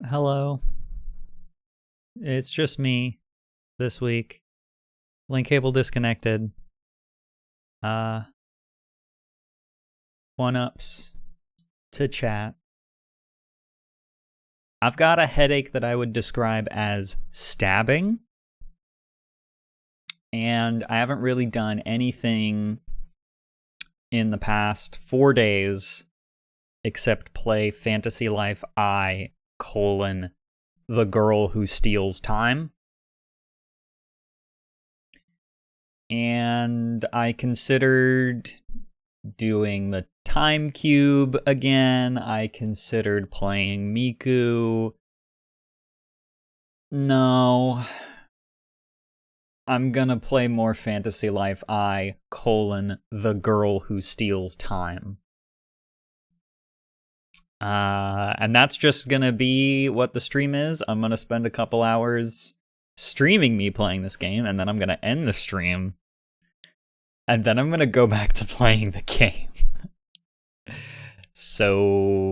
Hello. It's just me this week. Link cable disconnected. One-ups to chat. I've got a headache that I would describe as stabbing. And I haven't really done anything in the past 4 days except play Fantasy Life I: The Girl Who Steals Time. And I considered doing the Time Cube again. I considered playing Miku. No. I'm gonna play more Fantasy Life I: The Girl Who Steals Time. And that's just gonna be what the stream is. I'm gonna spend a couple hours streaming me playing this game, and then I'm gonna end the stream. And then I'm gonna go back to playing the game. So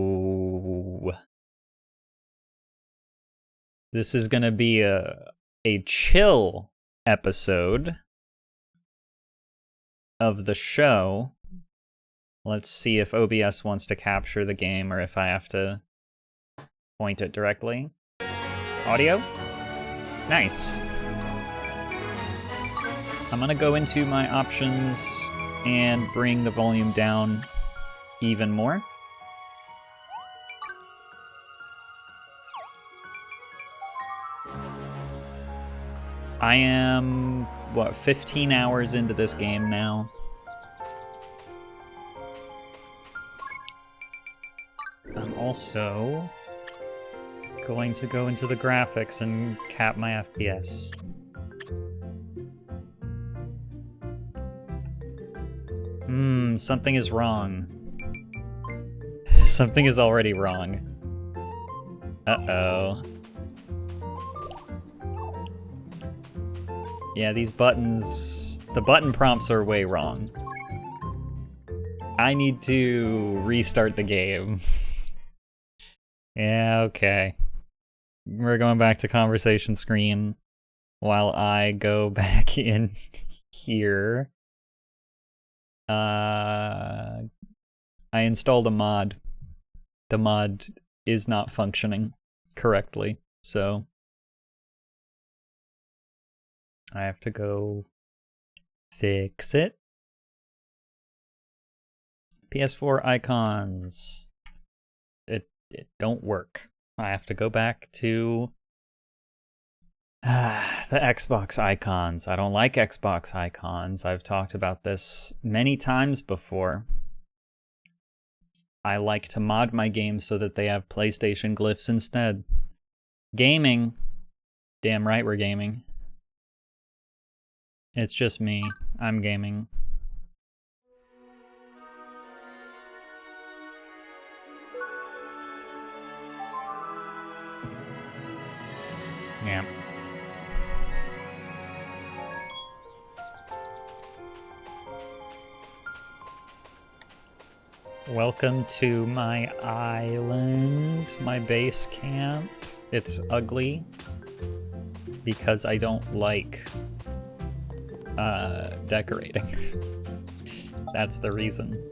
this is gonna be a chill episode of the show. Let's see if OBS wants to capture the game or if I have to point it directly. Audio? Nice. I'm gonna go into my options and bring the volume down even more. I am, 15 hours into this game now. I'm also going to go into the graphics and cap my FPS. Something is wrong. Something is already wrong. Uh-oh. Yeah, these buttons... The button prompts are way wrong. I need to restart the game. Yeah, okay. We're going back to conversation screen while I go back in here. I installed a mod. The mod is not functioning correctly, so I have to go fix it. PS4 icons. It don't work. I have to go back to the Xbox icons. I don't like Xbox icons. I've talked about this many times before. I like to mod my games so that they have PlayStation glyphs instead. Gaming. Damn right we're gaming. It's just me. I'm gaming. Yeah. Welcome to my island, my base camp. It's ugly because I don't like decorating. That's the reason.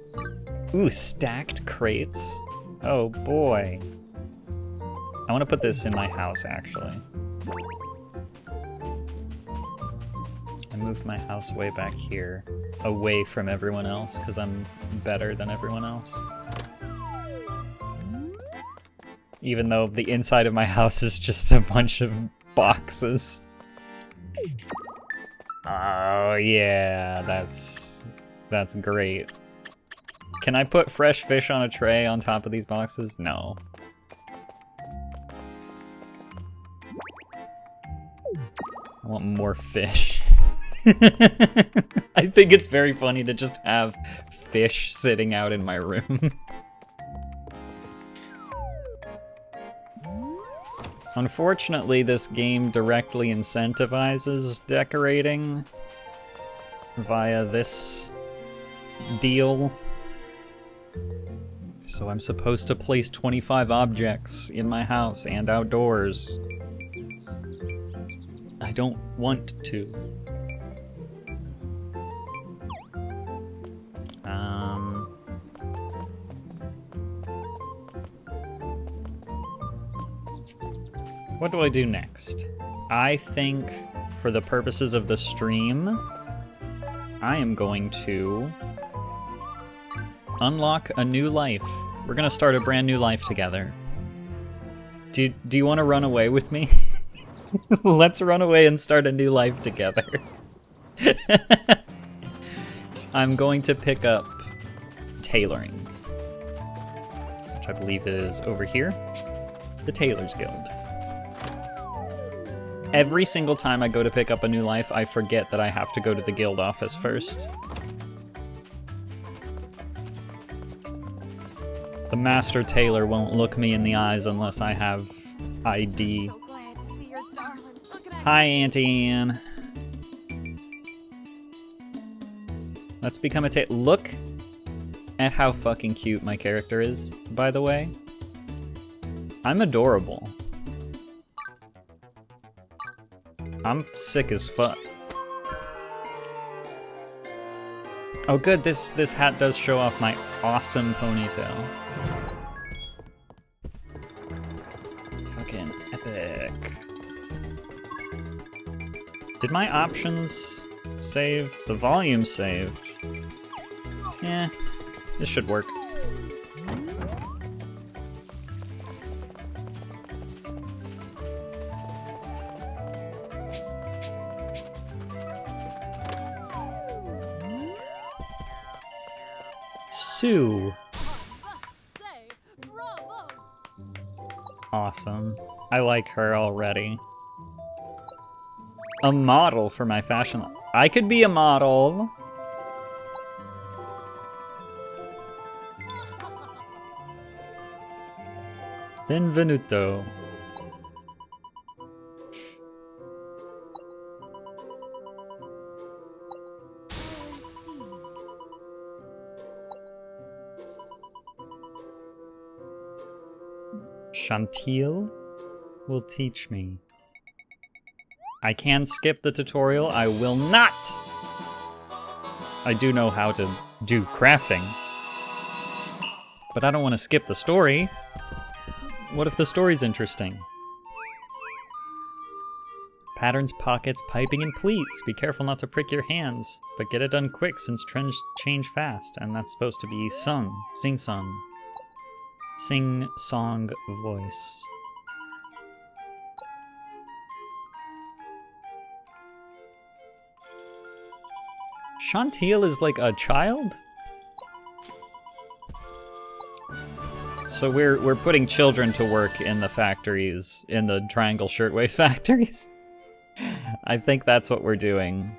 Ooh, stacked crates. Oh boy. I want to put this in my house, actually. I moved my house way back here, away from everyone else, because I'm better than everyone else. Even though the inside of my house is just a bunch of boxes. Oh yeah, that's great. Can I put fresh fish on a tray on top of these boxes? No. I want more fish. I think it's very funny to just have fish sitting out in my room. Unfortunately, this game directly incentivizes decorating via this deal. So I'm supposed to place 25 objects in my house and outdoors. I don't want to. What do I do next? I think for the purposes of the stream, I am going to unlock a new life. We're gonna start a brand new life together. Do you want to run away with me? Let's run away and start a new life together. I'm going to pick up tailoring, which I believe is over here. The Tailor's Guild. Every single time I go to pick up a new life, I forget that I have to go to the guild office first. The master tailor won't look me in the eyes unless I have ID. So glad to see your darling. Look at Hi, Auntie Anne. Let's become a Look at how fucking cute my character is, by the way. I'm adorable. I'm sick as fuck. Oh good, this hat does show off my awesome ponytail. Fucking epic. Did my options save? The volume saved. Yeah, this should work. Sue. must say, bravo. Awesome. I like her already. A model for my fashion. I could be a model. Benvenuto. Chantil will teach me. I can skip the tutorial. I will not! I do know how to do crafting. But I don't want to skip the story. What if the story's interesting? Patterns, pockets, piping, and pleats. Be careful not to prick your hands, but get it done quick since trends change fast, and that's supposed to be sung, sing-sung. Sing-song voice. Chantil is like a child? So we're putting children to work in the factories, in the Triangle Shirtwaist factories? I think that's what we're doing.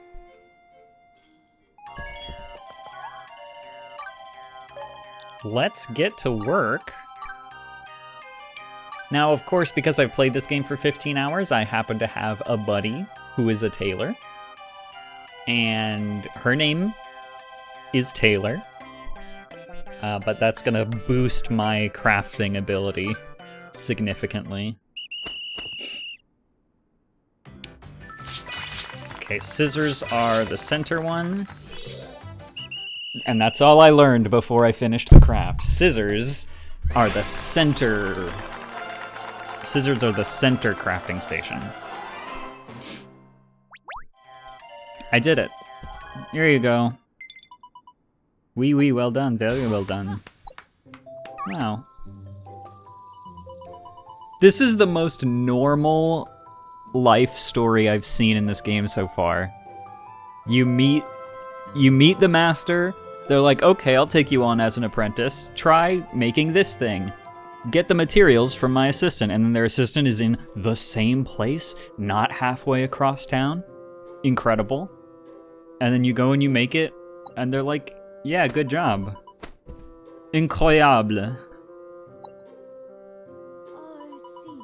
Let's get to work. Now, of course, because I've played this game for 15 hours, I happen to have a buddy who is a tailor. And her name is Taylor. But that's gonna boost my crafting ability significantly. Okay, scissors are the center one. And that's all I learned before I finished the craft. Scissors are the center. Scissors are the center crafting station. I did it. Here you go. Wee, well done, very well done. Wow. This is the most normal life story I've seen in this game so far. You meet the master, they're like, okay, I'll take you on as an apprentice. Try making this thing. Get the materials from my assistant, and then their assistant is in the same place, not halfway across town. Incredible. And then you go and you make it, and they're like, yeah, good job. Incroyable. I see.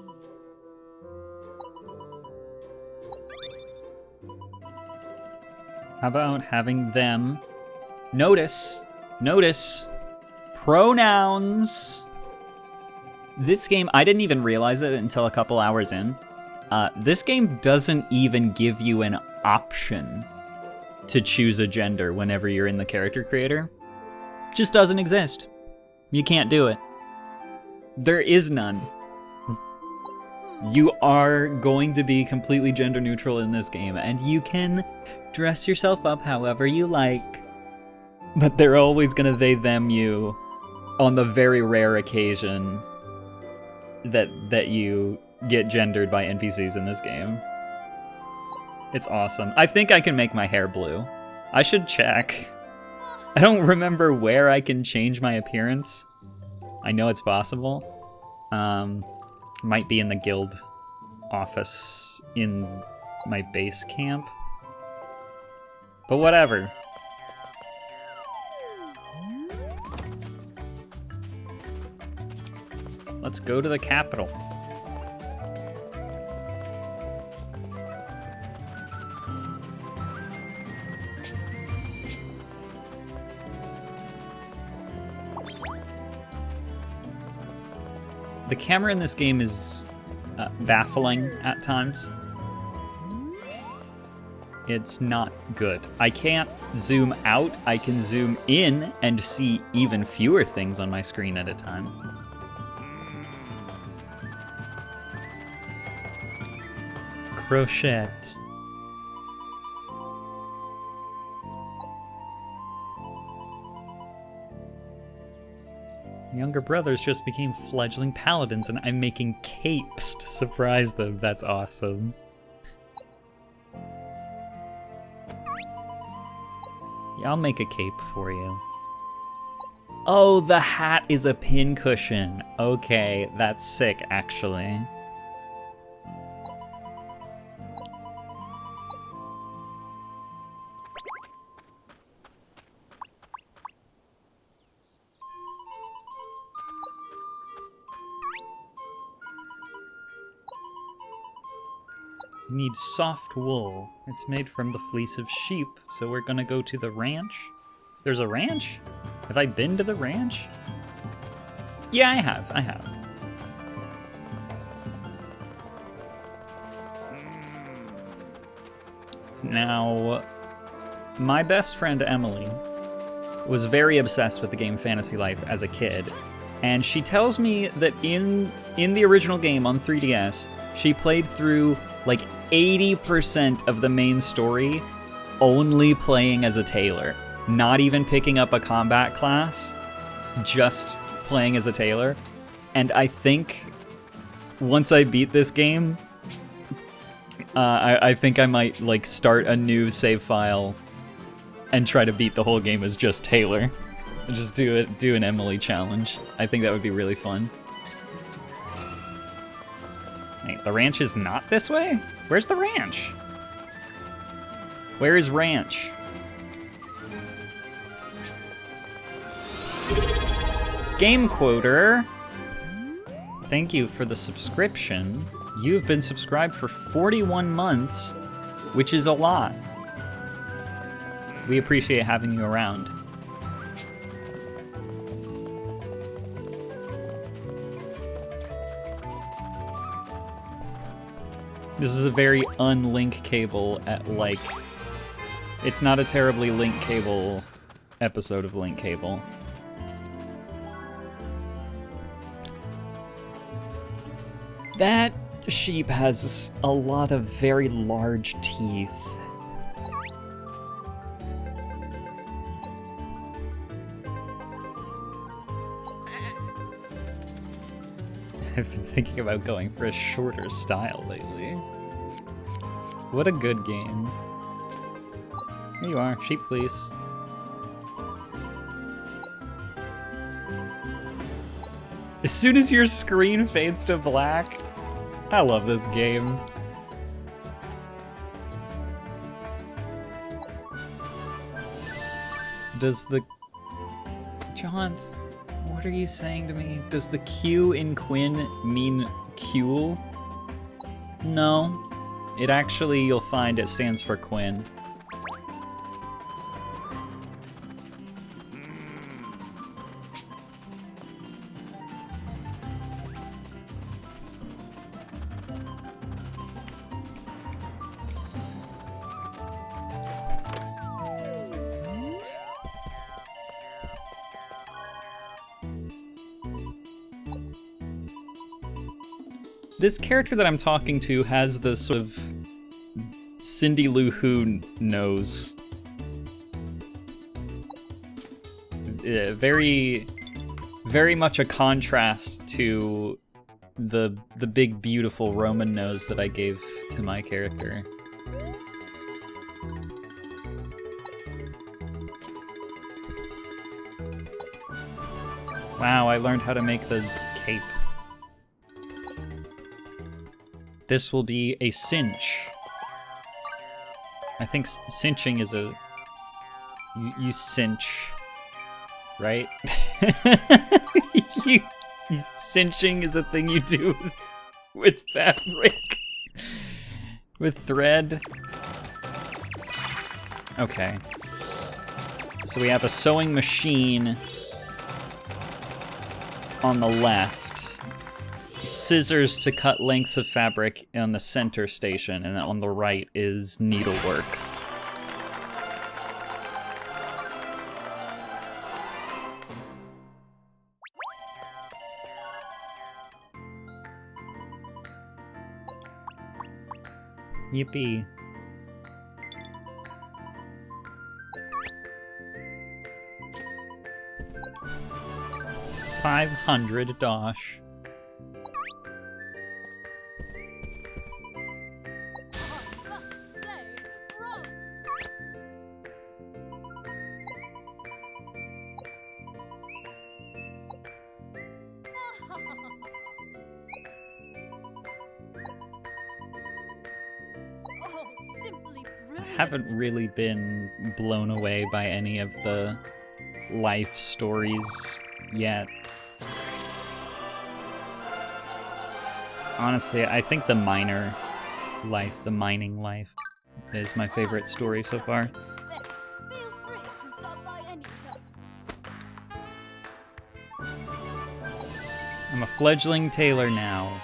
How about having them notice Pronouns. This game, I didn't even realize it until a couple hours in. This game doesn't even give you an option to choose a gender whenever you're in the character creator. Just doesn't exist. You can't do it. There is none. You are going to be completely gender neutral in this game, and you can dress yourself up however you like, but they're always gonna they, them, you on the very rare occasion that you get gendered by NPCs in this game. It's awesome. I think I can make my hair blue. I should check. I don't remember where I can change my appearance. I know it's possible. Might be in the guild office in my base camp. But whatever. Let's go to the capital. The camera in this game is baffling at times. It's not good. I can't zoom out. I can zoom in and see even fewer things on my screen at a time. Crochet. Younger brothers just became fledgling paladins, and I'm making capes to surprise them. That's awesome. Yeah, I'll make a cape for you. Oh, the hat is a pincushion. Okay, that's sick, actually. Need soft wool. It's made from the fleece of sheep, so we're gonna go to the ranch. There's a ranch? Have I been to the ranch? Yeah, I have. Now, my best friend Emily was very obsessed with the game Fantasy Life as a kid, and she tells me that in the original game on 3DS, she played through like 80% of the main story only playing as a tailor, not even picking up a combat class, just playing as a tailor. And I think once I beat this game, I think I might like start a new save file and try to beat the whole game as just Taylor. Just do an Emily challenge. I think that would be really fun. Wait, the ranch is not this way? Where's the ranch? Where is ranch? Game Quoter, thank you for the subscription. You've been subscribed for 41 months, which is a lot. We appreciate having you around. This is a very unlink cable at like... It's not a terribly link cable episode of Link Cable. That sheep has a lot of very large teeth. I've been thinking about going for a shorter style lately. What a good game. Here you are, Sheep Fleece. As soon as your screen fades to black, I love this game. Does the... Johns, what are you saying to me? Does the Q in Quinn mean Quel? No. It actually, you'll find it stands for Quinn. This character that I'm talking to has the sort of Cindy Lou Who nose. Very, very much a contrast to the big beautiful Roman nose that I gave to my character. Wow, I learned how to make the cape. This will be a cinch. I think cinching is a... You cinch, right? Cinching is a thing you do with fabric. With thread. Okay. So we have a sewing machine on the left. Scissors to cut lengths of fabric on the center station, and on the right is needlework. Yippee. $500. I must say, bravo. Oh, simply brilliant. Haven't really been blown away by any of the life stories yet. Honestly, I think the mining life, is my favorite story so far. Feel free to stop by anytime. I'm a fledgling tailor now.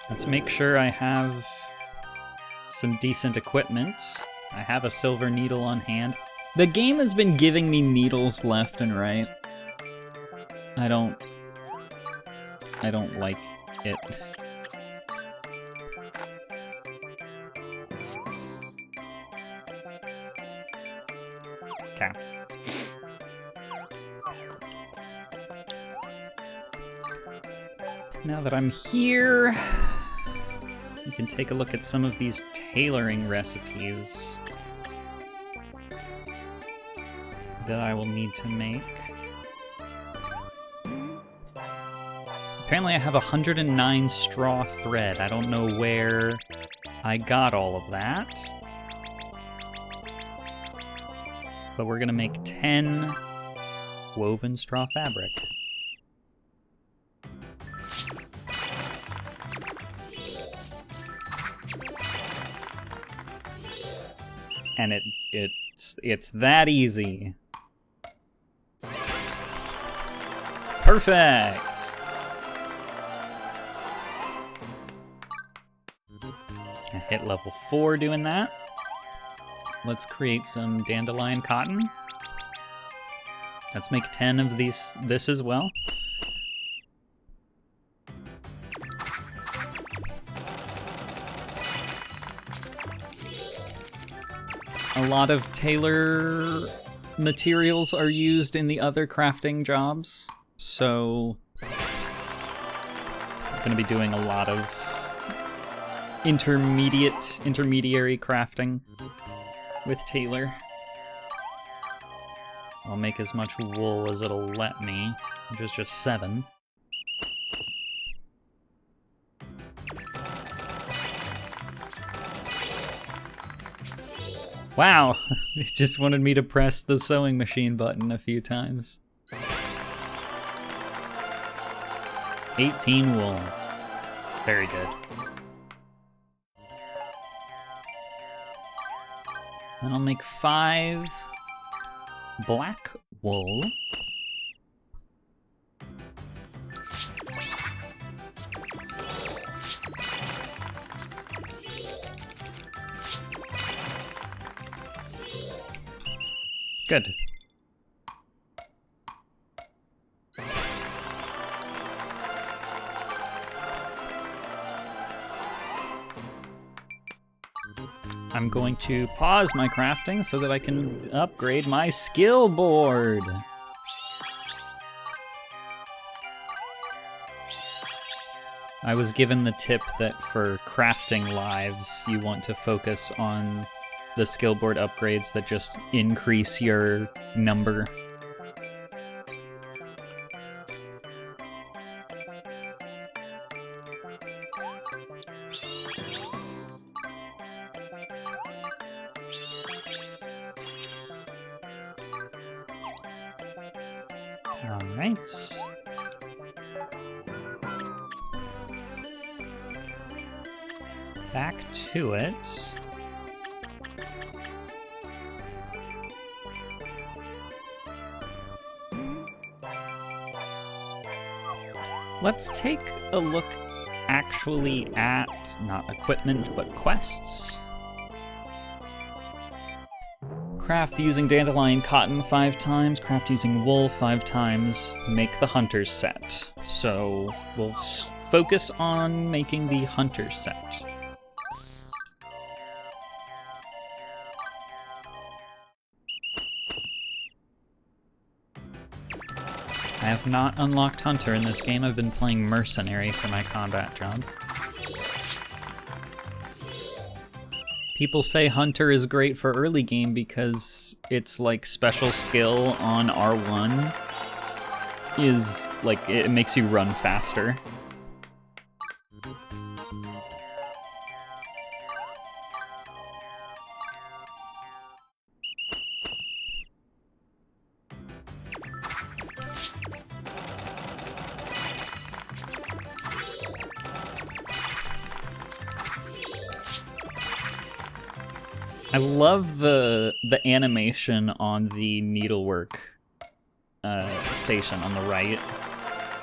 Let's make sure I have some decent equipment. I have a silver needle on hand. The game has been giving me needles left and right. I don't like it. Okay. Now that I'm here, we can take a look at some of these tailoring recipes that I will need to make. Apparently I have 109 straw thread. I don't know where I got all of that. But we're gonna make 10 woven straw fabric. And it's that easy. Perfect! I hit level 4 doing that. Let's create some dandelion cotton. Let's make 10 of this as well. A lot of tailor materials are used in the other crafting jobs, so I'm gonna be doing a lot of intermediary crafting with tailor. I'll make as much wool as it'll let me, which is just 7. Wow, it just wanted me to press the sewing machine button a few times. 18 wool. Very good. Then I'll make 5 black wool. Good. I'm going to pause my crafting so that I can upgrade my skill board. I was given the tip that for crafting lives, you want to focus on the skill board upgrades that just increase your number. Alright. Back to it. Let's take a look actually at, not equipment, but quests. Craft using dandelion cotton 5 times, craft using wool 5 times, make the hunter's set. So we'll focus on making the hunter's set. I have not unlocked Hunter in this game. I've been playing Mercenary for my combat job. People say Hunter is great for early game because it's like special skill on R1 is like, it makes you run faster. I love the animation on the needlework station on the right.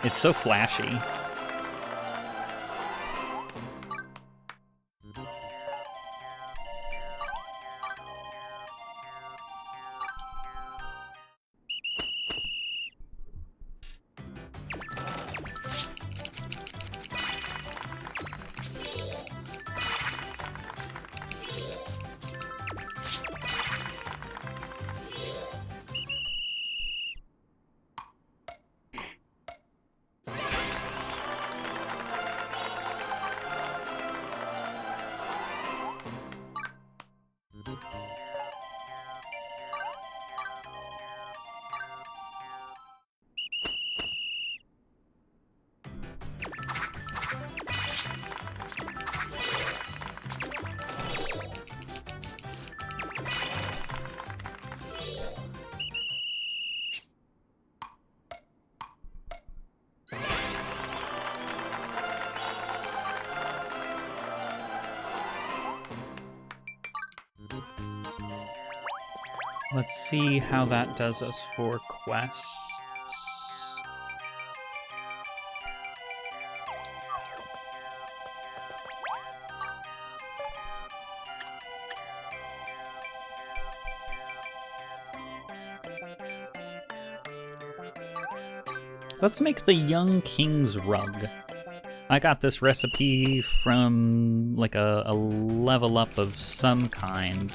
It's so flashy. Let's see how that does us for quests. Let's make the Young King's Rug. I got this recipe from like a level up of some kind.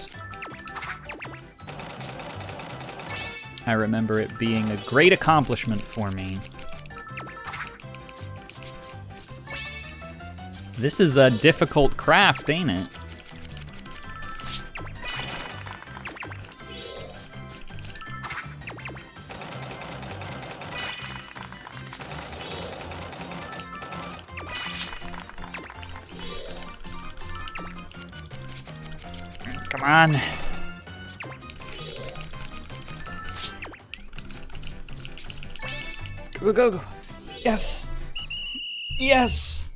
I remember it being a great accomplishment for me. This is a difficult craft, ain't it? Come on. Go, go, go. Yes. Yes.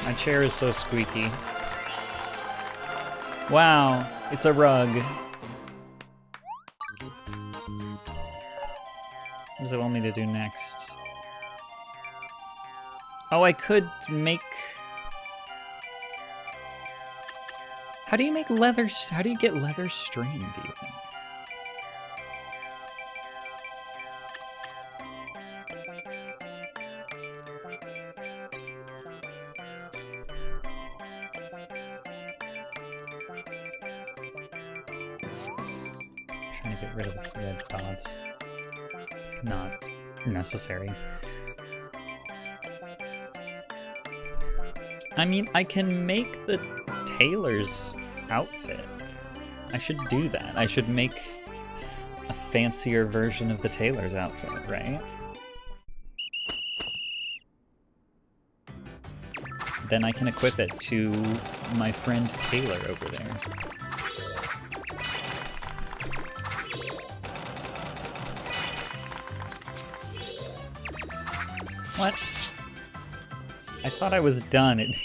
My chair is so squeaky. Wow, it's a rug. What does it want me to do next? Oh, I could make... How do you make leather... How do you get leather string, do you think? get rid of the red dots. Not necessary. I mean, I can make the tailor's outfit. I should do that. I should make a fancier version of the tailor's outfit, right? Then I can equip it to my friend Taylor over there. What? I thought I was done. It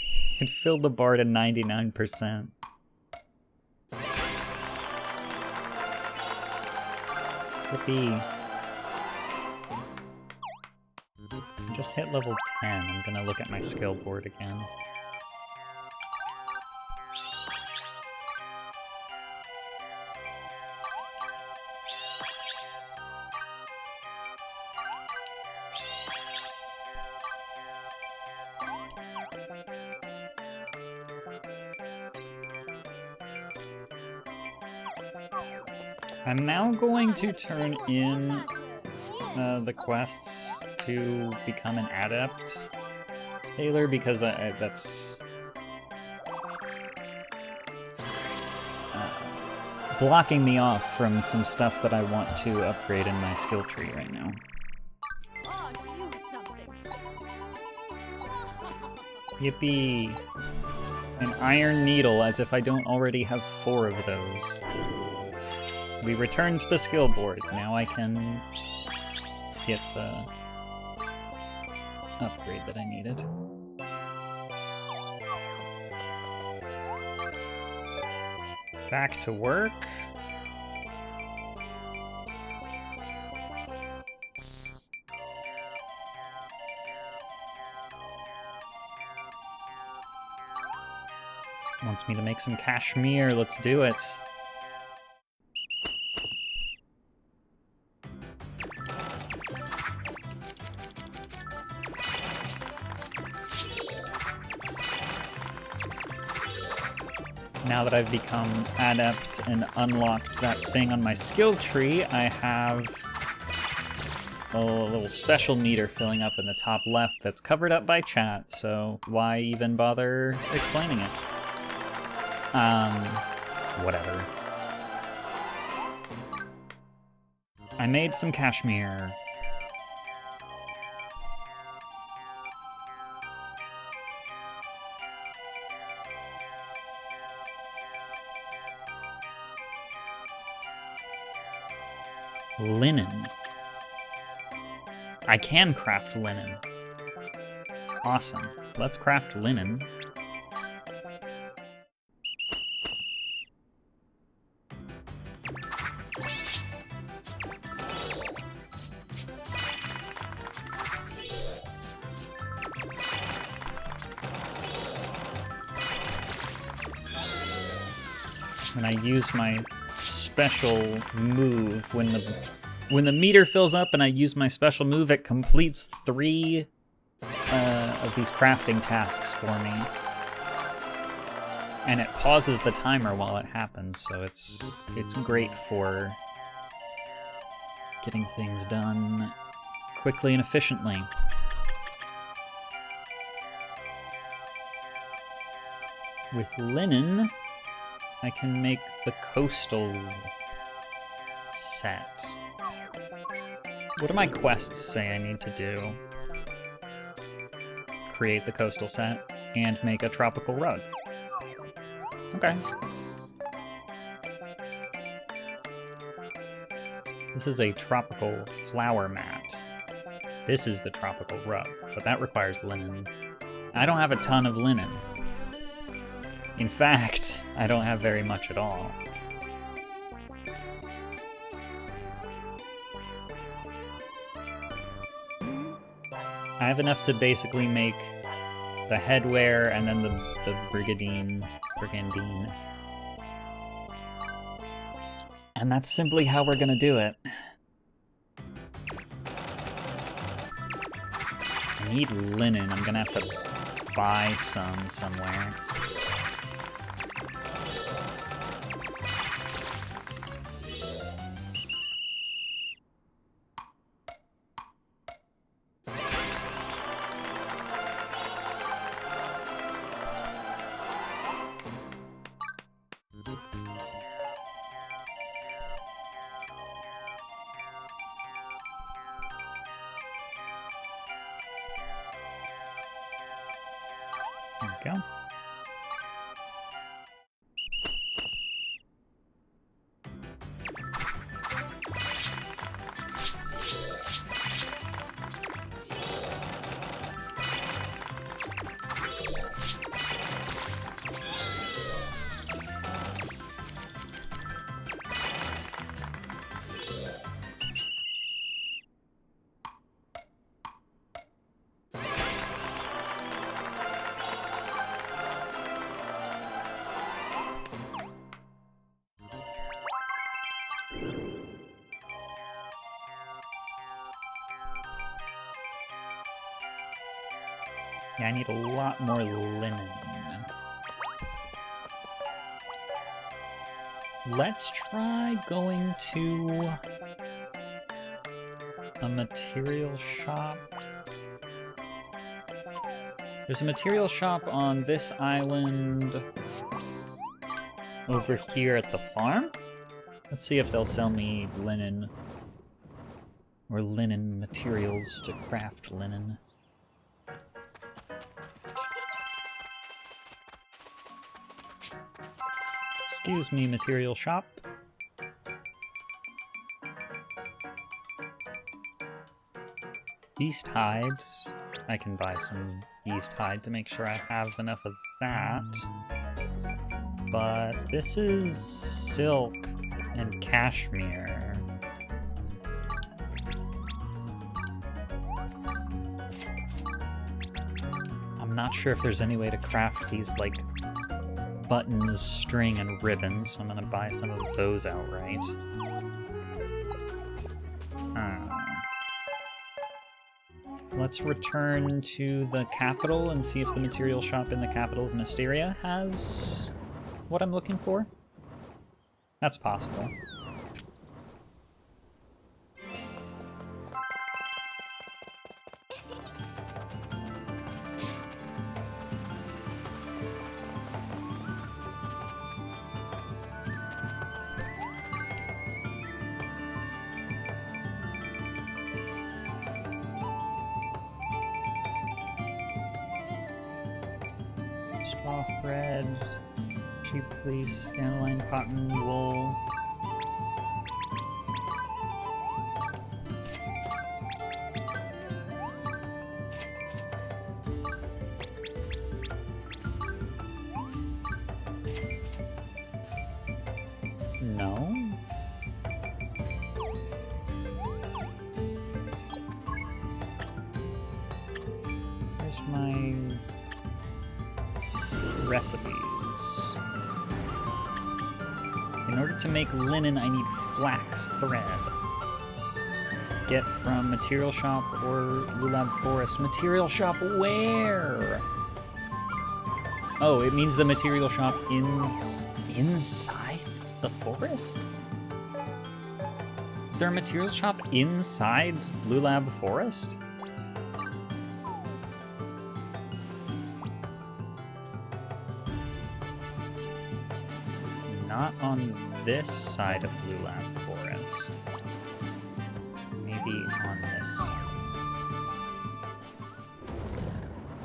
filled the bar to 99%. Yippee. Just hit level 10. I'm gonna look at my skill board again. I'm now going to turn in the quests to become an adept tailor because that's blocking me off from some stuff that I want to upgrade in my skill tree right now. Aren't you something? Yippee! An iron needle, as if I don't already have 4 of those. We returned to the skill board. Now I can get the upgrade that I needed. Back to work. Wants me to make some cashmere. Let's do it. Now that I've become adept and unlocked that thing on my skill tree, I have a little special meter filling up in the top left that's covered up by chat, so why even bother explaining it? Whatever. I made some cashmere. Linen. I can craft linen. Awesome. Let's craft linen. And I use my special move when the meter fills up and I use my special move, it completes 3 of these crafting tasks for me. And it pauses the timer while it happens, so it's great for getting things done quickly and efficiently. With linen, I can make the coastal set. What do my quests say I need to do? Create the coastal set and make a tropical rug. Okay. This is a tropical flower mat. This is the tropical rug, but that requires linen. I don't have a ton of linen. In fact, I don't have very much at all. I have enough to basically make the headwear and then the brigandine. And that's simply how we're gonna do it. I need linen. I'm gonna have to buy some somewhere. There we go. Yeah, I need a lot more linen. Let's try going to a material shop. There's a material shop on this island over here at the farm. Let's see if they'll sell me linen or linen materials to craft linen. Excuse me, material shop. Beast hide. I can buy some beast hide to make sure I have enough of that. But this is silk and cashmere. I'm not sure if there's any way to craft these, like, buttons, string, and ribbons, so I'm gonna buy some of those outright. Let's return to the capital and see if the material shop in the capital of Mysteria has what I'm looking for. That's possible. Straw thread, sheep fleece, dandelion cotton, wool. No. Where's my recipes? In order to make linen, I need flax thread. Get from material shop or Lulab Forest. Material shop where? Oh, it means the material shop inside the forest? Is there a material shop inside Lulab Forest? Not on this side of Lulab Forest. Maybe on this side.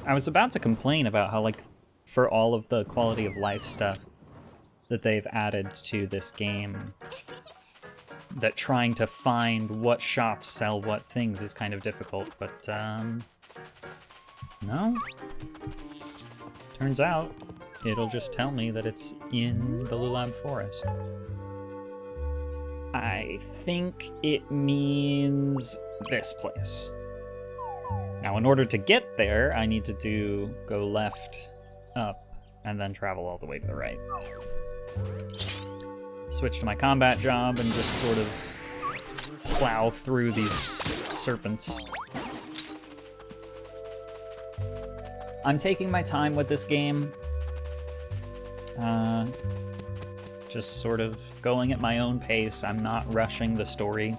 I was about to complain about how, like, for all of the quality of life stuff that they've added to this game, that trying to find what shops sell what things is kind of difficult, but, no. Turns out, it'll just tell me that it's in the Lulab Forest. I think it means this place. Now, in order to get there, I need to go left, up, and then travel all the way to the right. Switch to my combat job and just sort of plow through these serpents. I'm taking my time with this game. Just sort of going at my own pace. I'm not rushing the story.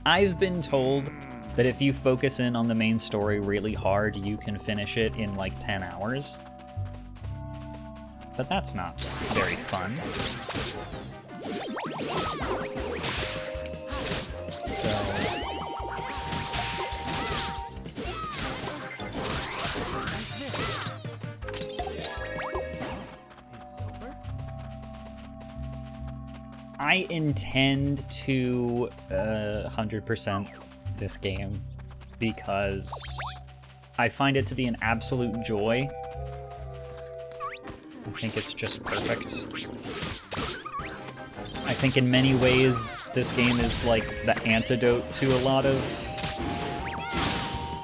I've been told that if you focus in on the main story really hard, you can finish it in like 10 hours. But that's not very fun. So I intend to 100% this game because I find it to be an absolute joy. I think it's just perfect. I think in many ways this game is like the antidote to a lot of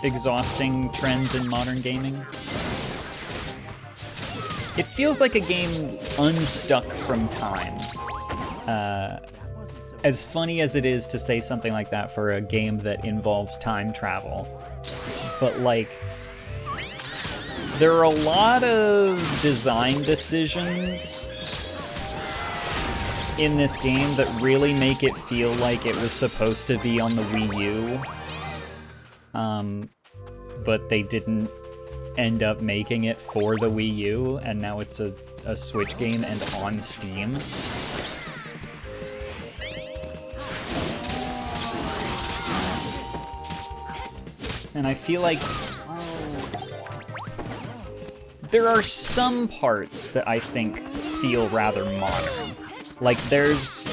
exhausting trends in modern gaming. It feels like a game unstuck from time. As funny as it is to say something like that for a game that involves time travel, but like, there are a lot of design decisions in this game that really make it feel like it was supposed to be on the Wii U, but they didn't end up making it for the Wii U, and now it's a Switch game and on Steam. And I feel like there are some parts that I think feel rather modern. Like there's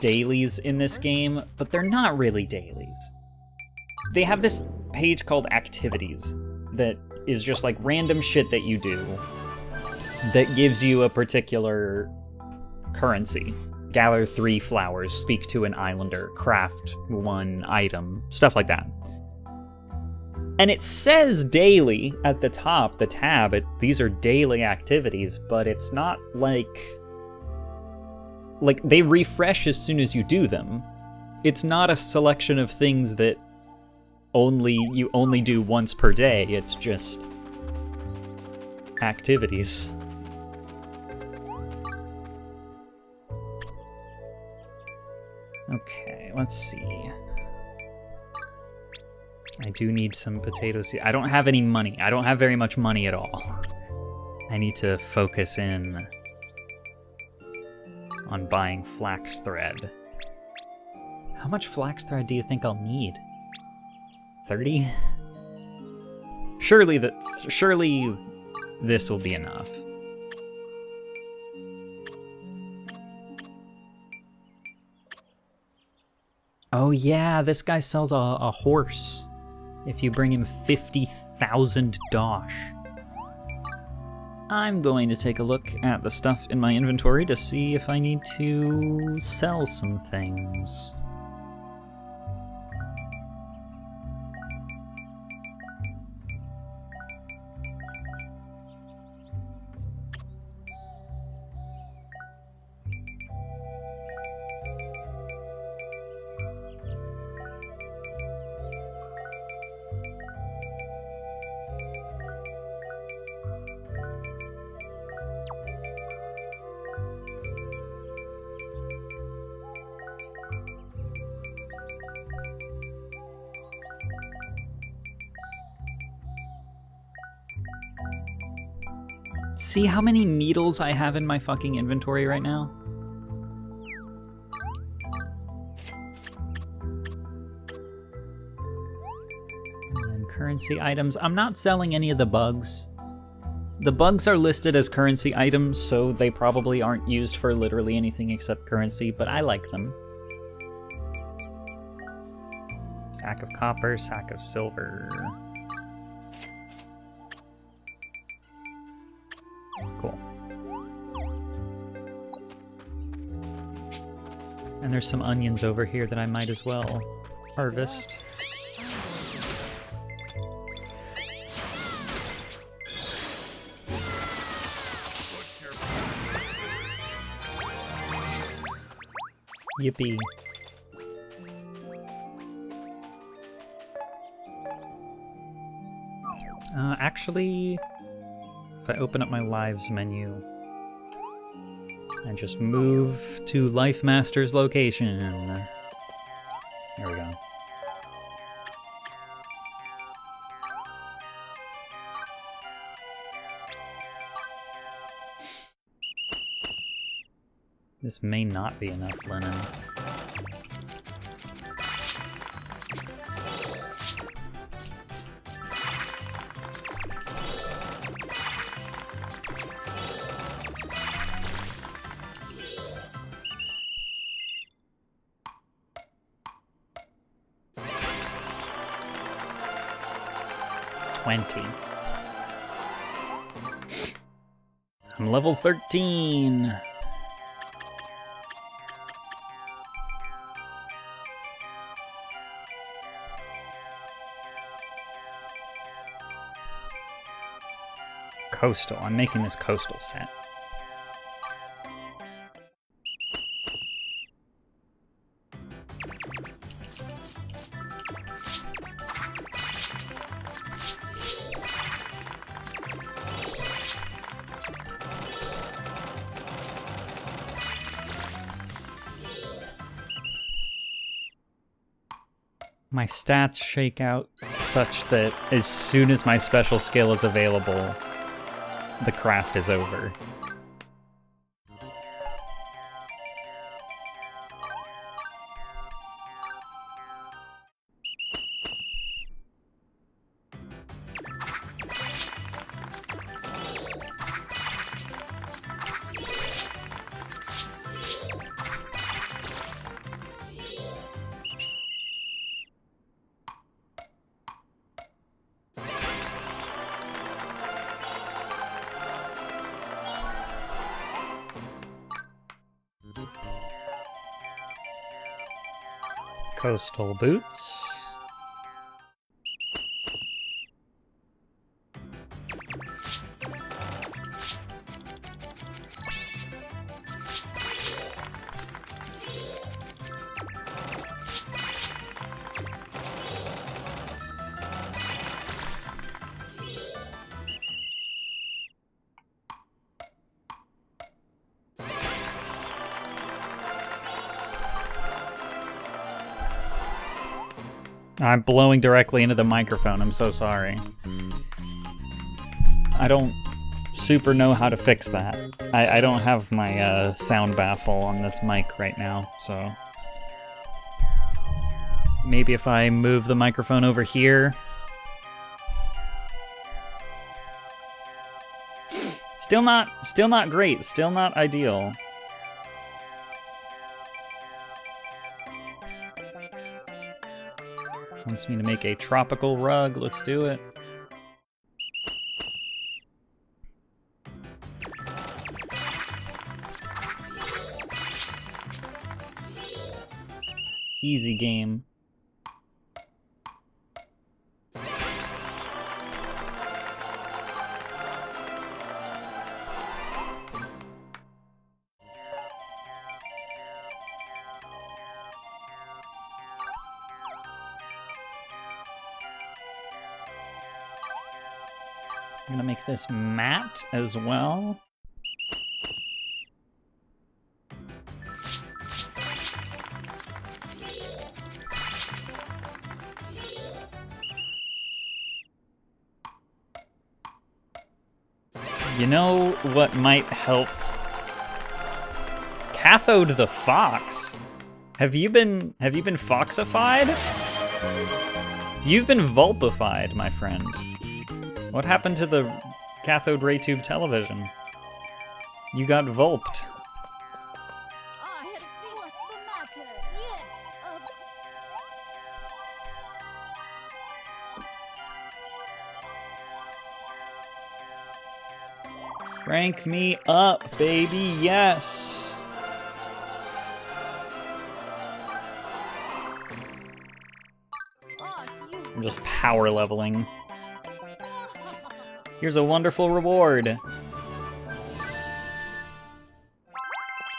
dailies in this game, but they're not really dailies. They have this page called Activities that is just like random shit that you do that gives you a particular currency. Gather 3 flowers, speak to an islander, craft 1 item, stuff like that. And it says daily at the top, the tab, these are daily activities, but it's not like they refresh as soon as you do them. It's not a selection of things that you only do once per day, it's just activities. Okay, let's see. I do need some potato seed. I don't have any money. I don't have very much money at all. I need to focus in on buying flax thread. How much flax thread do you think I'll need? 30? Surely this will be enough. Oh yeah, this guy sells a horse. If you bring him 50,000 dosh. I'm going to take a look at the stuff in my inventory to see if I need to sell some things. See how many needles I have in my fucking inventory right now? And currency items. I'm not selling any of the bugs. The bugs are listed as currency items, so they probably aren't used for literally anything except currency, but I like them. Sack of copper, sack of silver. Cool. And there's some onions over here that I might as well harvest. Yippee. Actually, if I open up my lives menu and just move to Life Master's location. There we go. This may not be enough linen. 20. I'm level 13. Coastal. I'm making this coastal set. My stats shake out such that as soon as my special skill is available, the craft is over. Coastal boots. I'm blowing directly into the microphone. I'm so sorry. I don't super know how to fix that. I don't have my sound baffle on this mic right now, so maybe if I move the microphone over here. Still not great. Still not ideal. Wants me to make a tropical rug. Let's do it. Easy game. I'm gonna make this matte as well. You know what might help? Cathode the Fox. Have you been foxified? You've been vulpified, my friend. What happened to the cathode ray tube television? You got vulped. I had a feel what's the matter. Yes, of Rank me up, baby, yes. I'm just power leveling. Here's a wonderful reward.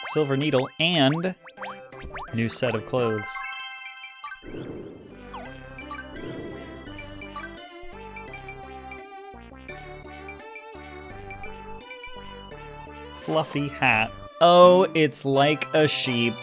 Silver needle and new set of clothes. Fluffy hat. Oh, it's like a sheep.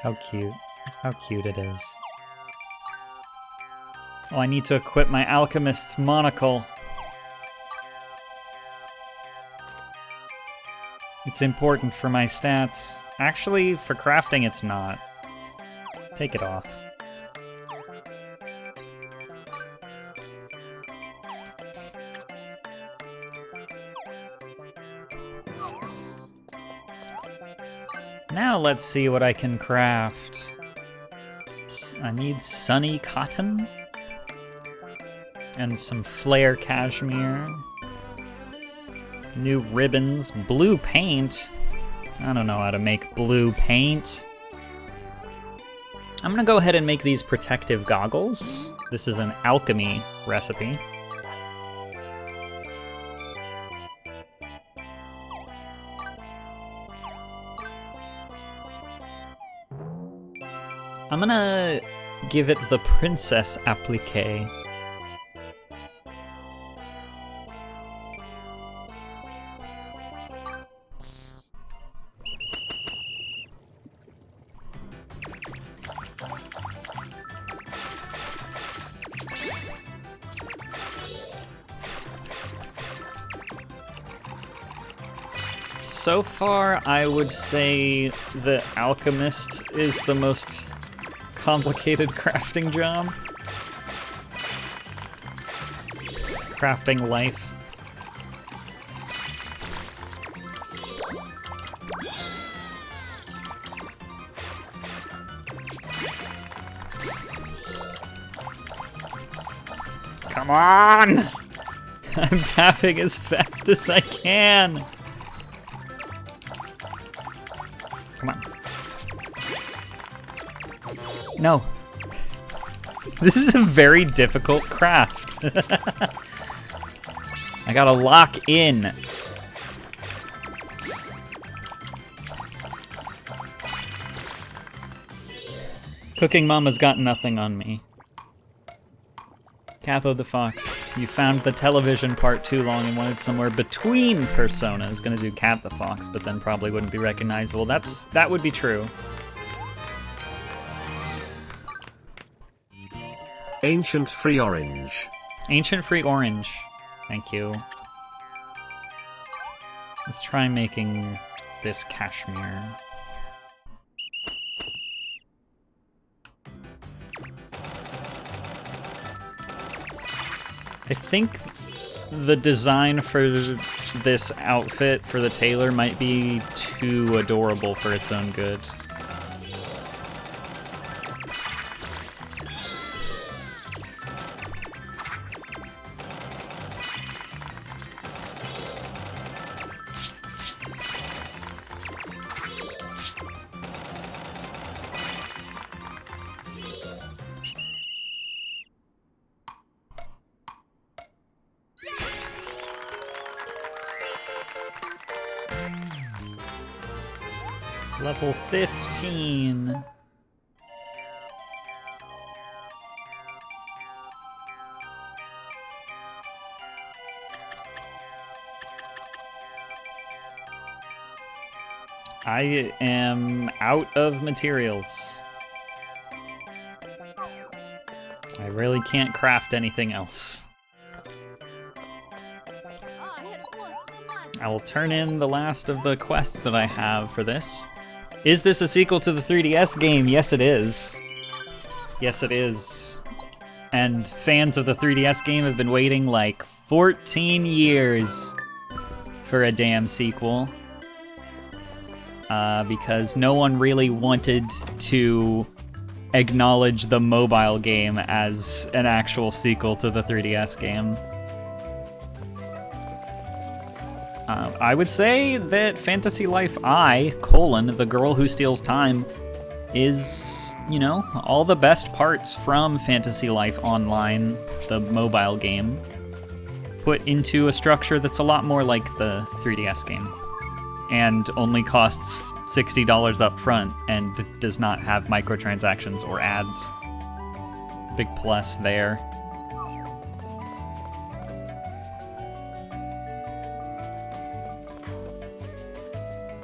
How cute. How cute it is. Oh, I need to equip my alchemist's monocle. It's important for my stats. Actually, for crafting, it's not. Take it off. Now let's see what I can craft. I need sunny cotton and some flare cashmere. New ribbons, blue paint. I don't know how to make blue paint. I'm gonna go ahead and make these protective goggles. This is an alchemy recipe. I'm gonna give it the princess applique. So far, I would say the alchemist is the most complicated crafting job. Crafting life. Come on! I'm tapping as fast as I can. Come on. No. This is a very difficult craft. I gotta lock in. Cooking Mama's got nothing on me. Catho the Fox, you found the television part too long and wanted somewhere between personas. Gonna do Cat the Fox, but then probably wouldn't be recognizable. That would be true. Ancient Free Orange. Ancient Free Orange. Thank you. Let's try making this cashmere. I think the design for this outfit for the tailor might be too adorable for its own good. Level 15. I am out of materials. I really can't craft anything else. I will turn in the last of the quests that I have for this. Is this a sequel to the 3DS game? Yes, it is. Yes, it is. And fans of the 3DS game have been waiting like 14 years for a damn sequel. Because no one really wanted to acknowledge the mobile game as an actual sequel to the 3DS game. I would say that Fantasy Life I, the girl who steals time, is, you know, all the best parts from Fantasy Life Online, the mobile game, put into a structure that's a lot more like the 3DS game, and only costs $60 up front, and does not have microtransactions or ads. Big plus there.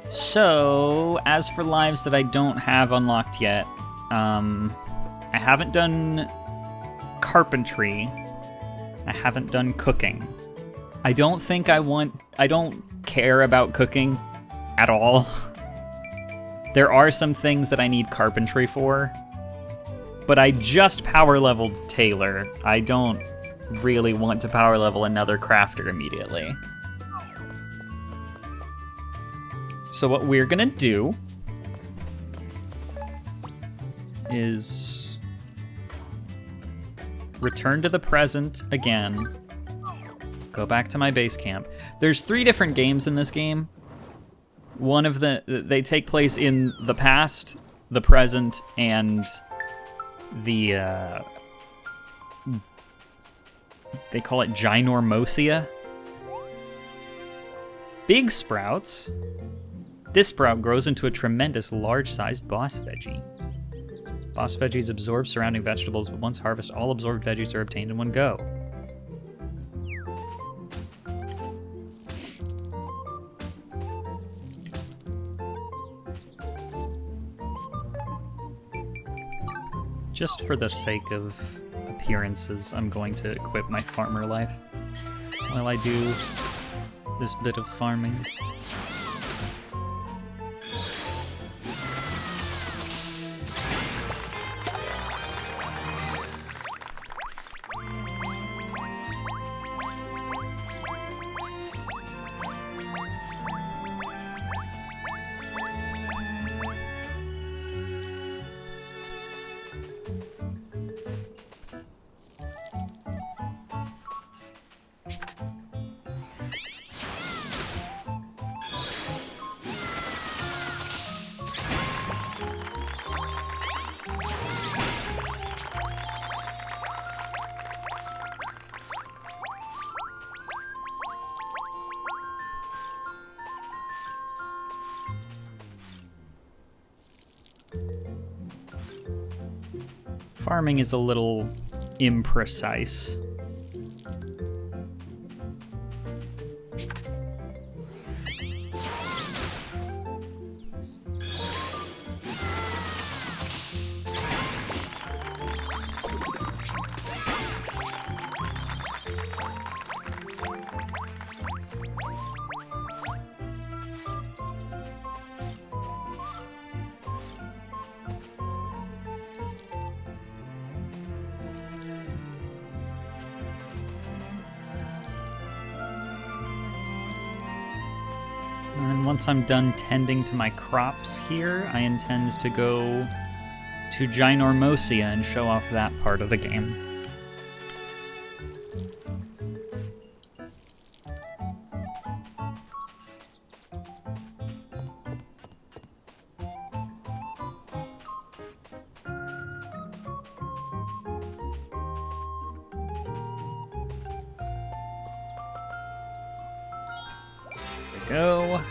So, as for lives that I don't have unlocked yet, I haven't done carpentry. I haven't done cooking. I don't care about cooking at all. There are some things that I need carpentry for, but I just power leveled Taylor. I don't really want to power level another crafter immediately. So what we're gonna do is return to the present again, go back to my base camp. There's 3 different games in this game. One of they take place in the past, the present, and the, they call it Ginormosia. Big sprouts. This sprout grows into a tremendous large-sized boss veggie. Boss veggies absorb surrounding vegetables, but once harvested, all absorbed veggies are obtained in one go. Just for the sake of appearances, I'm going to equip my farmer life while I do this bit of farming. Farming is a little imprecise. And once I'm done tending to my crops here, I intend to go to Ginormosia and show off that part of the game. Go.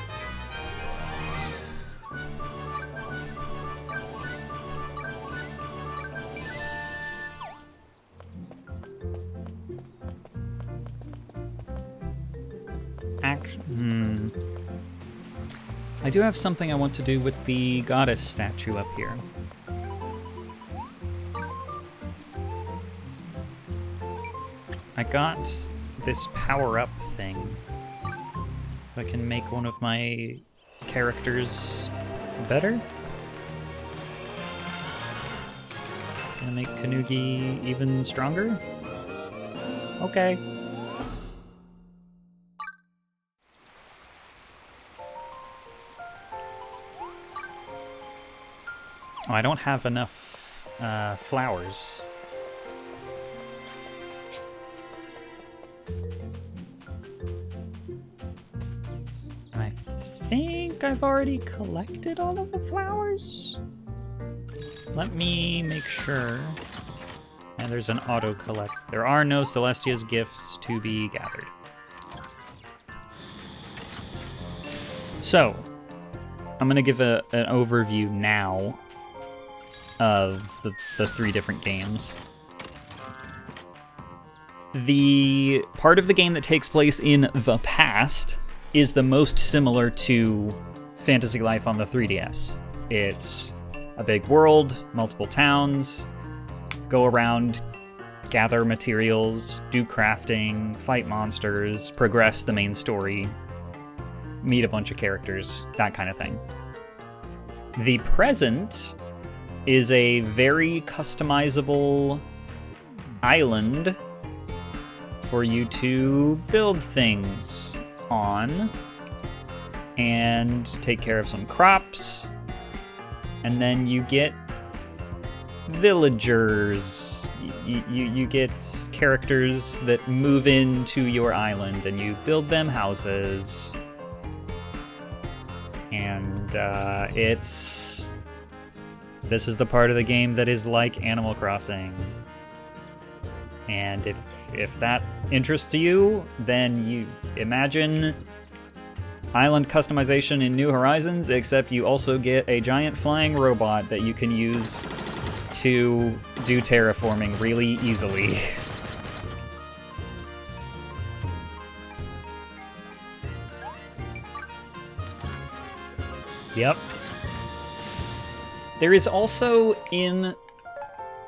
I do have something I want to do with the goddess statue up here. I got this power-up thing. I can make one of my characters better. Gonna make Kanugi even stronger? Okay. Oh, I don't have enough flowers. I think I've already collected all of the flowers. Let me make sure. And there's an auto collect. There are no Celestia's gifts to be gathered. So, I'm gonna give an overview now of the 3 different games. The part of the game that takes place in the past is the most similar to Fantasy Life on the 3DS. It's a big world, multiple towns, go around, gather materials, do crafting, fight monsters, progress the main story. meet a bunch of characters, that kind of thing. The present is a very customizable island for you to build things on and take care of some crops. And then you get villagers. You get characters that move into your island and you build them houses. And this is the part of the game that is like Animal Crossing. And if that interests you, then you imagine island customization in New Horizons, except you also get a giant flying robot that you can use to do terraforming really easily. Yep. There is also in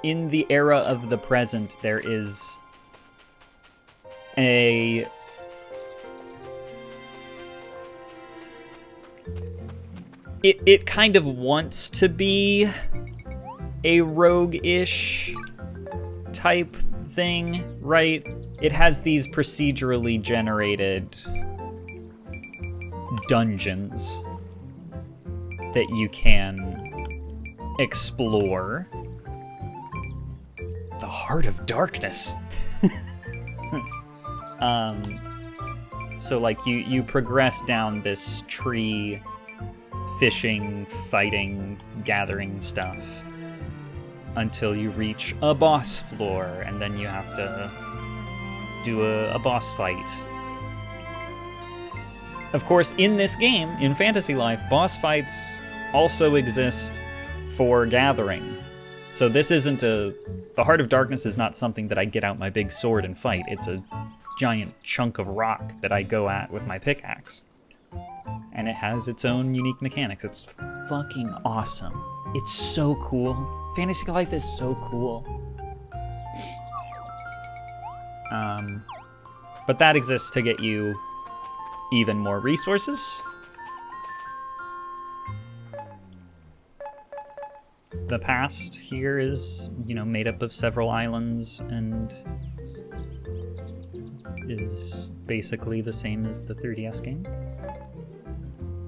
the era of the present, there is a it kind of wants to be a rogue-ish type thing, right? It has these procedurally generated dungeons that you can explore. The Heart of Darkness. So like you progress down this tree, fishing, fighting, gathering stuff until you reach a boss floor, and then you have to do a boss fight. Of course, in this game, in Fantasy Life, boss fights also exist for gathering. So this isn't the Heart of Darkness is not something that I get out my big sword and fight. It's a giant chunk of rock that I go at with my pickaxe. And it has its own unique mechanics. It's fucking awesome. It's so cool. Fantasy Life is so cool. But that exists to get you even more resources. The past here is, made up of several islands and is basically the same as the 3DS game.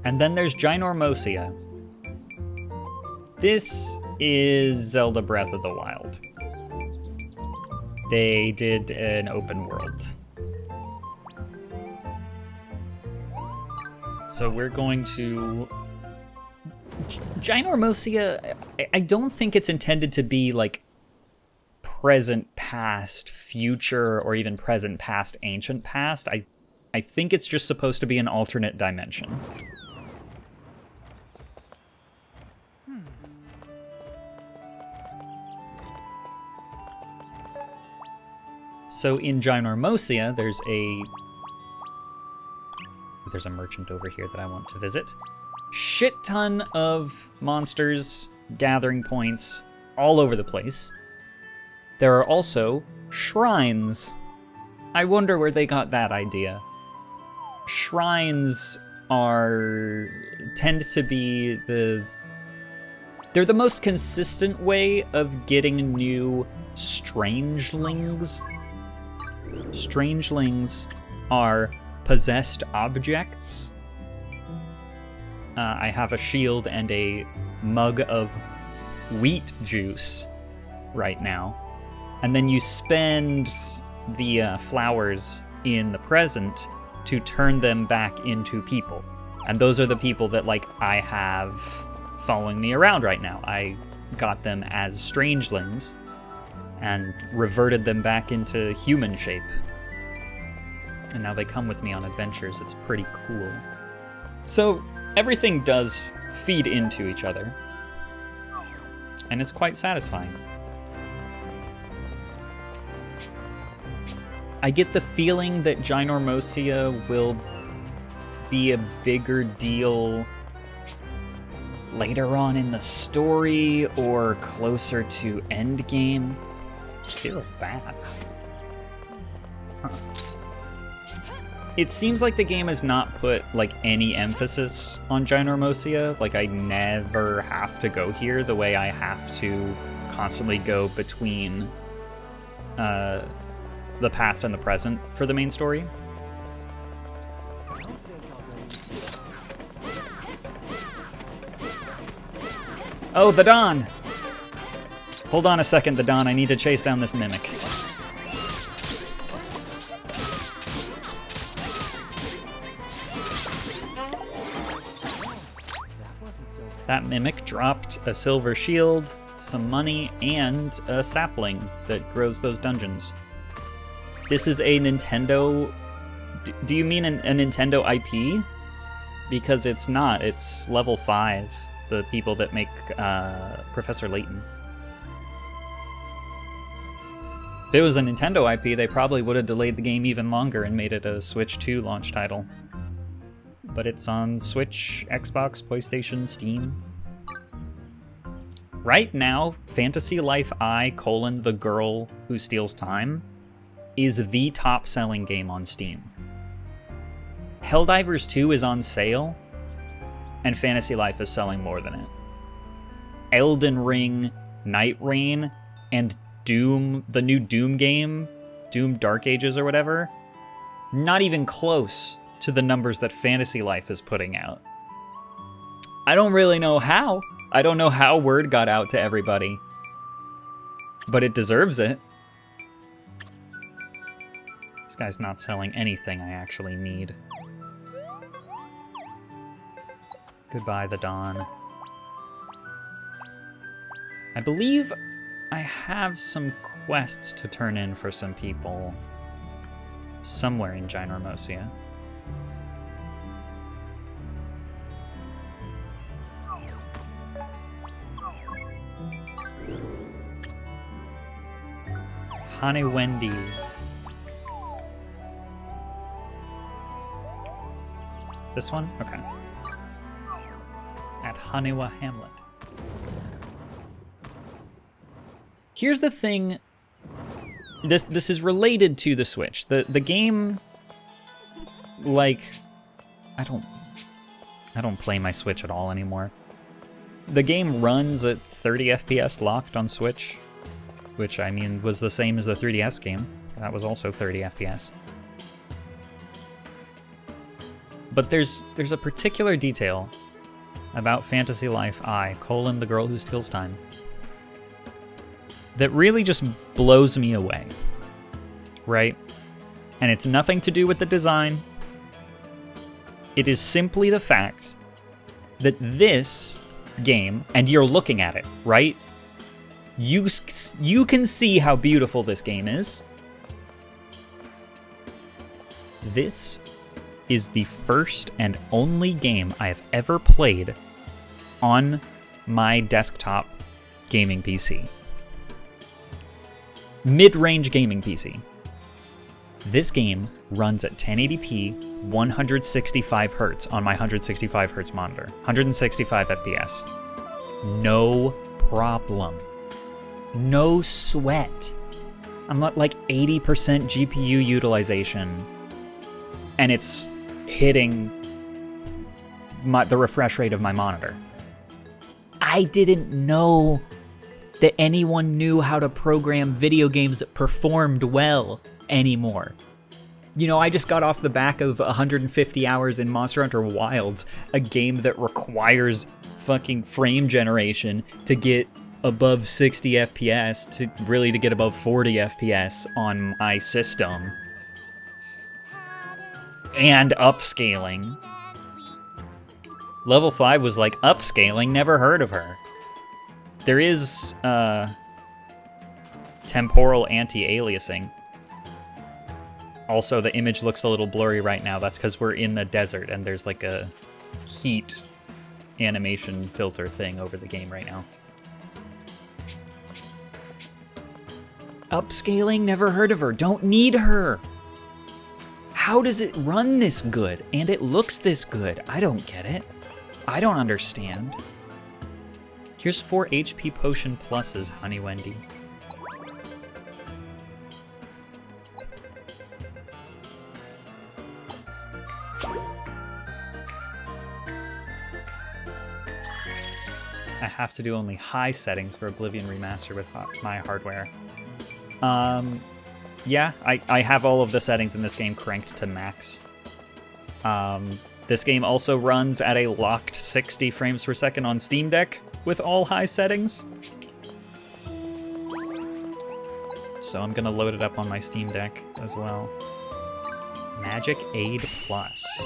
And then there's Ginormosia. This is Zelda Breath of the Wild. They did an open world. So we're going to... Ginormosia, I don't think it's intended to be like present, past, future, or even present, past, ancient, past. I think it's just supposed to be an alternate dimension. So in Ginormosia, there's a merchant over here that I want to visit. Shit ton of monsters, gathering points all over the place. There are also shrines. I wonder where they got that idea. Shrines tend to be they're the most consistent way of getting new strangelings. Strangelings are possessed objects. I have a shield and a mug of wheat juice right now. And then you spend the flowers in the present to turn them back into people. And those are the people that I have following me around right now. I got them as strangelings and reverted them back into human shape. And now they come with me on adventures. It's pretty cool. So everything does feed into each other, and it's quite satisfying. I get the feeling that Ginormosia will be a bigger deal later on in the story or closer to endgame. Fear of bats. Huh. It seems like the game has not put like any emphasis on Gynormosia. Like I never have to go here the way I have to constantly go between the past and the present for the main story. Oh, the Dawn! Hold on a second, the Dawn. I need to chase down this Mimic. That Mimic dropped a silver shield, some money, and a sapling that grows those dungeons. This is a Nintendo... Do you mean a Nintendo IP? Because it's not. It's Level 5, the people that make Professor Layton. If it was a Nintendo IP, they probably would have delayed the game even longer and made it a Switch 2 launch title. But it's on Switch, Xbox, PlayStation, Steam. Right now, Fantasy Life I: The Girl Who Steals Time is the top-selling game on Steam. Helldivers 2 is on sale, and Fantasy Life is selling more than it. Elden Ring, Night Rain, and Doom, the new Doom game, Doom Dark Ages or whatever, not even close to the numbers that Fantasy Life is putting out. I don't really know how. I don't know how word got out to everybody, but it deserves it. This guy's not selling anything I actually need. Goodbye, the Dawn. I believe I have some quests to turn in for some people somewhere in Gynormosia. Honey Wendy. This one? Okay. At Haniwa Hamlet. Here's the thing. This is related to the Switch. The game, like, I don't play my Switch at all anymore. The game runs at 30 FPS locked on Switch, which I mean was the same as the 3DS game. That was also 30 FPS. But there's a particular detail about Fantasy Life I: The Girl Who Steals Time that really just blows me away, right? And it's nothing to do with the design. It is simply the fact that this game, and you're looking at it, right? You can see how beautiful this game is. This is the first and only game I have ever played on my desktop gaming PC. Mid-range gaming PC. This game runs at 1080p, 165 Hz on my 165 Hz monitor. 165 FPS. No problem. No sweat. I'm at like 80% GPU utilization, and it's hitting the refresh rate of my monitor. I didn't know that anyone knew how to program video games that performed well anymore. You know, I just got off the back of 150 hours in Monster Hunter Wilds, a game that requires fucking frame generation to get above 60 FPS, to get above 40 FPS on my system. And upscaling. Level 5 was like, upscaling, never heard of her. There is temporal anti-aliasing. Also, the image looks a little blurry right now. That's because we're in the desert and there's like a heat animation filter thing over the game right now. Upscaling, never heard of her. Don't need her. How does it run this good and it looks this good? I don't get it. I don't understand. Here's 4 HP potion pluses, Honey Wendy. have to do only high settings for Oblivion Remaster with my hardware. Yeah, I have all of the settings in this game cranked to max. This game also runs at a locked 60 frames per second on Steam Deck with all high settings. So I'm gonna load it up on my Steam Deck as well. Magic Aid Plus.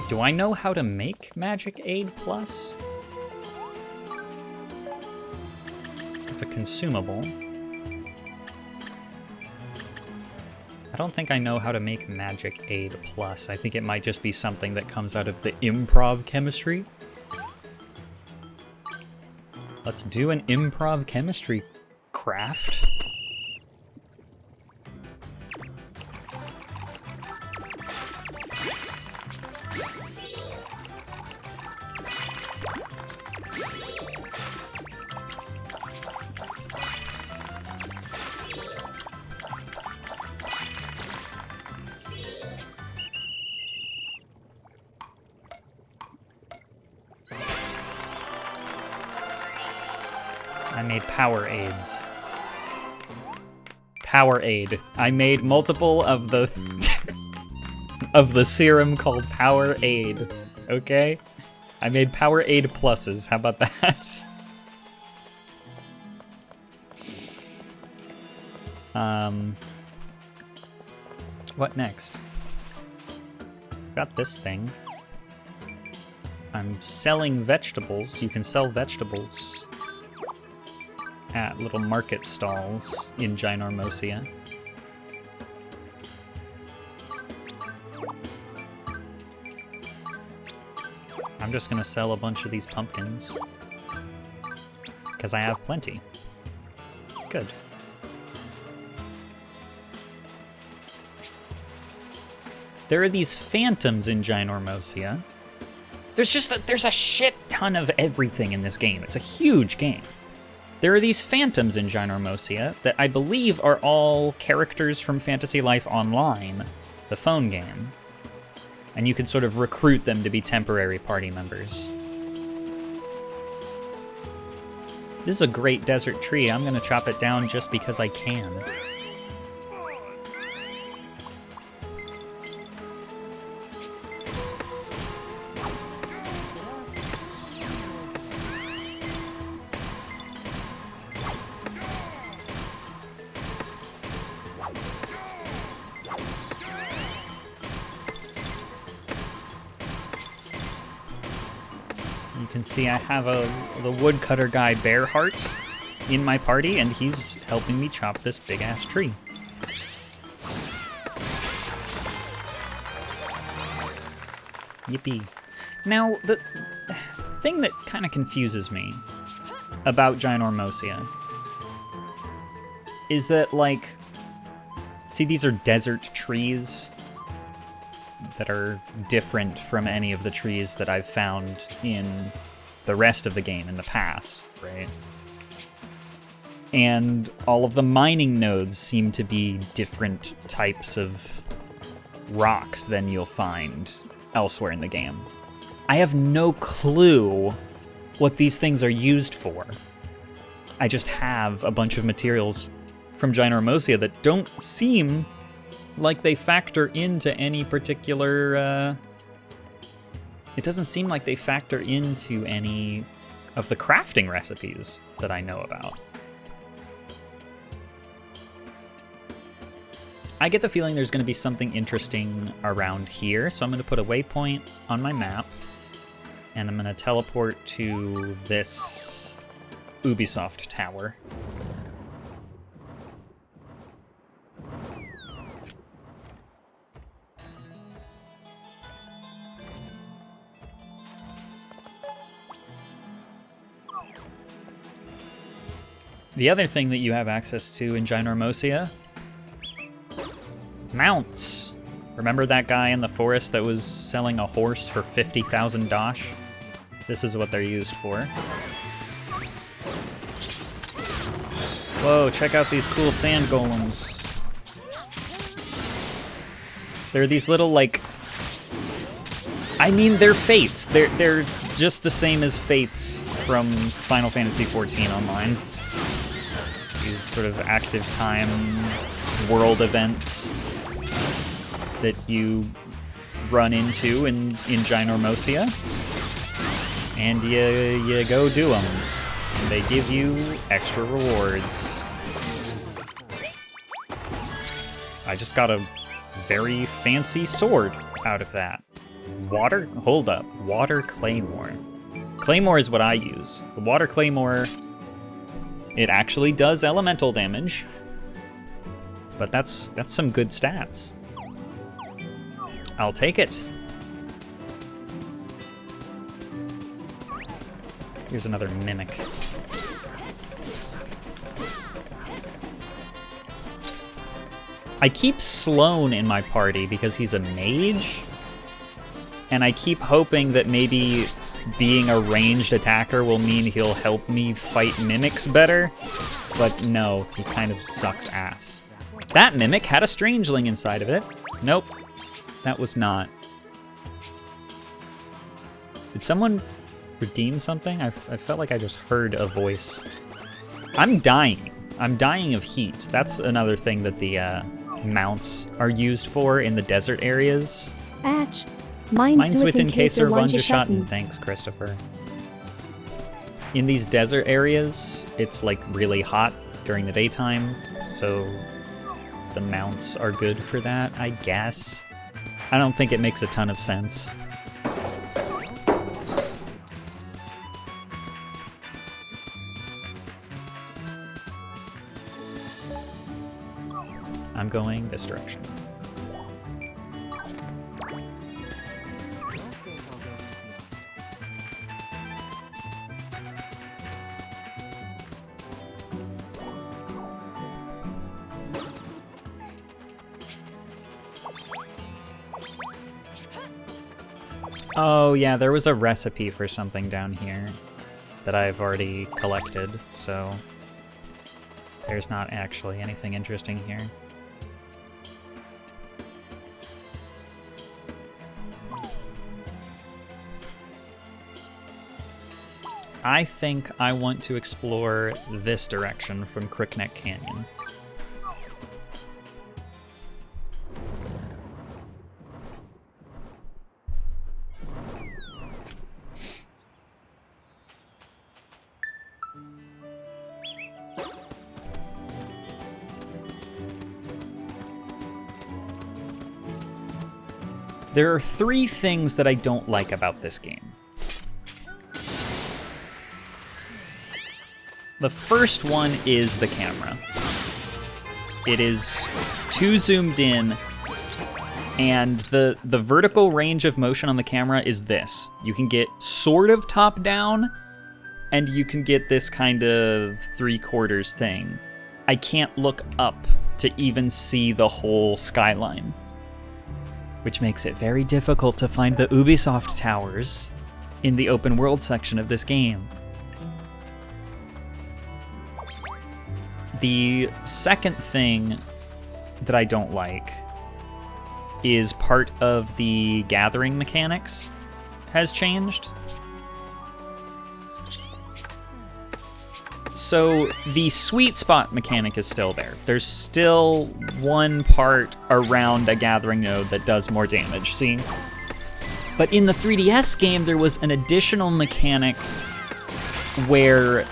Do I know how to make Magic Aid Plus? It's a consumable. I don't think I know how to make Magic Aid Plus. I think it might just be something that comes out of the improv chemistry. Let's do an improv chemistry craft. I made power aids. Power aid. I made multiple of the of the serum called Power Aid. Okay? I made Power Aid pluses. How about that? What next? Got this thing. I'm selling vegetables. You can sell vegetables at little market stalls in Ginormosia. I'm just gonna sell a bunch of these pumpkins, because I have plenty. Good. There are these phantoms in Ginormosia. There's a shit ton of everything in this game. It's a huge game. There are these phantoms in Ginormosia that I believe are all characters from Fantasy Life Online, the phone game. And you can sort of recruit them to be temporary party members. This is a great desert tree. I'm gonna chop it down just because I can. You can see I have the woodcutter guy Bearheart in my party, and he's helping me chop this big-ass tree. Yippee. Now, the thing that kind of confuses me about Ginormosia is that, like, see, these are desert trees that are different from any of the trees that I've found in the rest of the game in the past, right? And all of the mining nodes seem to be different types of rocks than you'll find elsewhere in the game. I have no clue what these things are used for. I just have a bunch of materials from Ginormosia that don't seem like they factor into any particular, it doesn't seem like they factor into any of the crafting recipes that I know about. I get the feeling there's going to be something interesting around here, so I'm going to put a waypoint on my map, and I'm going to teleport to this Ubisoft tower. The other thing that you have access to in Ginormosia, mounts. Remember that guy in the forest that was selling a horse for 50,000 dosh? This is what they're used for. Whoa, check out these cool sand golems. They're these little, like, I mean, they're fates. They're just the same as Fates from Final Fantasy XIV Online. These sort of active time world events that you run into in Ginormosia, and you go do them. And they give you extra rewards. I just got a very fancy sword out of that. Hold up. Water Claymore. Claymore is what I use. The Water Claymore, it actually does elemental damage, but that's some good stats. I'll take it. Here's another Mimic. I keep Sloan in my party because he's a mage, and I keep hoping that maybe being a ranged attacker will mean he'll help me fight Mimics better, but no, he kind of sucks ass. That Mimic had a Strangeling inside of it. Nope, that was not. Did someone redeem something? I felt like I just heard a voice. I'm dying. I'm dying of heat. That's another thing that the mounts are used for in the desert areas. Atch. Mine's witten Kaser Wungeschatten. Wungeschatten. Thanks, Christopher. In these desert areas, it's like really hot during the daytime, so the mounts are good for that, I guess. I don't think it makes a ton of sense. I'm going this direction. Oh yeah, there was a recipe for something down here that I've already collected, so there's not actually anything interesting here. I think I want to explore this direction from Crookneck Canyon. There are 3 things that I don't like about this game. The first one is the camera. It is too zoomed in, and the vertical range of motion on the camera is this. You can get sort of top down, and you can get this kind of 3/4 thing. I can't look up to even see the whole skyline, which makes it very difficult to find the Ubisoft towers in the open world section of this game. The second thing that I don't like is part of the gathering mechanics has changed. So the sweet spot mechanic is still there. There's still one part around a gathering node that does more damage, see? But in the 3DS game, there was an additional mechanic where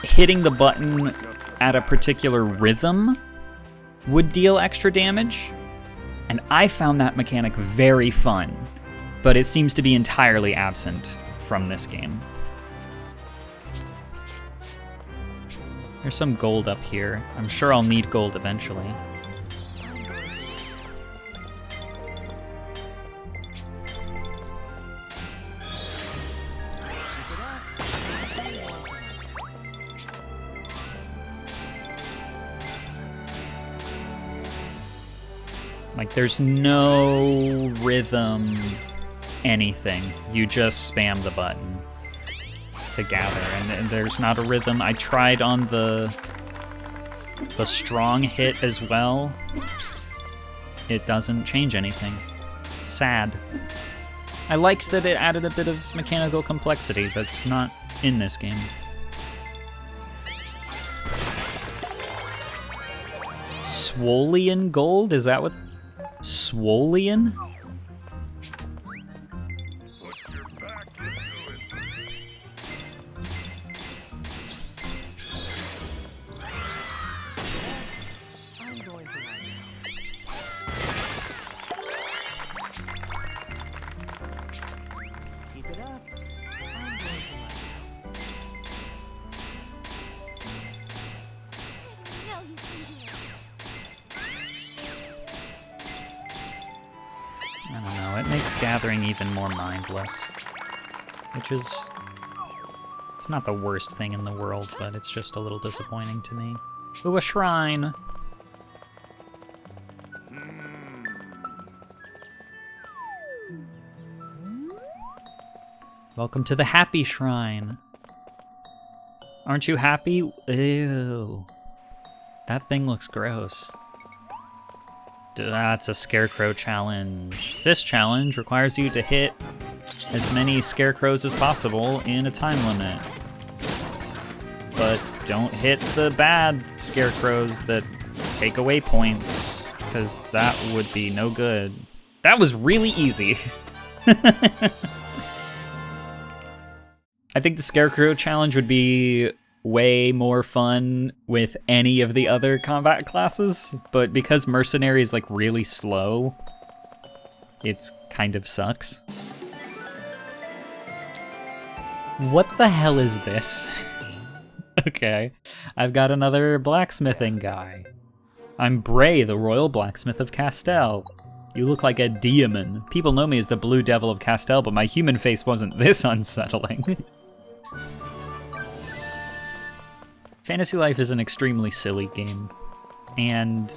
hitting the button at a particular rhythm would deal extra damage. And I found that mechanic very fun, but it seems to be entirely absent from this game. There's some gold up here. I'm sure I'll need gold eventually. Like, there's no rhythm, anything. You just spam the button to gather, and there's not a rhythm. I tried on the strong hit as well. It doesn't change anything. Sad. I liked that it added a bit of mechanical complexity that's not in this game. Swolian gold? Is that what? Swolian? Now you can do it. I don't know, it makes gathering even more mindless. Which is... It's not the worst thing in the world, but it's just a little disappointing to me. Ooh, a shrine! Welcome to the Happy Shrine. Aren't you happy? Ew. That thing looks gross. That's a scarecrow challenge. This challenge requires you to hit as many scarecrows as possible in a time limit. But don't hit the bad scarecrows that take away points, because that would be no good. That was really easy. I think the Scarecrow challenge would be way more fun with any of the other combat classes, but because Mercenary is like really slow, it's kind of sucks. What the hell is this? Okay, I've got another blacksmithing guy. I'm Bray, the Royal Blacksmith of Castell. You look like a demon. People know me as the Blue Devil of Castell, but my human face wasn't this unsettling. Fantasy Life is an extremely silly game, and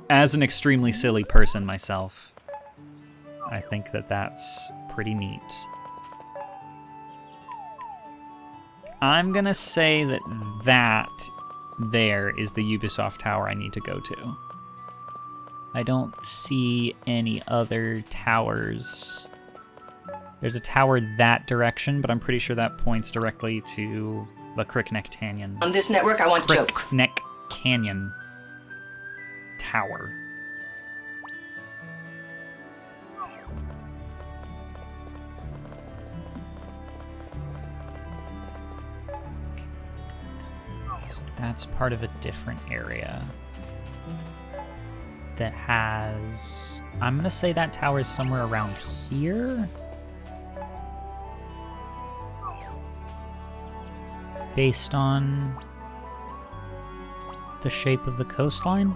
as an extremely silly person myself, I think that that's pretty neat. I'm gonna say that there is the Ubisoft tower I need to go to. I don't see any other towers. There's a tower that direction, but I'm pretty sure that points directly to the Crickneck Canyon. On this network, I want joke. Crickneck Canyon Tower. That's part of a different area that has... I'm gonna say that tower is somewhere around here? Based on the shape of the coastline?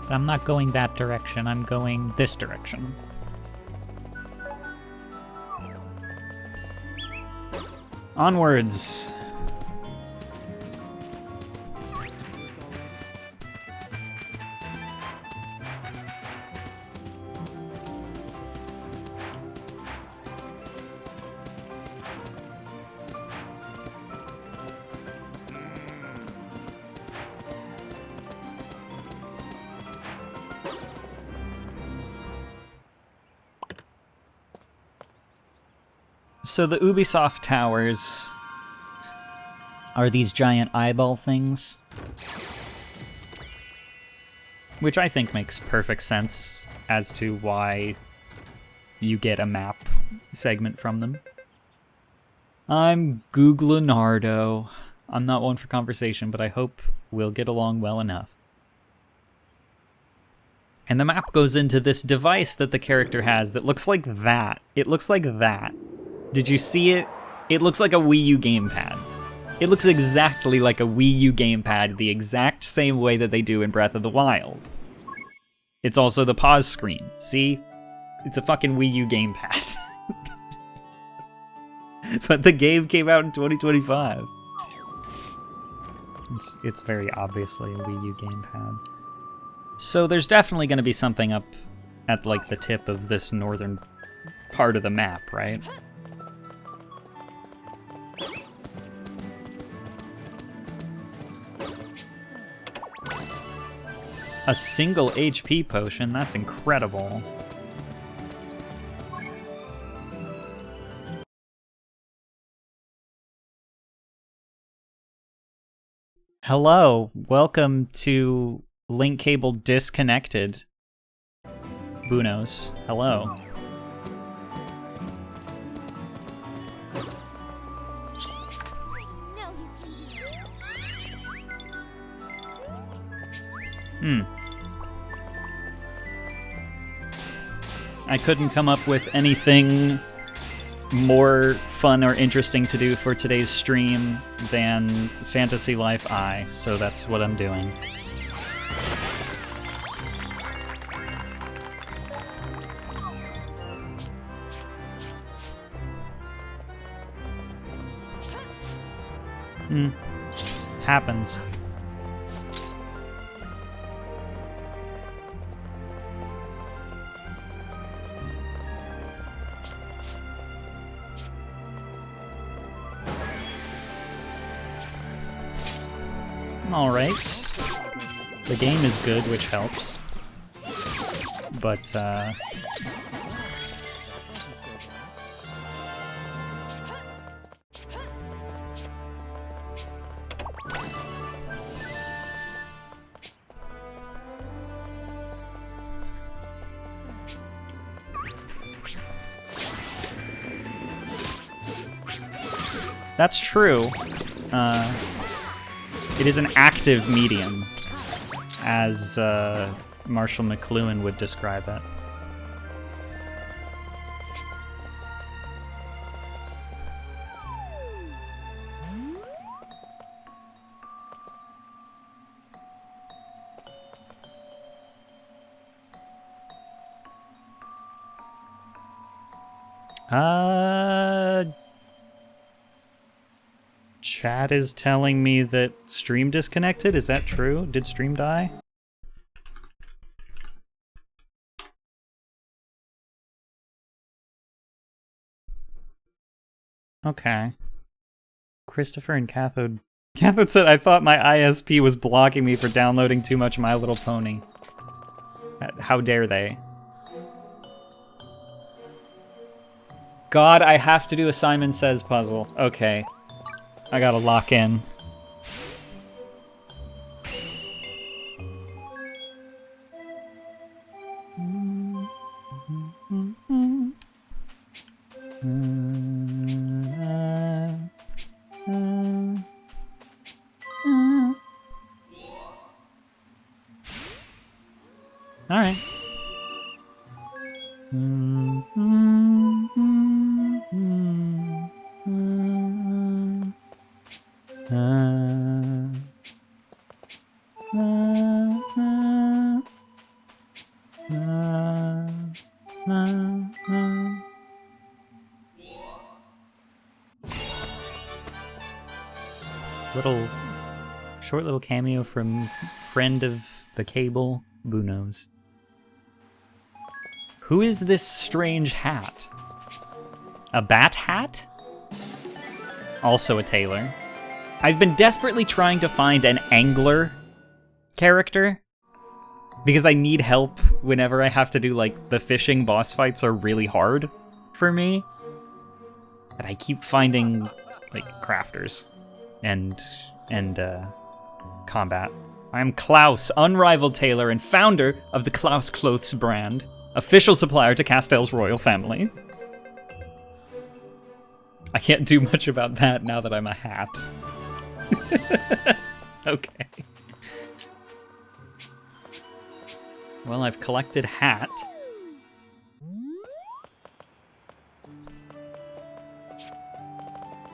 But I'm not going that direction, I'm going this direction. Onwards! So the Ubisoft towers are these giant eyeball things, which I think makes perfect sense as to why you get a map segment from them. I'm Googlenardo. I'm not one for conversation, but I hope we'll get along well enough. And the map goes into this device that the character has that looks like that. It looks like that. Did you see it? It looks like a Wii U gamepad. It looks exactly like a Wii U gamepad, the exact same way that they do in Breath of the Wild. It's also the pause screen. See? It's a fucking Wii U gamepad. But the game came out in 2025. It's very obviously a Wii U gamepad. So there's definitely going to be something up at like the tip of this northern part of the map, right? A single HP potion, that's incredible. Hello, welcome to Link Cable Disconnected. Bunos, hello. No, you can do it. I couldn't come up with anything more fun or interesting to do for today's stream than Fantasy Life I, so that's what I'm doing. Happens. All right. The game is good, which helps. But, that's true. It is an active medium, as Marshall McLuhan would describe it. Chat is telling me that stream disconnected. Is that true? Did stream die? Okay. Christopher and Cathode. Cathode said, I thought my ISP was blocking me for downloading too much My Little Pony. How dare they? God, I have to do a Simon Says puzzle. Okay. I gotta lock in. All right. Short little cameo from friend of the cable, Bunos. Who is this strange hat? A bat hat? Also a tailor. I've been desperately trying to find an angler character because I need help whenever I have to do, like, the fishing boss fights are really hard for me. And I keep finding, like, crafters and combat. I'm Klaus, unrivaled tailor and founder of the Klaus Clothes brand, official supplier to Castell's royal family. I can't do much about that now that I'm a hat. Okay. Well, I've collected hat.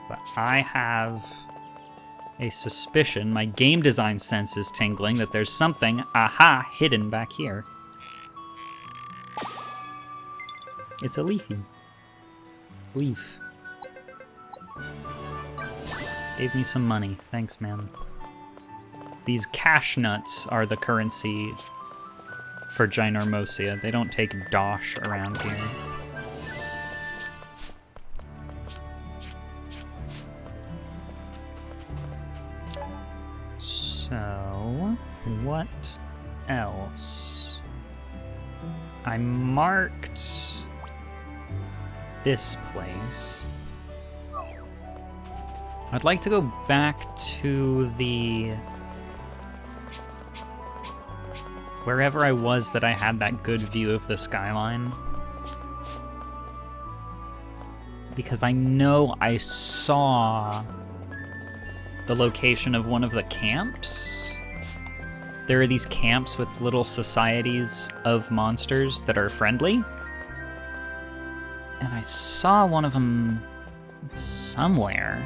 But I have a suspicion, my game design sense is tingling, that there's something, aha, hidden back here. It's a leafy. Leaf. Gave me some money. Thanks, man. These cash nuts are the currency for Ginormosia. They don't take dosh around here. So, what else? I marked this place. I'd like to go back to the wherever I was that I had that good view of the skyline. Because I know I saw the location of one of the camps. There are these camps with little societies of monsters that are friendly. And I saw one of them somewhere.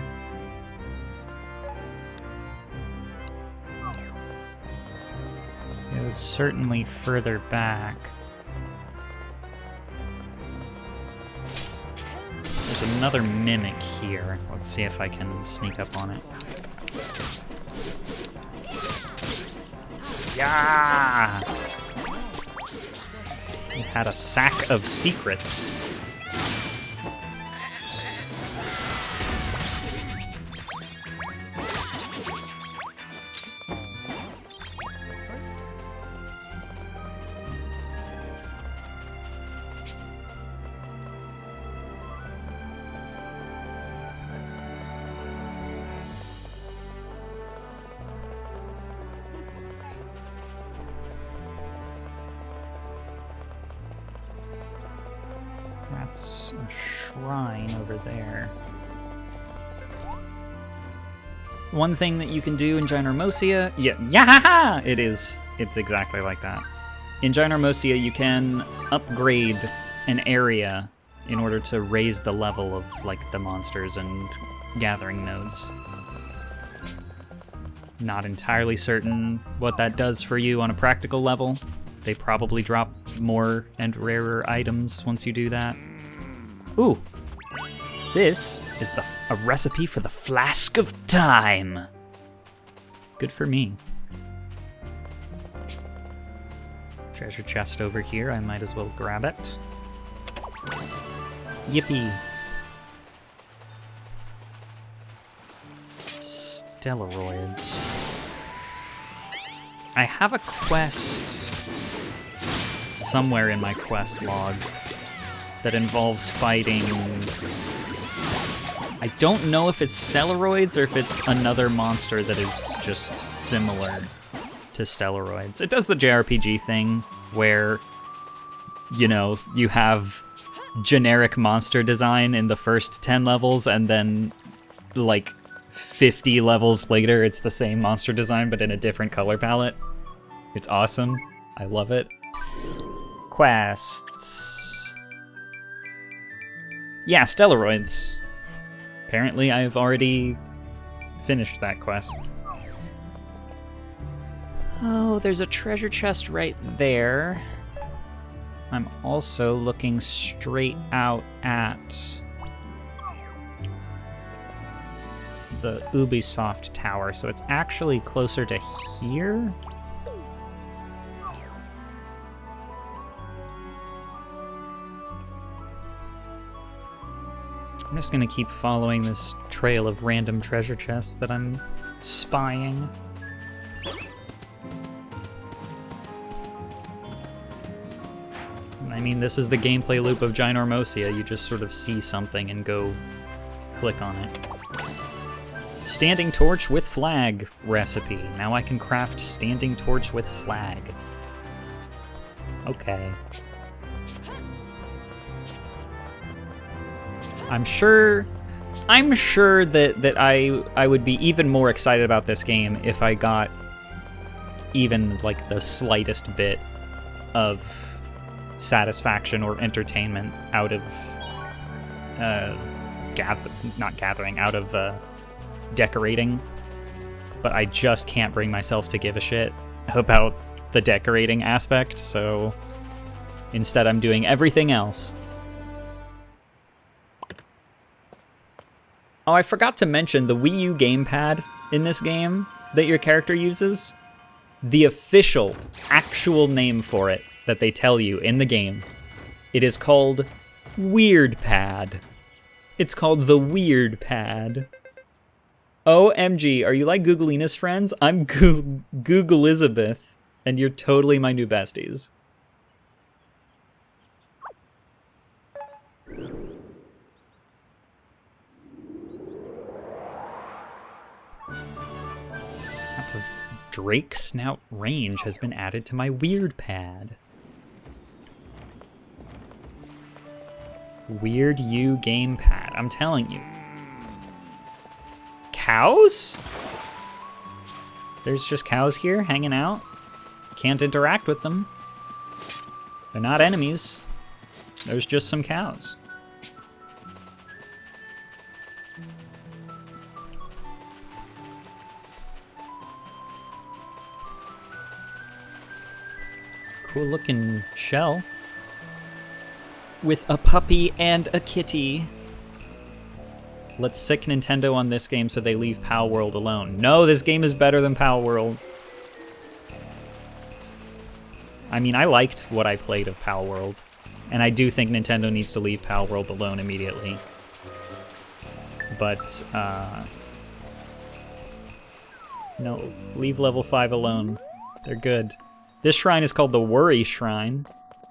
It was certainly further back. There's another mimic here. Let's see if I can sneak up on it. Yeah! It had a sack of secrets. That's a shrine over there. One thing that you can do in Ginormosia, yeah, it is. It's exactly like that. In Ginormosia, you can upgrade an area in order to raise the level of like the monsters and gathering nodes. Not entirely certain what that does for you on a practical level. They probably drop more and rarer items once you do that. Ooh, this is a recipe for the Flask of Time. Good for me. Treasure chest over here, I might as well grab it. Yippee. Stellaroids. I have a quest somewhere in my quest log that involves fighting... I don't know if it's Stellaroids or if it's another monster that is just similar to Stellaroids. It does the JRPG thing where, you know, you have generic monster design in the first 10 levels and then, like, 50 levels later, it's the same monster design but in a different color palette. It's awesome. I love it. Quests. Yeah, Stellaroids. Apparently, I've already finished that quest. Oh, there's a treasure chest right there. I'm also looking straight out at the Ubisoft Tower, so it's actually closer to here. I'm just gonna keep following this trail of random treasure chests that I'm spying. I mean, this is the gameplay loop of Ginormosia. You just sort of see something and go click on it. Standing torch with flag recipe. Now I can craft standing torch with flag. Okay. I'm sure that I would be even more excited about this game if I got even like the slightest bit of satisfaction or entertainment out of decorating. But I just can't bring myself to give a shit about the decorating aspect, so instead I'm doing everything else. Oh, I forgot to mention the Wii U gamepad in this game that your character uses. The official, actual name for it that they tell you in the game. It is called Weird Pad. It's called the Weird Pad. OMG, are you like Googleina's friends? I'm Google Elizabeth, and you're totally my new besties. Drake Snout range has been added to my Weird Pad. Weird U gamepad. I'm telling you. Cows? There's just cows here hanging out. Can't interact with them. They're not enemies. There's just some cows. Cool looking shell. With a puppy and a kitty. Let's sick Nintendo on this game so they leave Pal World alone. No, this game is better than Pal World. I mean, I liked what I played of Pal World. And I do think Nintendo needs to leave Pal World alone immediately. But, no, leave level 5 alone. They're good. This shrine is called the Worry Shrine.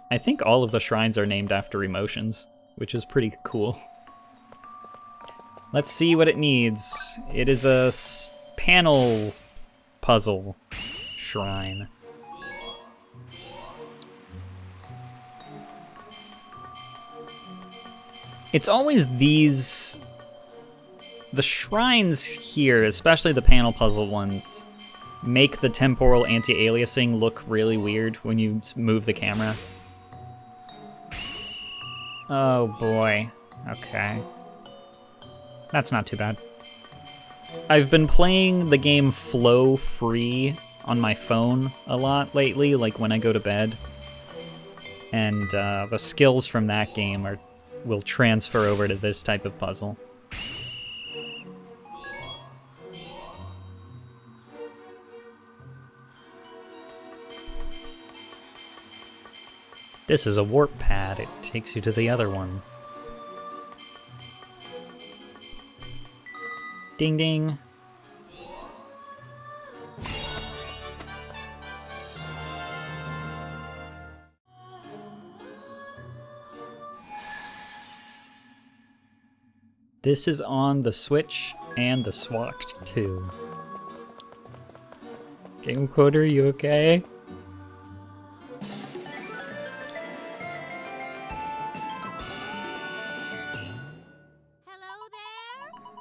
I think all of the shrines are named after emotions, which is pretty cool. Let's see what it needs. It is a panel puzzle shrine. It's always these... The shrines here, especially the panel puzzle ones, make the temporal anti-aliasing look really weird when you move the camera. Oh boy. Okay. That's not too bad. I've been playing the game Flow Free on my phone a lot lately, like when I go to bed. And the skills from that game will transfer over to this type of puzzle. This is a warp pad. It takes you to the other one. Ding ding. This is on the Switch and the Swatch too. Game Quoter, you okay?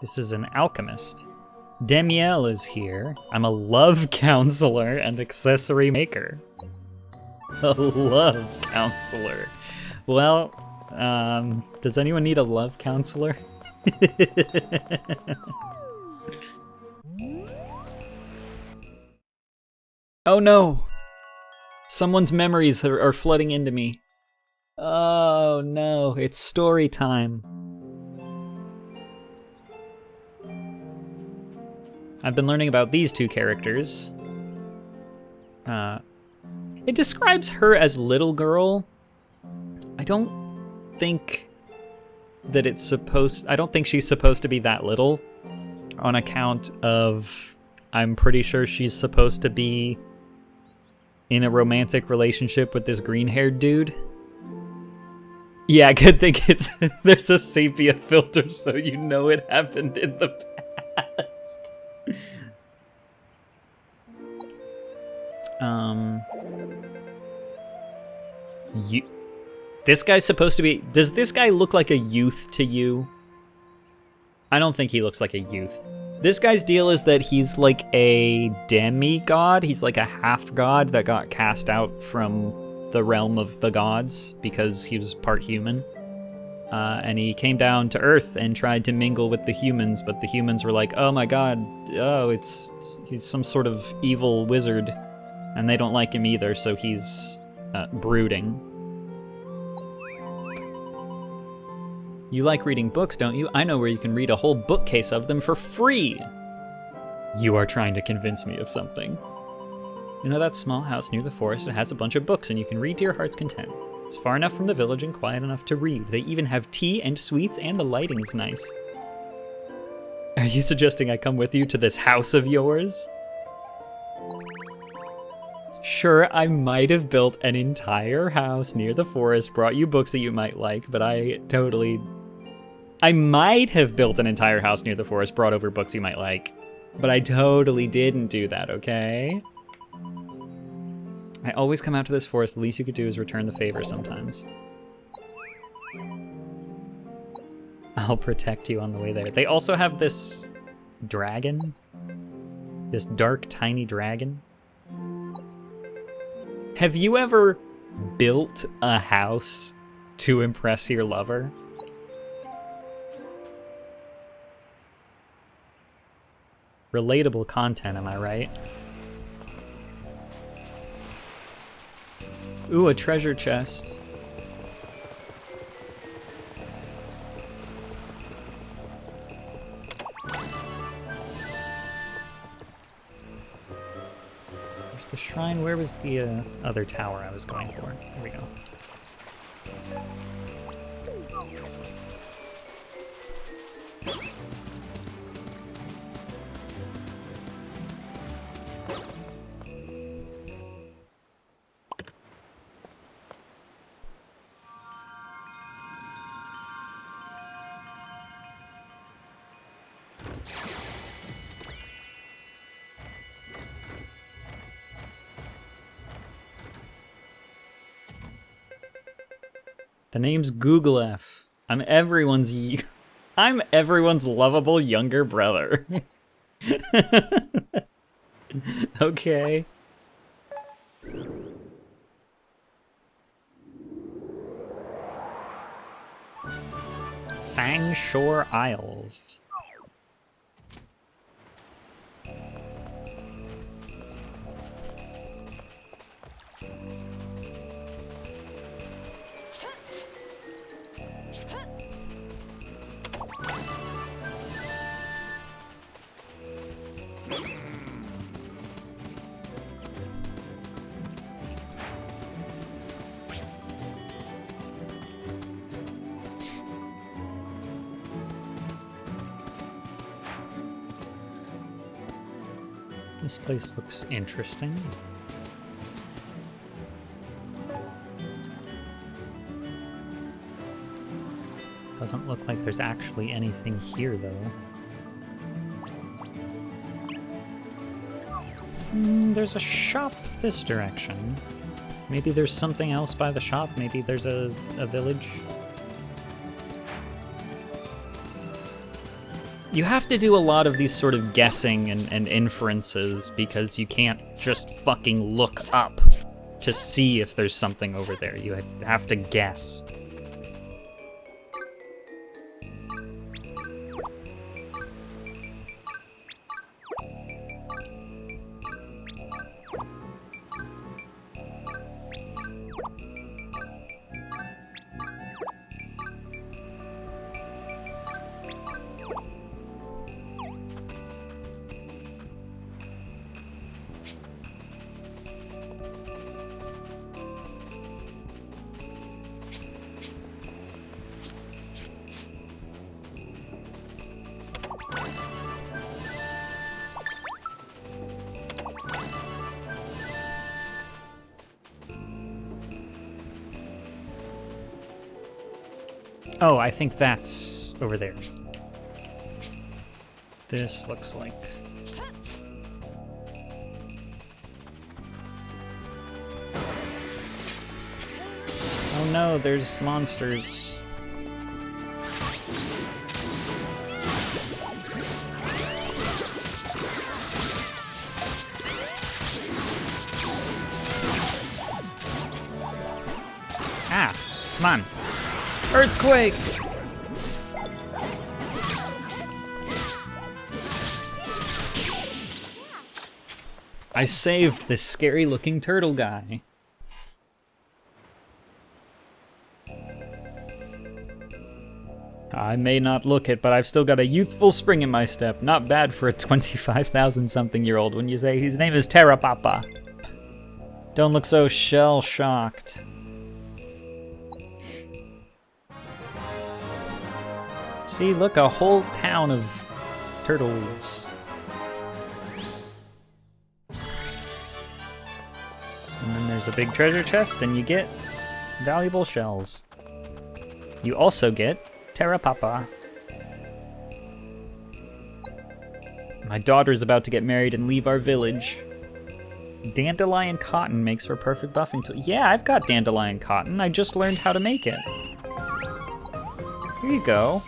This is an alchemist. Demiel is here. I'm a love counselor and accessory maker. A love counselor. Well, does anyone need a love counselor? Oh no! Someone's memories are flooding into me. Oh no, it's story time. I've been learning about these two characters. It describes her as little girl. I don't think that it's supposed... I don't think she's supposed to be that little on account of... I'm pretty sure she's supposed to be in a romantic relationship with this green-haired dude. Yeah, good thing it's... there's a sepia filter so you know it happened in the past. This guy's supposed to be... Does this guy look like a youth to you? I don't think he looks like a youth. This guy's deal is that he's like a demigod. He's like a half-god that got cast out from the realm of the gods because he was part human. And he came down to Earth and tried to mingle with the humans, but the humans were like, oh my god, oh, he's some sort of evil wizard. And they don't like him either, so he's brooding. You like reading books, don't you? I know where you can read a whole bookcase of them for free! You are trying to convince me of something. You know that small house near the forest? It has a bunch of books and you can read to your heart's content. It's far enough from the village and quiet enough to read. They even have tea and sweets and the lighting is nice. Are you suggesting I come with you to this house of yours? Sure, I might have built an entire house near the forest, brought you books that you might like, but I might have built an entire house near the forest, brought over books you might like, but I totally didn't do that, okay? I always come out to this forest. The least you could do is return the favor sometimes. I'll protect you on the way there. They also have this dragon. This dark, tiny dragon. Have you ever built a house to impress your lover? Relatable content, am I right? Ooh, a treasure chest. There's the shrine. Where was the other tower I was going for? Here we go. The name's Googlef. I'm everyone's lovable younger brother. Okay. Fang Shore Isles. This place looks interesting. Doesn't look like there's actually anything here, though. There's a shop this direction. Maybe there's something else by the shop. Maybe there's a village. You have to do a lot of these sort of guessing and inferences because you can't just fucking look up to see if there's something over there. You have to guess. Oh, I think that's over there. This looks like... Oh no, there's monsters. Ah, come on. Earthquake! I saved this scary-looking turtle guy. I may not look it, but I've still got a youthful spring in my step. Not bad for a 25,000-something-year-old when you say his name is Terra Papa. Don't look so shell-shocked. See, look, a whole town of turtles. And then there's a big treasure chest, and you get valuable shells. You also get Terra Papa. My daughter's about to get married and leave our village. Dandelion cotton makes for perfect buffing tool. Yeah, I've got dandelion cotton. I just learned how to make it. Here you go.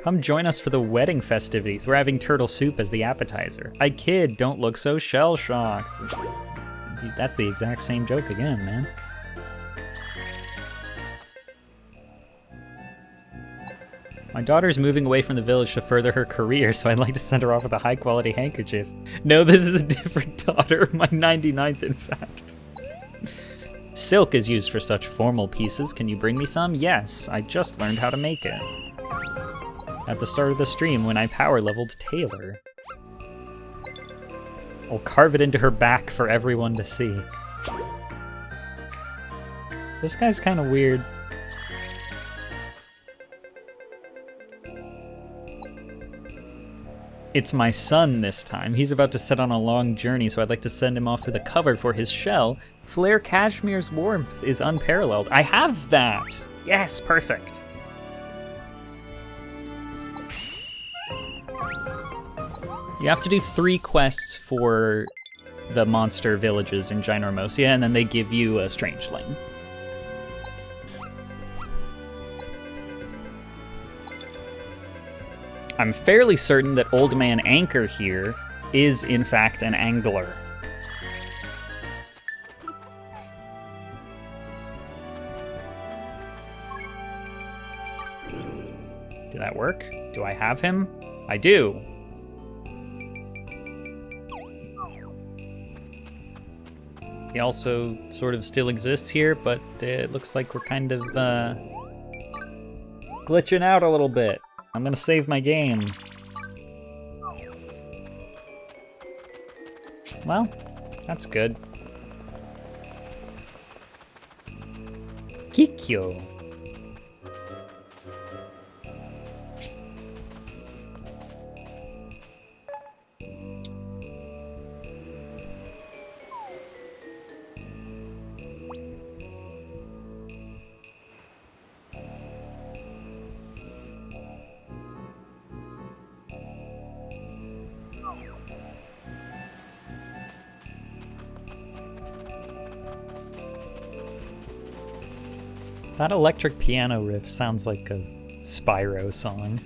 Come join us for the wedding festivities. We're having turtle soup as the appetizer. I kid, don't look so shell-shocked. That's the exact same joke again, man. My daughter's moving away from the village to further her career, so I'd like to send her off with a high-quality handkerchief. No, this is a different daughter, my 99th, in fact. Silk is used for such formal pieces. Can you bring me some? Yes, I just learned how to make it. At the start of the stream when I power leveled Taylor. I'll carve it into her back for everyone to see. This guy's kind of weird. It's my son this time. He's about to set on a long journey, so I'd like to send him off with a cover for his shell. Flare Cashmere's warmth is unparalleled. I have that! Yes, perfect. You have to do 3 quests for the monster villages in Ginormosia, and then they give you a Strangeling. I'm fairly certain that Old Man Anchor here is, in fact, an angler. Did that work? Do I have him? I do. He also sort of still exists here, but it looks like we're kind of glitching out a little bit. I'm gonna save my game. Well, that's good. Kikyo. That electric piano riff sounds like a Spyro song.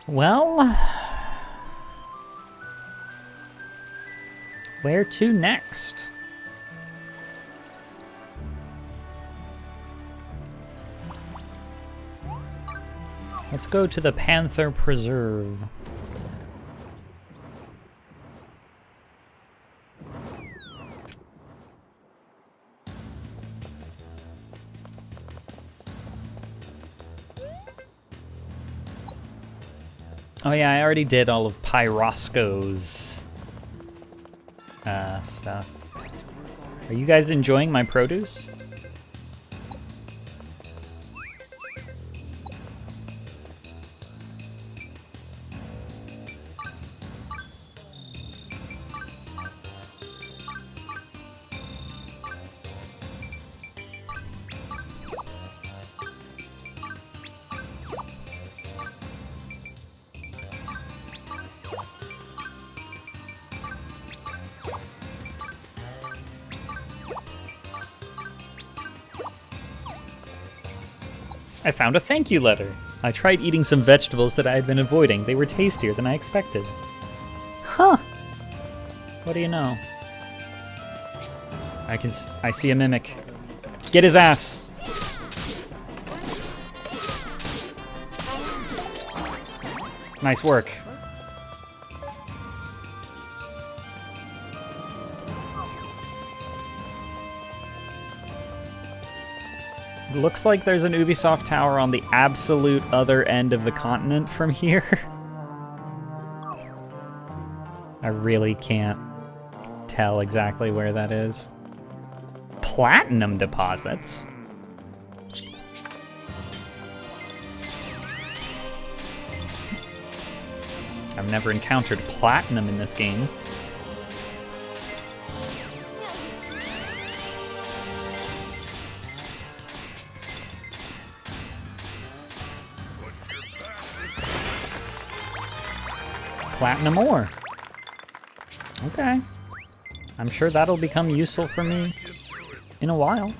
Well, where to next? Let's go to the Panther Preserve. Oh yeah, I already did all of Pyrosco's stuff. Are you guys enjoying my produce? I found a thank you letter. I tried eating some vegetables that I had been avoiding. They were tastier than I expected. Huh. What do you know? I see a mimic. Get his ass. Nice work. looks like there's an Ubisoft tower on the absolute other end of the continent from here. I really can't tell exactly where that is. Platinum deposits? I've never encountered platinum in this game. Platinum ore. Okay. I'm sure that'll become useful for me in a while.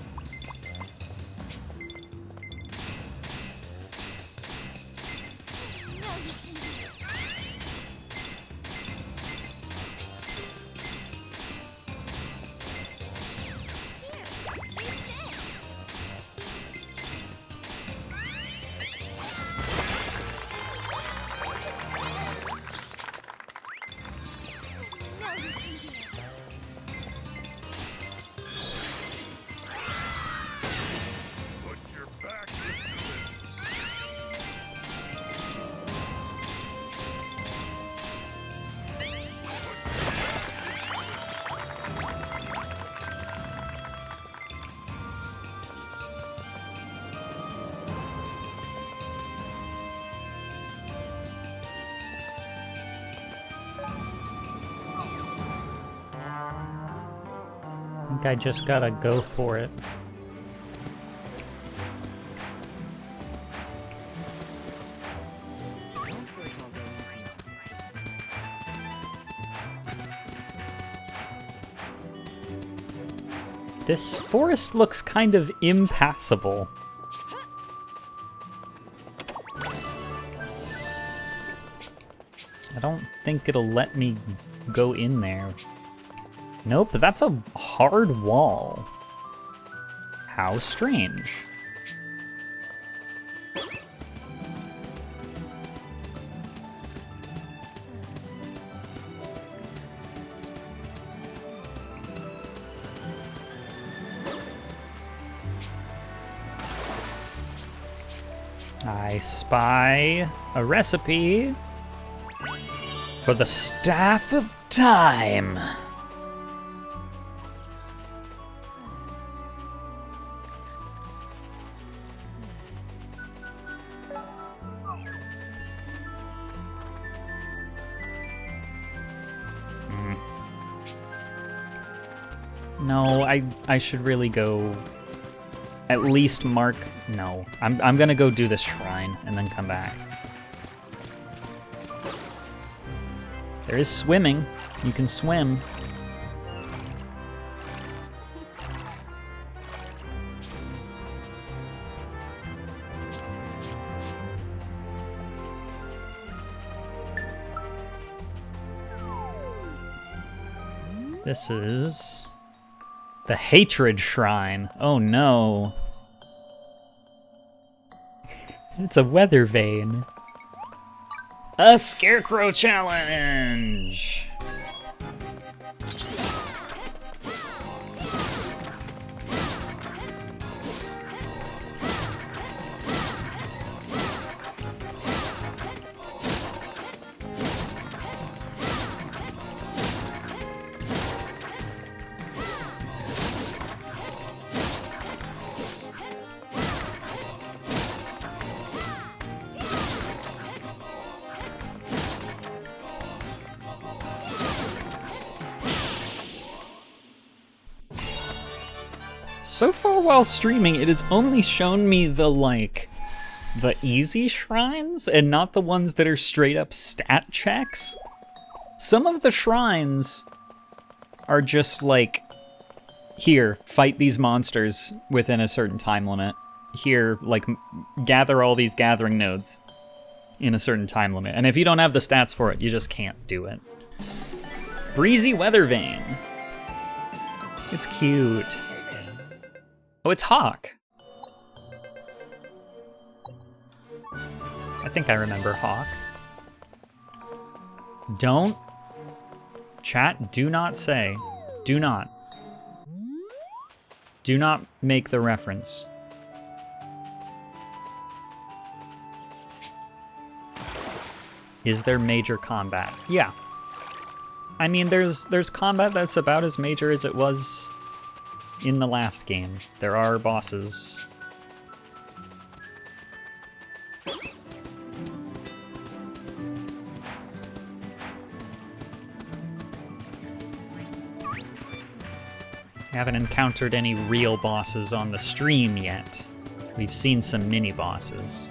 I think I just gotta go for it. This forest looks kind of impassable. I don't think it'll let me go in there. Nope, that's a hard wall. How strange. I spy a recipe for the Staff of Time. No, I should really go at least mark. No, I'm gonna go do this shrine and then come back. There is swimming. You can swim. This is the Hatred Shrine. Oh no. It's a weather vane. A Scarecrow Challenge! So far while streaming, it has only shown me the easy shrines and not the ones that are straight up stat checks. Some of the shrines are just like, here, fight these monsters within a certain time limit. Here, like, gather all these gathering nodes in a certain time limit. And if you don't have the stats for it, you just can't do it. Breezy Weather Vane. It's cute. Oh, it's Hawk. I think I remember Hawk. Don't. Chat, do not say. Do not. Do not make the reference. Is there major combat? Yeah. I mean, there's combat that's about as major as it was in the last game. There are bosses. Haven't encountered any real bosses on the stream yet. We've seen some mini bosses.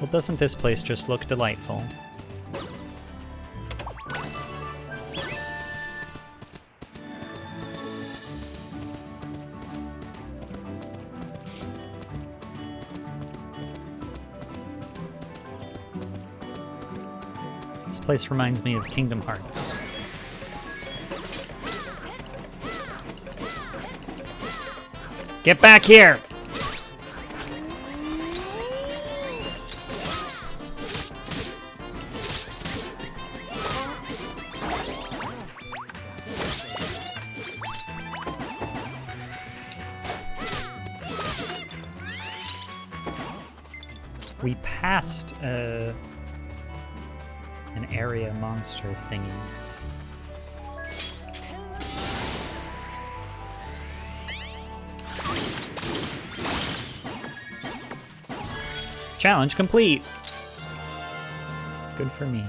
Well, doesn't this place just look delightful? This place reminds me of Kingdom Hearts. Get back here! We passed an area monster thingy. Challenge complete. Good for me.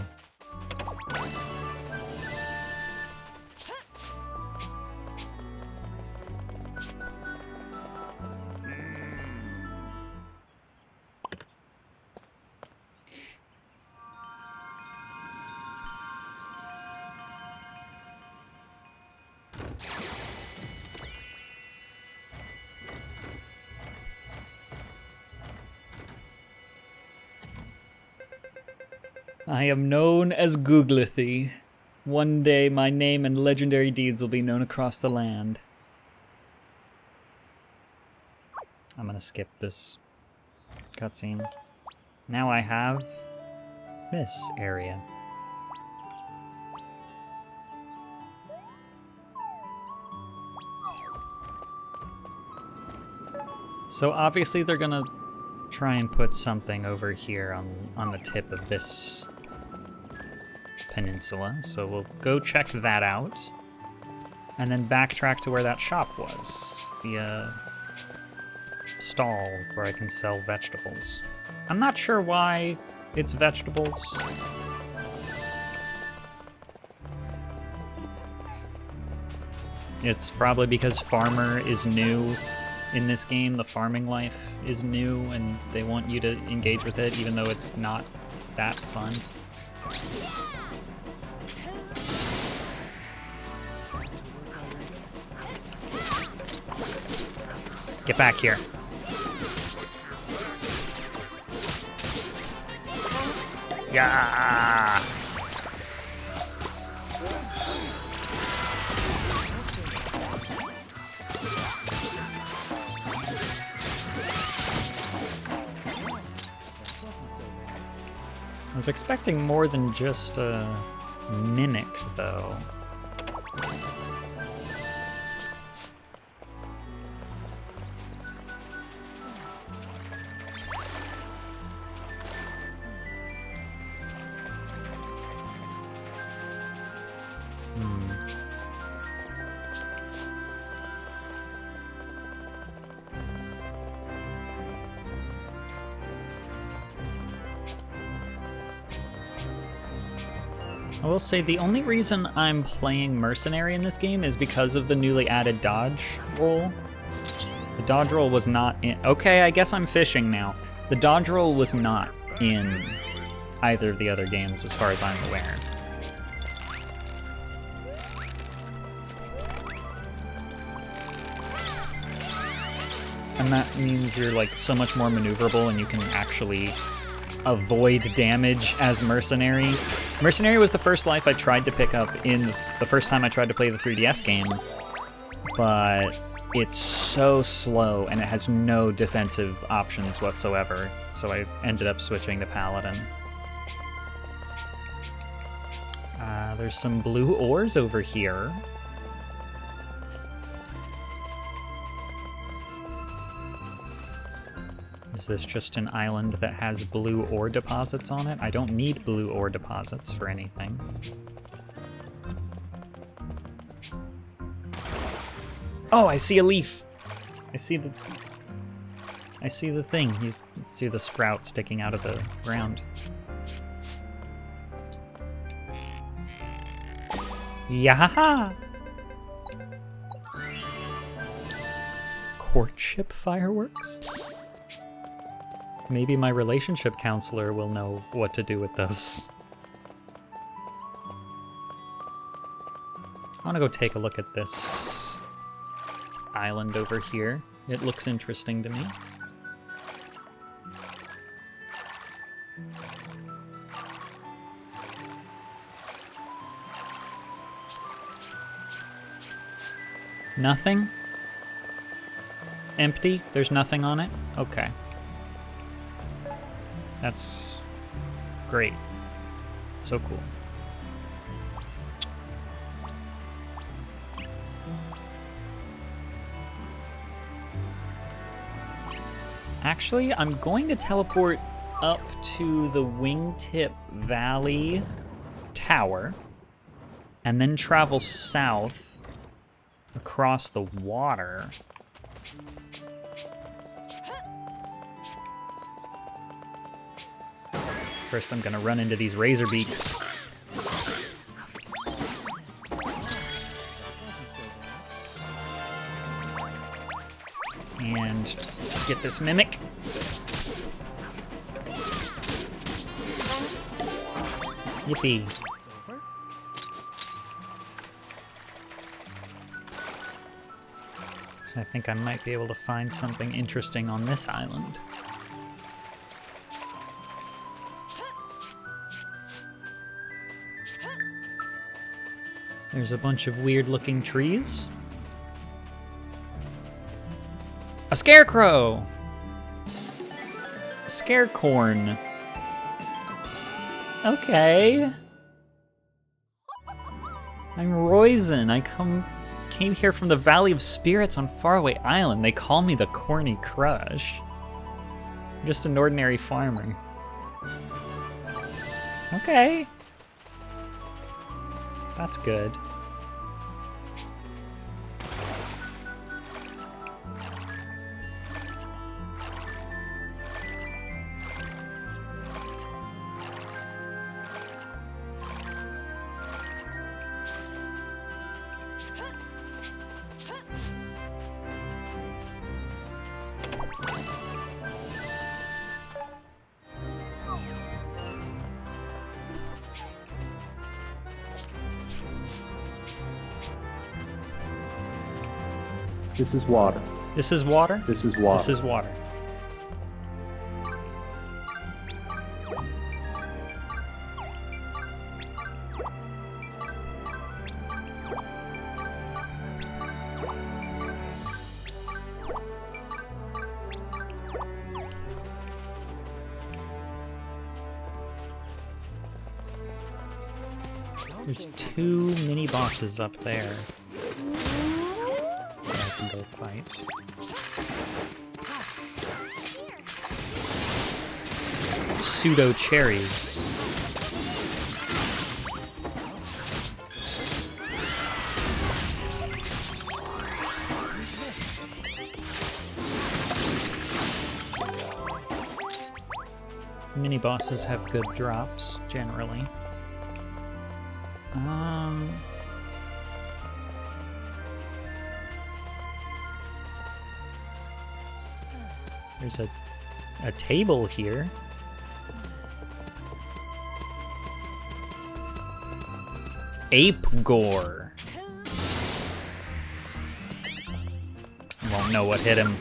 I am known as Googlithy. One day my name and legendary deeds will be known across the land. I'm gonna skip this cutscene. Now I have this area. So obviously they're gonna try and put something over here on the tip of this peninsula, so we'll go check that out, and then backtrack to where that shop was, the stall where I can sell vegetables. I'm not sure why it's vegetables. It's probably because farmer is new in this game. The farming life is new, and they want you to engage with it, even though it's not that fun. Get back here. Yeah. I was expecting more than just a mimic, though. I will say the only reason I'm playing Mercenary in this game is because of the newly added dodge roll. The dodge roll was not in... Okay, I guess I'm fishing now. The dodge roll was not in either of the other games as far as I'm aware. And that means you're like so much more maneuverable and you can actually avoid damage as Mercenary. Mercenary was the first life I tried to pick up in the first time I tried to play the 3DS game, but it's so slow and it has no defensive options whatsoever, so I ended up switching to Paladin. There's some blue ores over here. Is this just an island that has blue ore deposits on it? I don't need blue ore deposits for anything. Oh, I see a leaf. I see the thing. You see the sprout sticking out of the ground. Yahaha! Courtship fireworks? Maybe my relationship counselor will know what to do with those. I want to go take a look at this island over here. It looks interesting to me. Nothing? Empty? There's nothing on it? Okay. That's great. So cool. Actually, I'm going to teleport up to the Wingtip Valley Tower and then travel south across the water. First, I'm gonna run into these razor beaks. And get this mimic. Yippee. So I think I might be able to find something interesting on this island. There's a bunch of weird-looking trees. A scarecrow! A scarecorn. Okay. I'm Roizen. I came here from the Valley of Spirits on Faraway Island. They call me the Corny Crush. I'm just an ordinary farmer. Okay. That's good. This is water. This is water? This is water. This is water. There's 2 mini bosses up there. I can go fight. Pseudo cherries. Mini bosses have good drops generally. There's a table here. Ape gore. Won't know what hit him.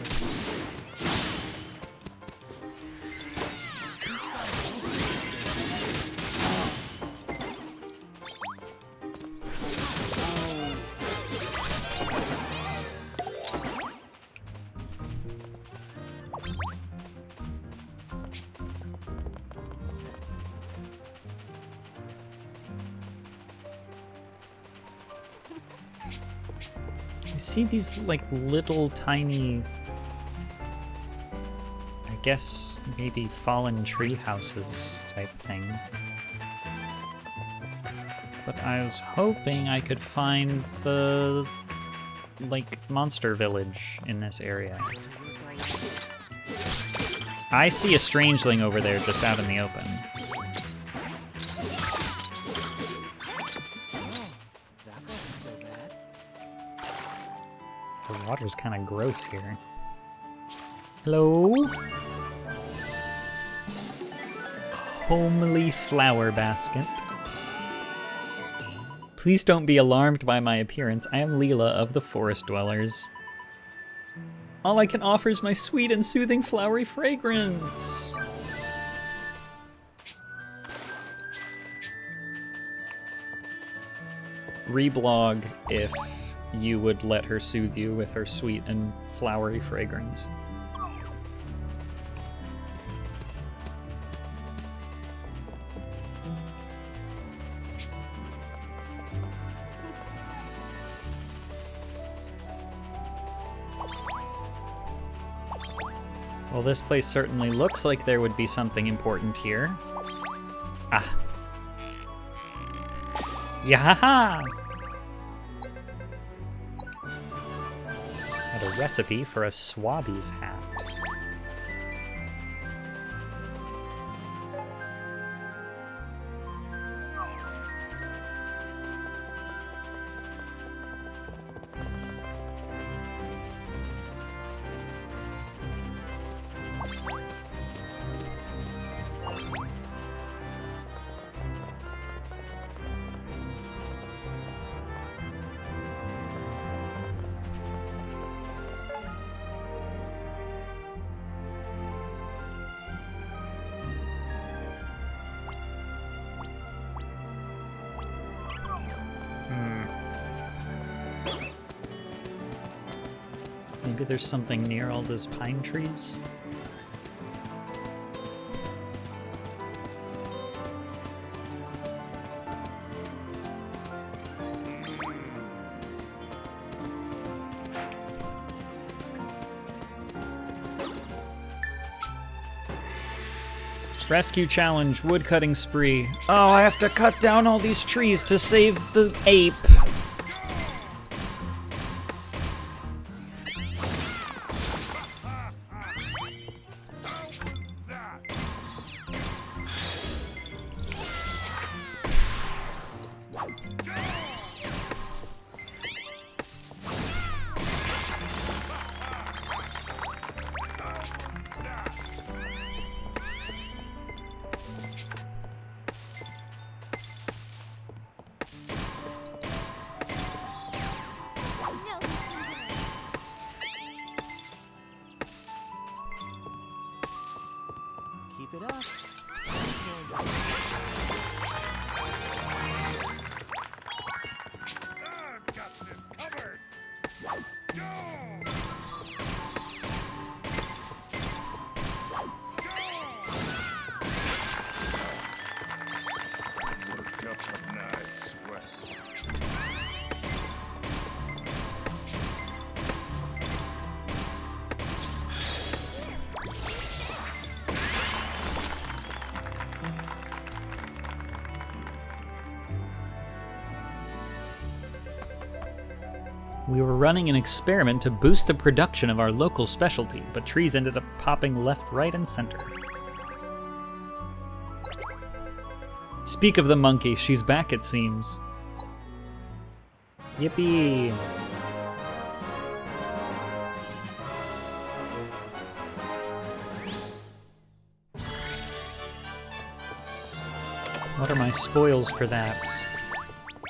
I see these like little tiny, I guess maybe fallen tree houses type thing. But I was hoping I could find the, like, monster village in this area. I see a strangeling over there just out in the open. The water's kind of gross here. Hello? Homely flower basket. Please don't be alarmed by my appearance. I am Leela of the Forest Dwellers. All I can offer is my sweet and soothing flowery fragrance. Reblog if you would let her soothe you with her sweet and flowery fragrance. Well, this place certainly looks like there would be something important here. Ah. Yahaha! Got a recipe for a Swabby's hat. Maybe there's something near all those pine trees? Rescue challenge, woodcutting spree. Oh, I have to cut down all these trees to save the ape. Keep it up. I've got this covered. Worked up a nice sweat. We were running an experiment to boost the production of our local specialty, but trees ended up popping left, right, and center. Speak of the monkey, she's back it seems. Yippee! What are my spoils for that?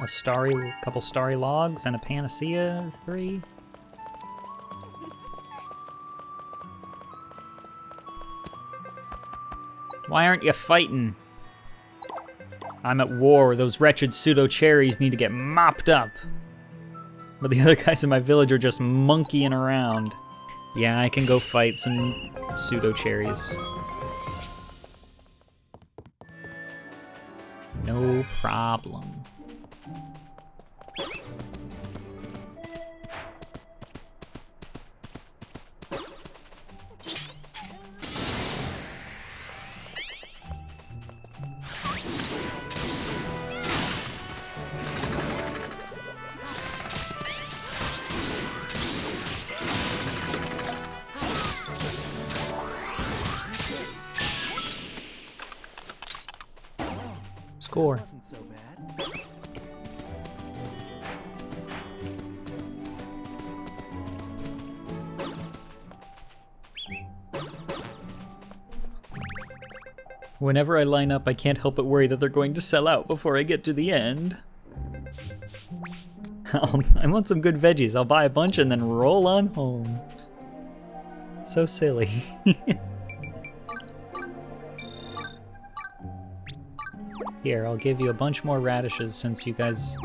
A couple starry logs and a panacea 3. Why aren't you fighting? I'm at war. Those wretched pseudo-cherries need to get mopped up. But the other guys in my village are just monkeying around. Yeah, I can go fight some pseudo-cherries. No problem. Score. Wasn't so bad. Whenever I line up, I can't help but worry that they're going to sell out before I get to the end. I want some good veggies. I'll buy a bunch and then roll on home. So silly. Here, I'll give you a bunch more radishes since you guys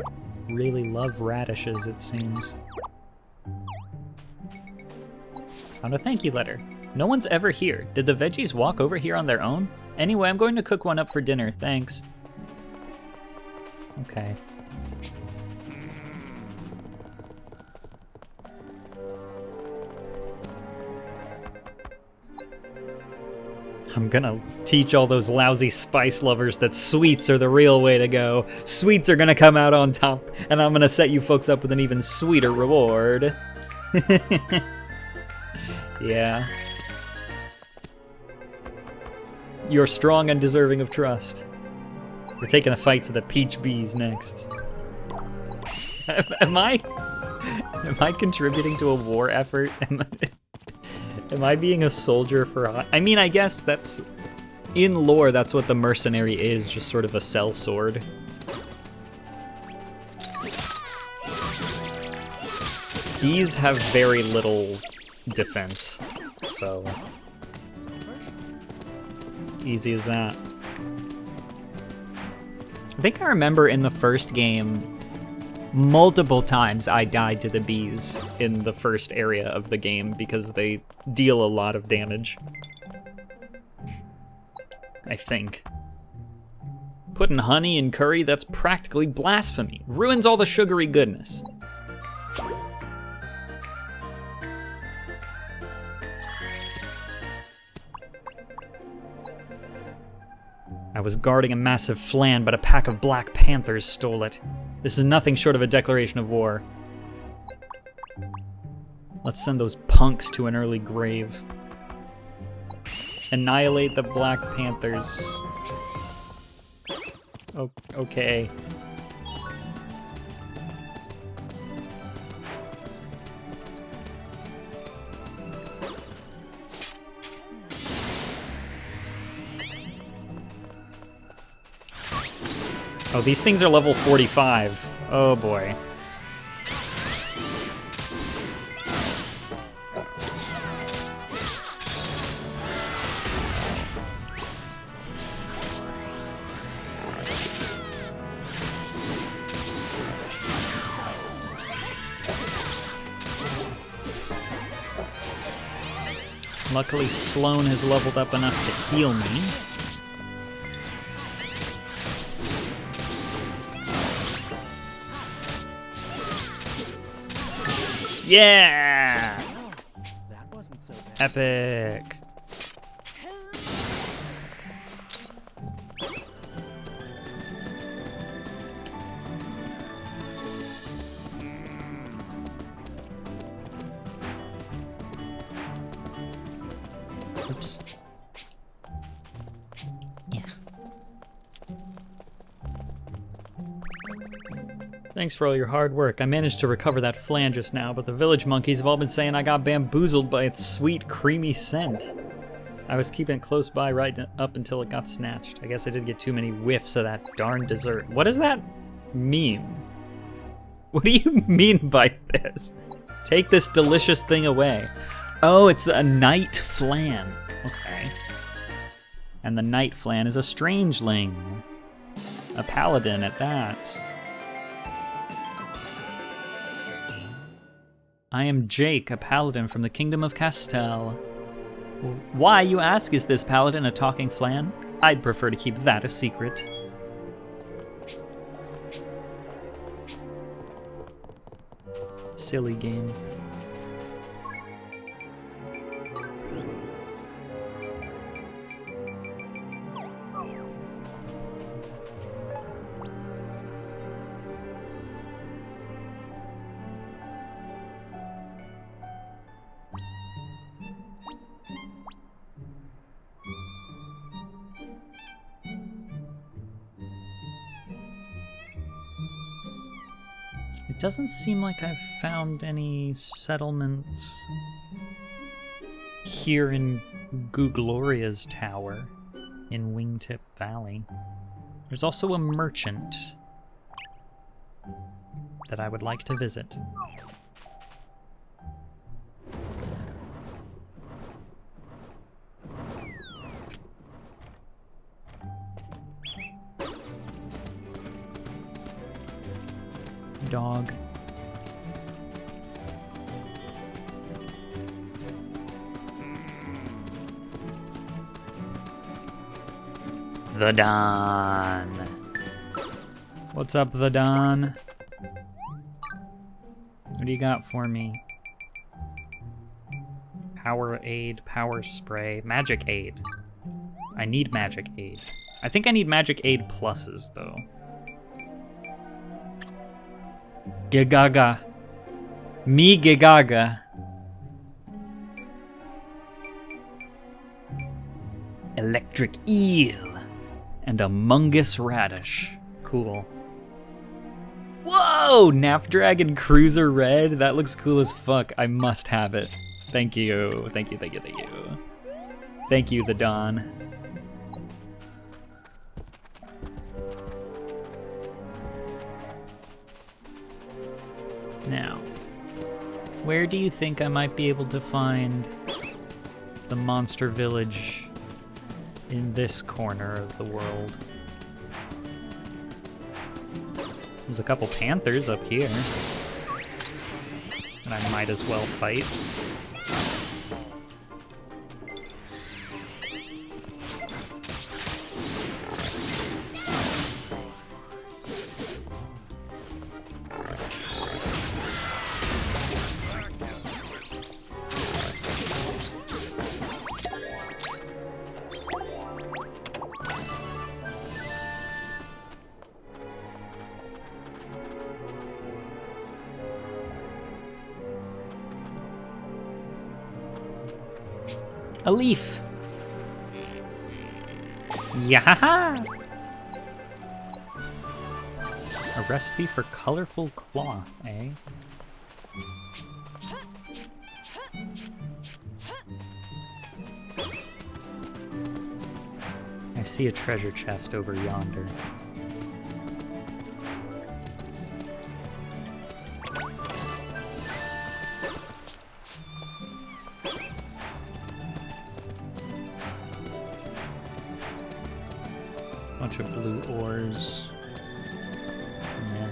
really love radishes, it seems. Found a thank you letter. No one's ever here. Did the veggies walk over here on their own? Anyway, I'm going to cook one up for dinner, thanks. Okay. I'm gonna teach all those lousy spice lovers that sweets are the real way to go. Sweets are gonna come out on top, and I'm gonna set you folks up with an even sweeter reward. Yeah. You're strong and deserving of trust. We're taking a fight to the Peach Bees next. Am I contributing to a war effort? Am I being a soldier for... I mean, I guess that's... In lore, that's what the mercenary is, just sort of a sellsword. Bees have very little defense, so... Easy as that. I think I remember in the first game, multiple times I died to the bees in the first area of the game because they deal a lot of damage. I think. Putting honey in curry, that's practically blasphemy. Ruins all the sugary goodness. I was guarding a massive flan, but a pack of Black Panthers stole it. This is nothing short of a declaration of war. Let's send those punks to an early grave. Annihilate the Black Panthers. Oh, okay. Oh, these things are level 45. Oh boy. Luckily, Sloan has leveled up enough to heal me. Yeah! That wasn't so bad. Epic. Oops. Yeah. Thanks for all your hard work. I managed to recover that flan just now, but the village monkeys have all been saying I got bamboozled by its sweet, creamy scent. I was keeping it close by right up until it got snatched. I guess I did get too many whiffs of that darn dessert. What does that mean? What do you mean by this? Take this delicious thing away. Oh, it's a night flan. Okay. And the night flan is a strangeling. A paladin at that. I am Jake, a paladin from the Kingdom of Castel. Why, you ask, is this paladin a talking flan? I'd prefer to keep that a secret. Silly game. It doesn't seem like I've found any settlements here in Googloria's Tower in Wingtip Valley. There's also a merchant that I would like to visit. Dog. The Don. What's up, the Don? What do you got for me? Power aid, power spray, magic aid. I need magic aid. I think I need magic aid pluses, though. Gigaga. Me Gigaga. Electric eel. And a mungus radish. Cool. Whoa! Napdragon Cruiser Red? That looks cool as fuck. I must have it. Thank you. Thank you, thank you, thank you. Thank you, the Don. Now, where do you think I might be able to find the monster village in this corner of the world? There's a couple panthers up here that I might as well fight. A leaf. Yeah. A recipe for colorful cloth, eh? I see a treasure chest over yonder. Bunch of blue ores. Yeah.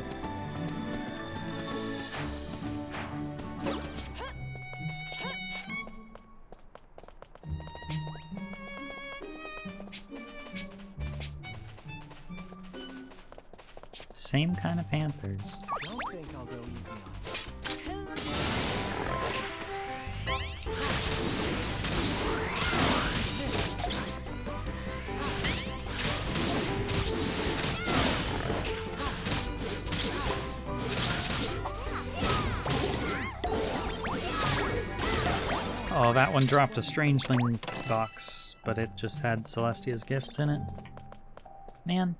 Same kind of panthers. Don't think I'll go easy on you. Oh, that one dropped a Strangeling box, but it just had Celestia's gifts in it. Man.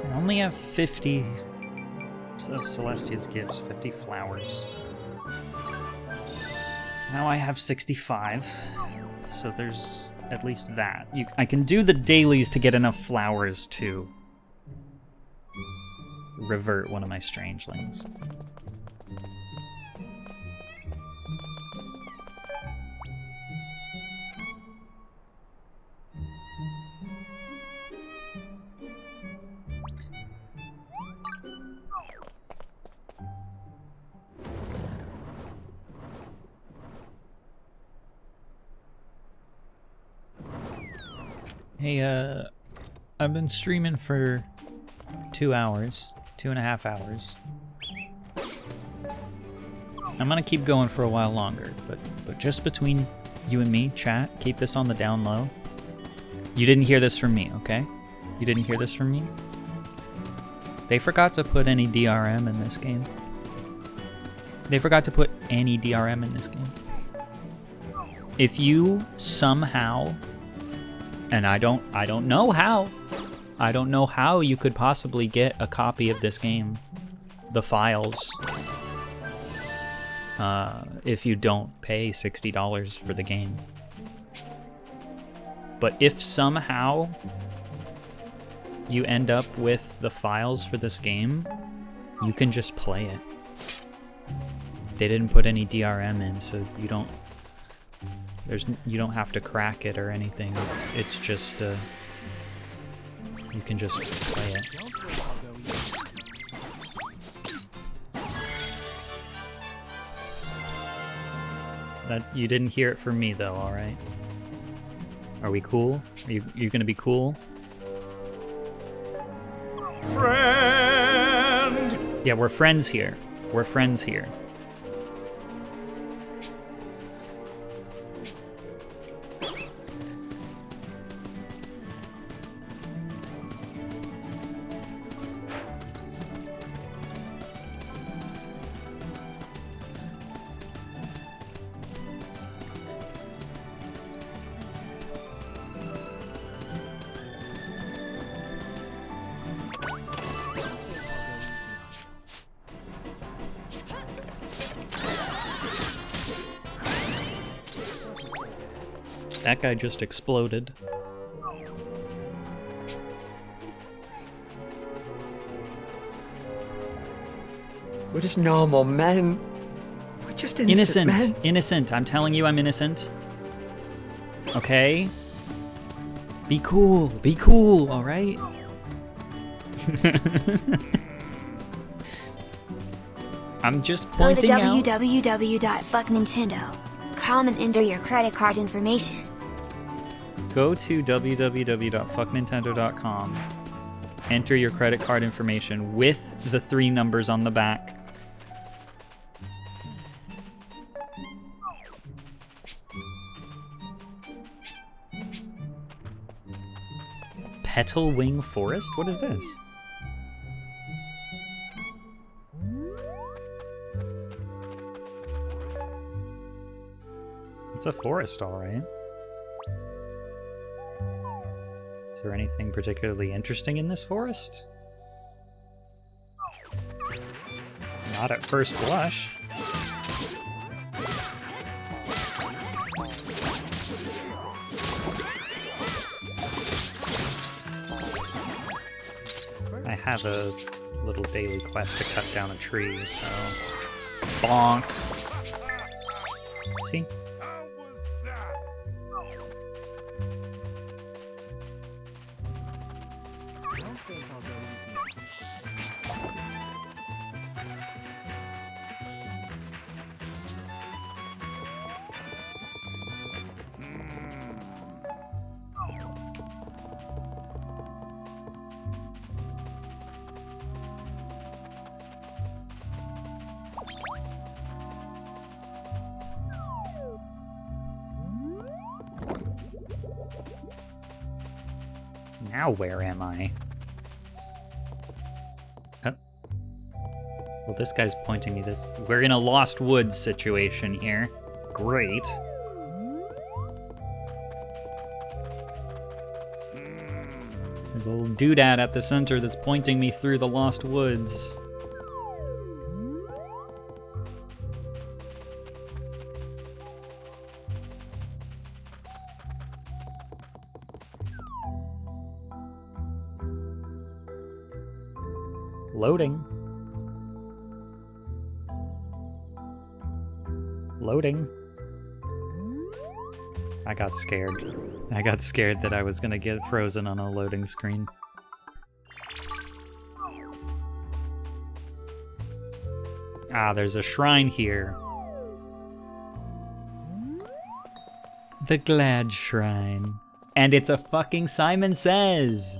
I only have 50 of Celestia's gifts, 50 flowers. Now I have 65, so there's at least that. I can do the dailies to get enough flowers to revert one of my strangelings. Hey, I've been streaming for 2 hours, 2.5 hours. I'm gonna keep going for a while longer, but just between you and me, chat, keep this on the down low. You didn't hear this from me, okay? You didn't hear this from me? They forgot to put any DRM in this game. They forgot to put any DRM in this game. If you somehow, and I don't know how you could possibly get a copy of this game, the files, if you don't pay $60 for the game. But if somehow you end up with the files for this game, you can just play it. They didn't put any DRM in, so you don't have to crack it or anything. It's just you can just play it. Don't think I'll go easy. That you didn't hear it from me though, all right? Are we cool? Are you gonna be cool? Friend! Yeah, we're friends here. We're friends here. That guy just exploded. We're just normal men. We're just innocent men. Innocent. I'm telling you, I'm innocent. Okay? Be cool, all right? I'm just Go to pointing out. www.fucknintendo.com and enter your credit card information. Go to www.fucknintendo.com. Enter your credit card information with the 3 numbers on the back. Petal Wing Forest? What is this? It's a forest, all right. Is there anything particularly interesting in this forest? Not at first blush. I have a little daily quest to cut down a tree, so... Bonk. See? How was that? Don't think I'll go easy. Now where am I? Oh. Well, this guy's pointing me this. We're in a Lost Woods situation here. Great. There's a little doodad at the center that's pointing me through the Lost Woods. Loading. Loading. I got scared. I got scared that I was gonna get frozen on a loading screen. Ah, there's a shrine here. The Glad Shrine. And it's a fucking Simon Says.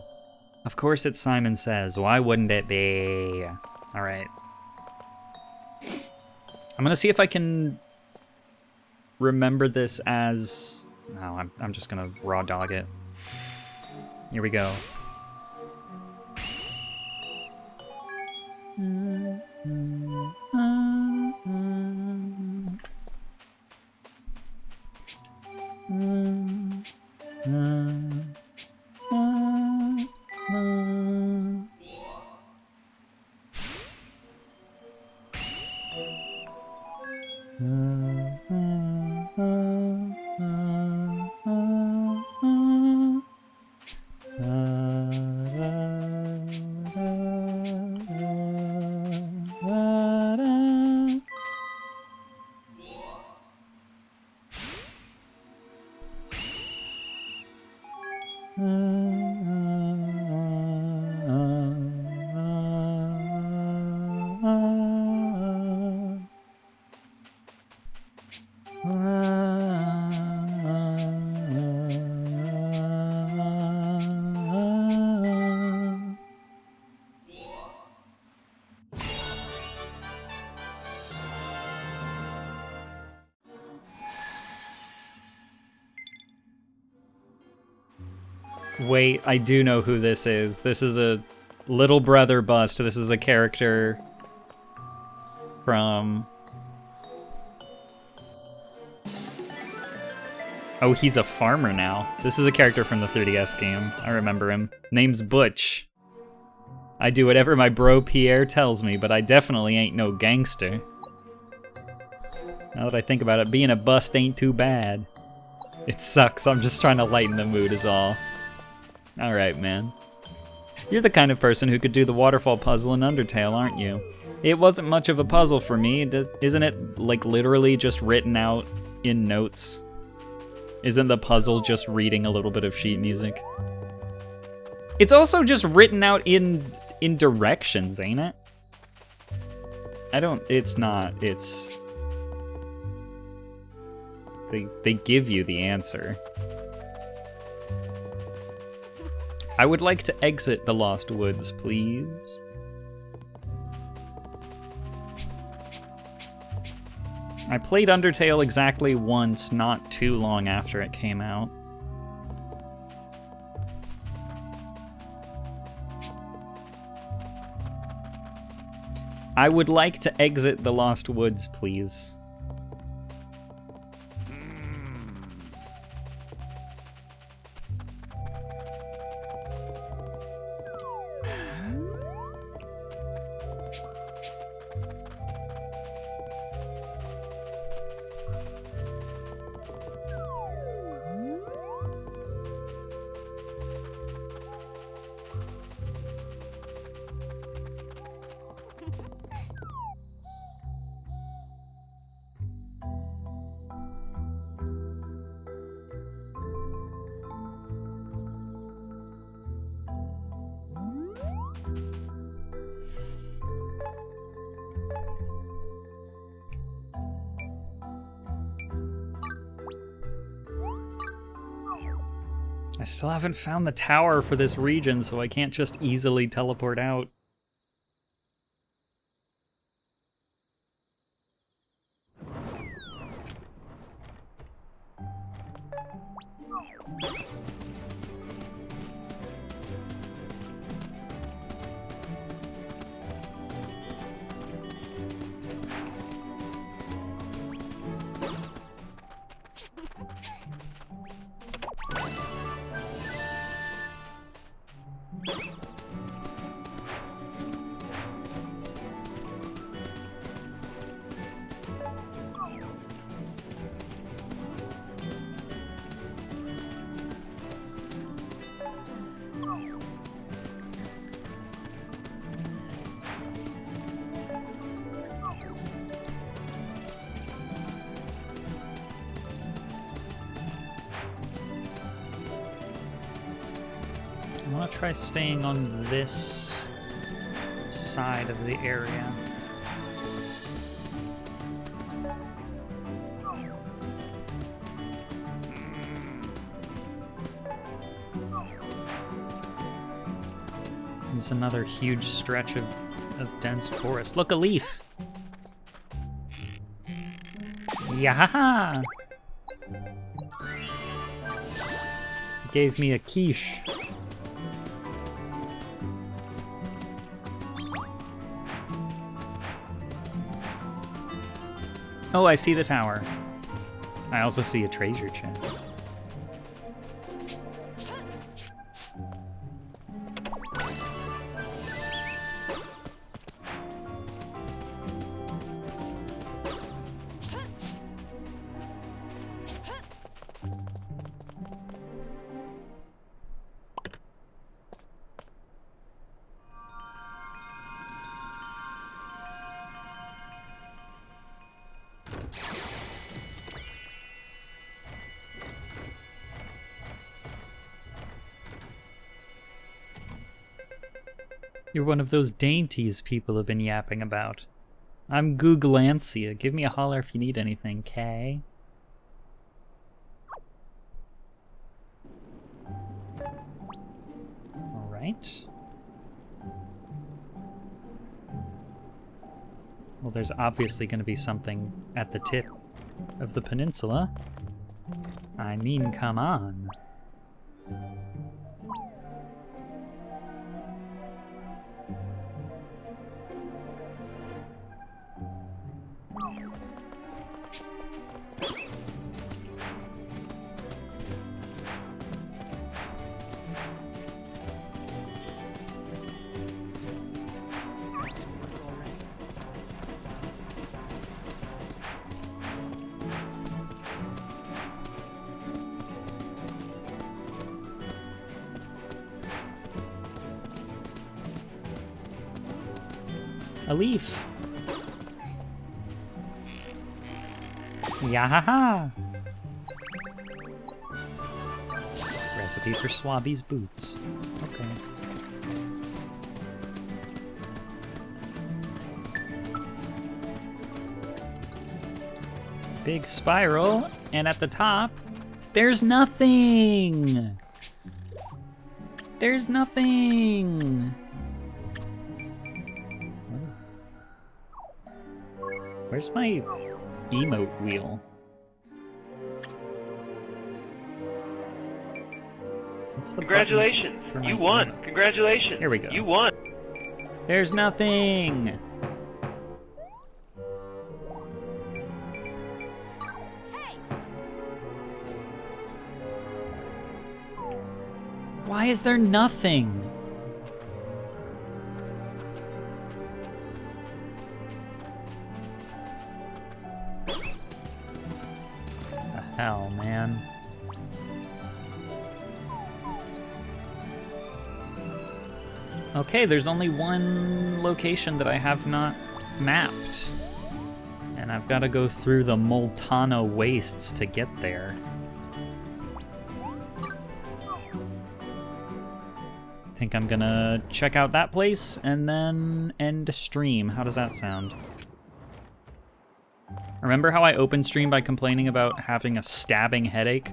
Of course it's Simon Says. Why wouldn't it be? All right. I'm gonna see if I can remember this as... No, I'm just gonna raw dog it. Here we go. Wait, I do know who this is. This is a Little Brother bust. This is a character from... Oh, he's a farmer now. This is a character from the 3DS game. I remember him. Name's Butch. I do whatever my bro Pierre tells me, but I definitely ain't no gangster. Now that I think about it, being a bust ain't too bad. It sucks, I'm just trying to lighten the mood is all. Alright, man. You're the kind of person who could do the waterfall puzzle in Undertale, aren't you? It wasn't much of a puzzle for me. Isn't it, like, literally just written out in notes? Isn't the puzzle just reading a little bit of sheet music? It's also just written out in directions, ain't it? It's not. It's... They give you the answer. I would like to exit the Lost Woods, please. I played Undertale exactly once, not too long after it came out. I would like to exit the Lost Woods, please. I still haven't found the tower for this region, so I can't just easily teleport out. I want to try staying on this side of the area. Just another huge stretch of dense forest. Look, a leaf! Yahaha! Gave me a quiche. Oh, I see the tower. I also see a treasure chest. You're one of those dainties people have been yapping about. I'm Googlancia. Give me a holler if you need anything, Kay. Alright. Well, there's obviously going to be something at the tip of the peninsula. I mean, come on. A leaf. Yahaha! Recipe for Swabby's boots. Okay. Big spiral, and at the top, there's nothing! There's nothing! Where's my emote wheel? What's the Congratulations! button for You my won! emote? Congratulations! Here we go. You won! There's nothing! Why is there nothing? The hell, man. Okay, there's only one location that I have not mapped. And I've got to go through the Moltano Wastes to get there. I think I'm gonna check out that place and then end stream. How does that sound? Remember how I opened stream by complaining about having a stabbing headache?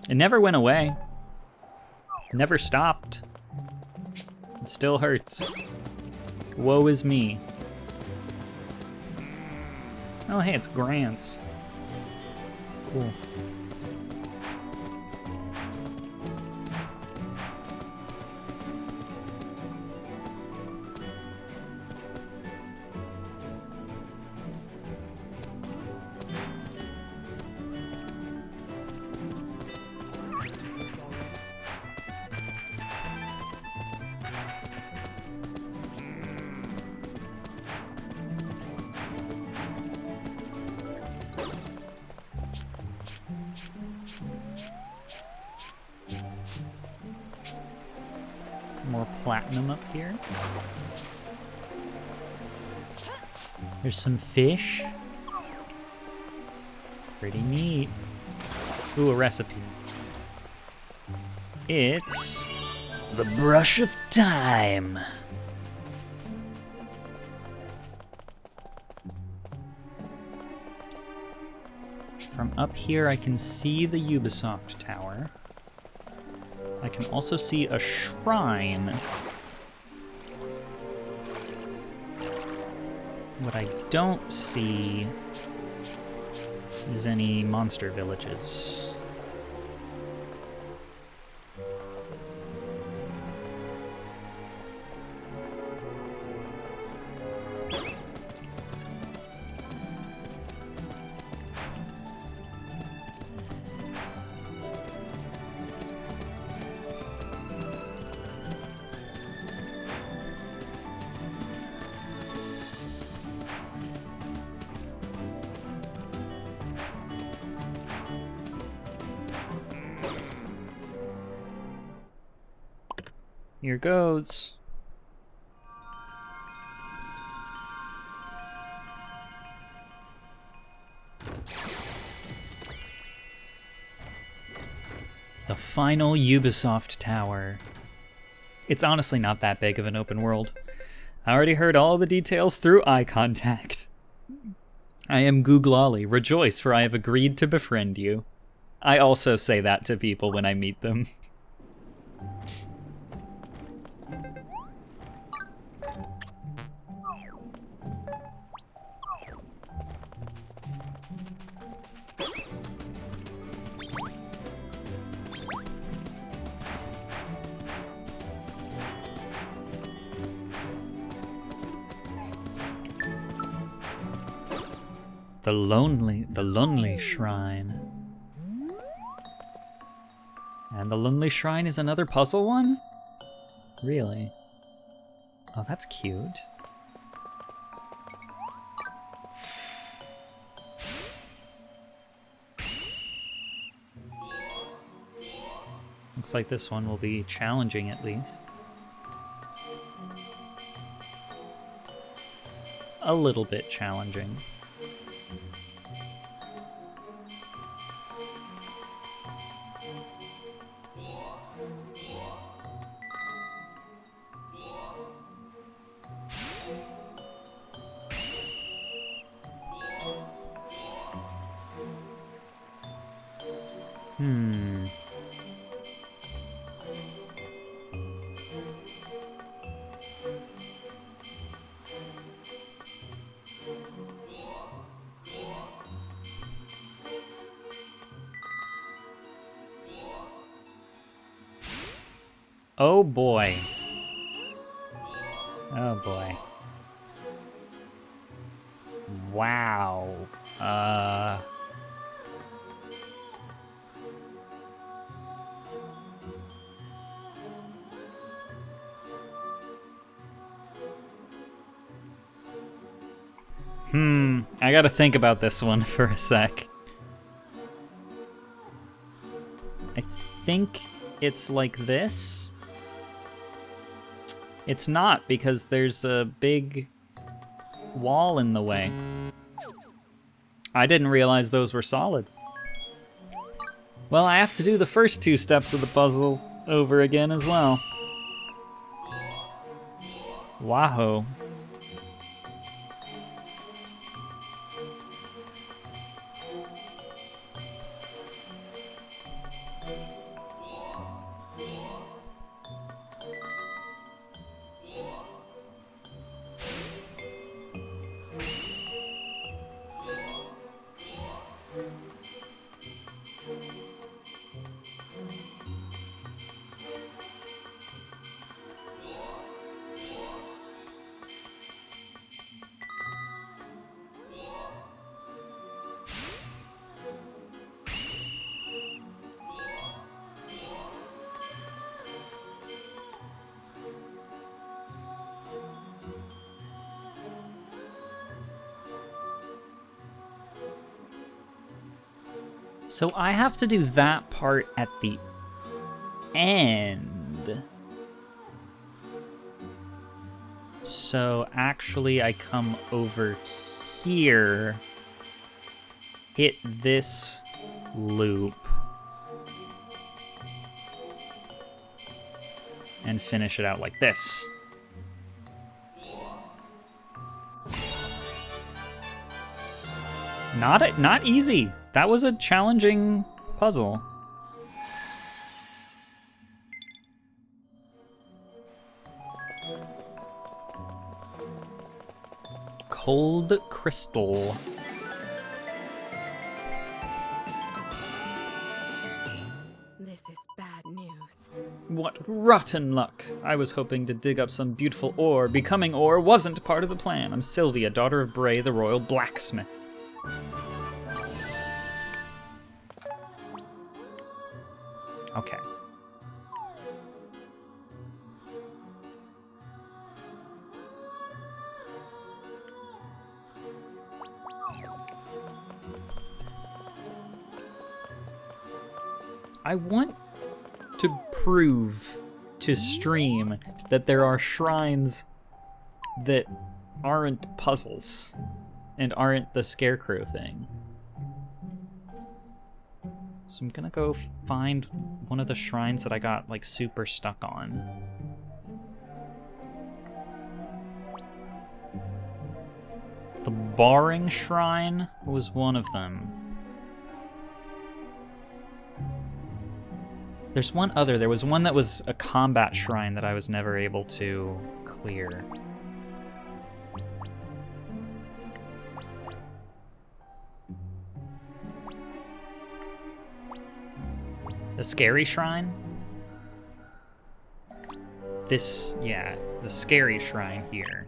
It never went away. It never stopped. It still hurts. Woe is me. Oh, hey, it's Grant's. Cool. More platinum up here. There's some fish. Pretty neat. Ooh, a recipe. It's the brush of time. From up here, I can see the Ubisoft Tower. I can also see a shrine What I don't see is any monster villages. Here goes. The final Ubisoft Tower. It's honestly not that big of an open world. I already heard all the details through eye contact. I am Googlolly. Rejoice, for I have agreed to befriend you. I also say that to people when I meet them. The Lonely Shrine. And the Lonely Shrine is another puzzle one? Really? Oh, that's cute. Looks like this one will be challenging at least. A little bit challenging. Oh boy. Oh boy. Wow. I gotta think about this one for a sec. I think it's like this. It's not, because there's a big wall in the way. I didn't realize those were solid. Well, I have to do the first two steps of the puzzle over again as well. Wahoo. So I have to do that part at the end. So actually I come over here, hit this loop, and finish it out like this. Not easy. That was a challenging puzzle. Cold Crystal. This is bad news. What rotten luck. I was hoping to dig up some beautiful ore. Becoming ore wasn't part of the plan. I'm Sylvia, daughter of Bray, the royal blacksmith. Okay. I want to prove to stream that there are shrines that aren't puzzles and aren't the scarecrow thing. So I'm gonna go find one of the shrines that I got like super stuck on. The Barring Shrine was one of them. There's one other. There was one that was a combat shrine that I was never able to clear. The Scary Shrine? This, yeah, the Scary Shrine here.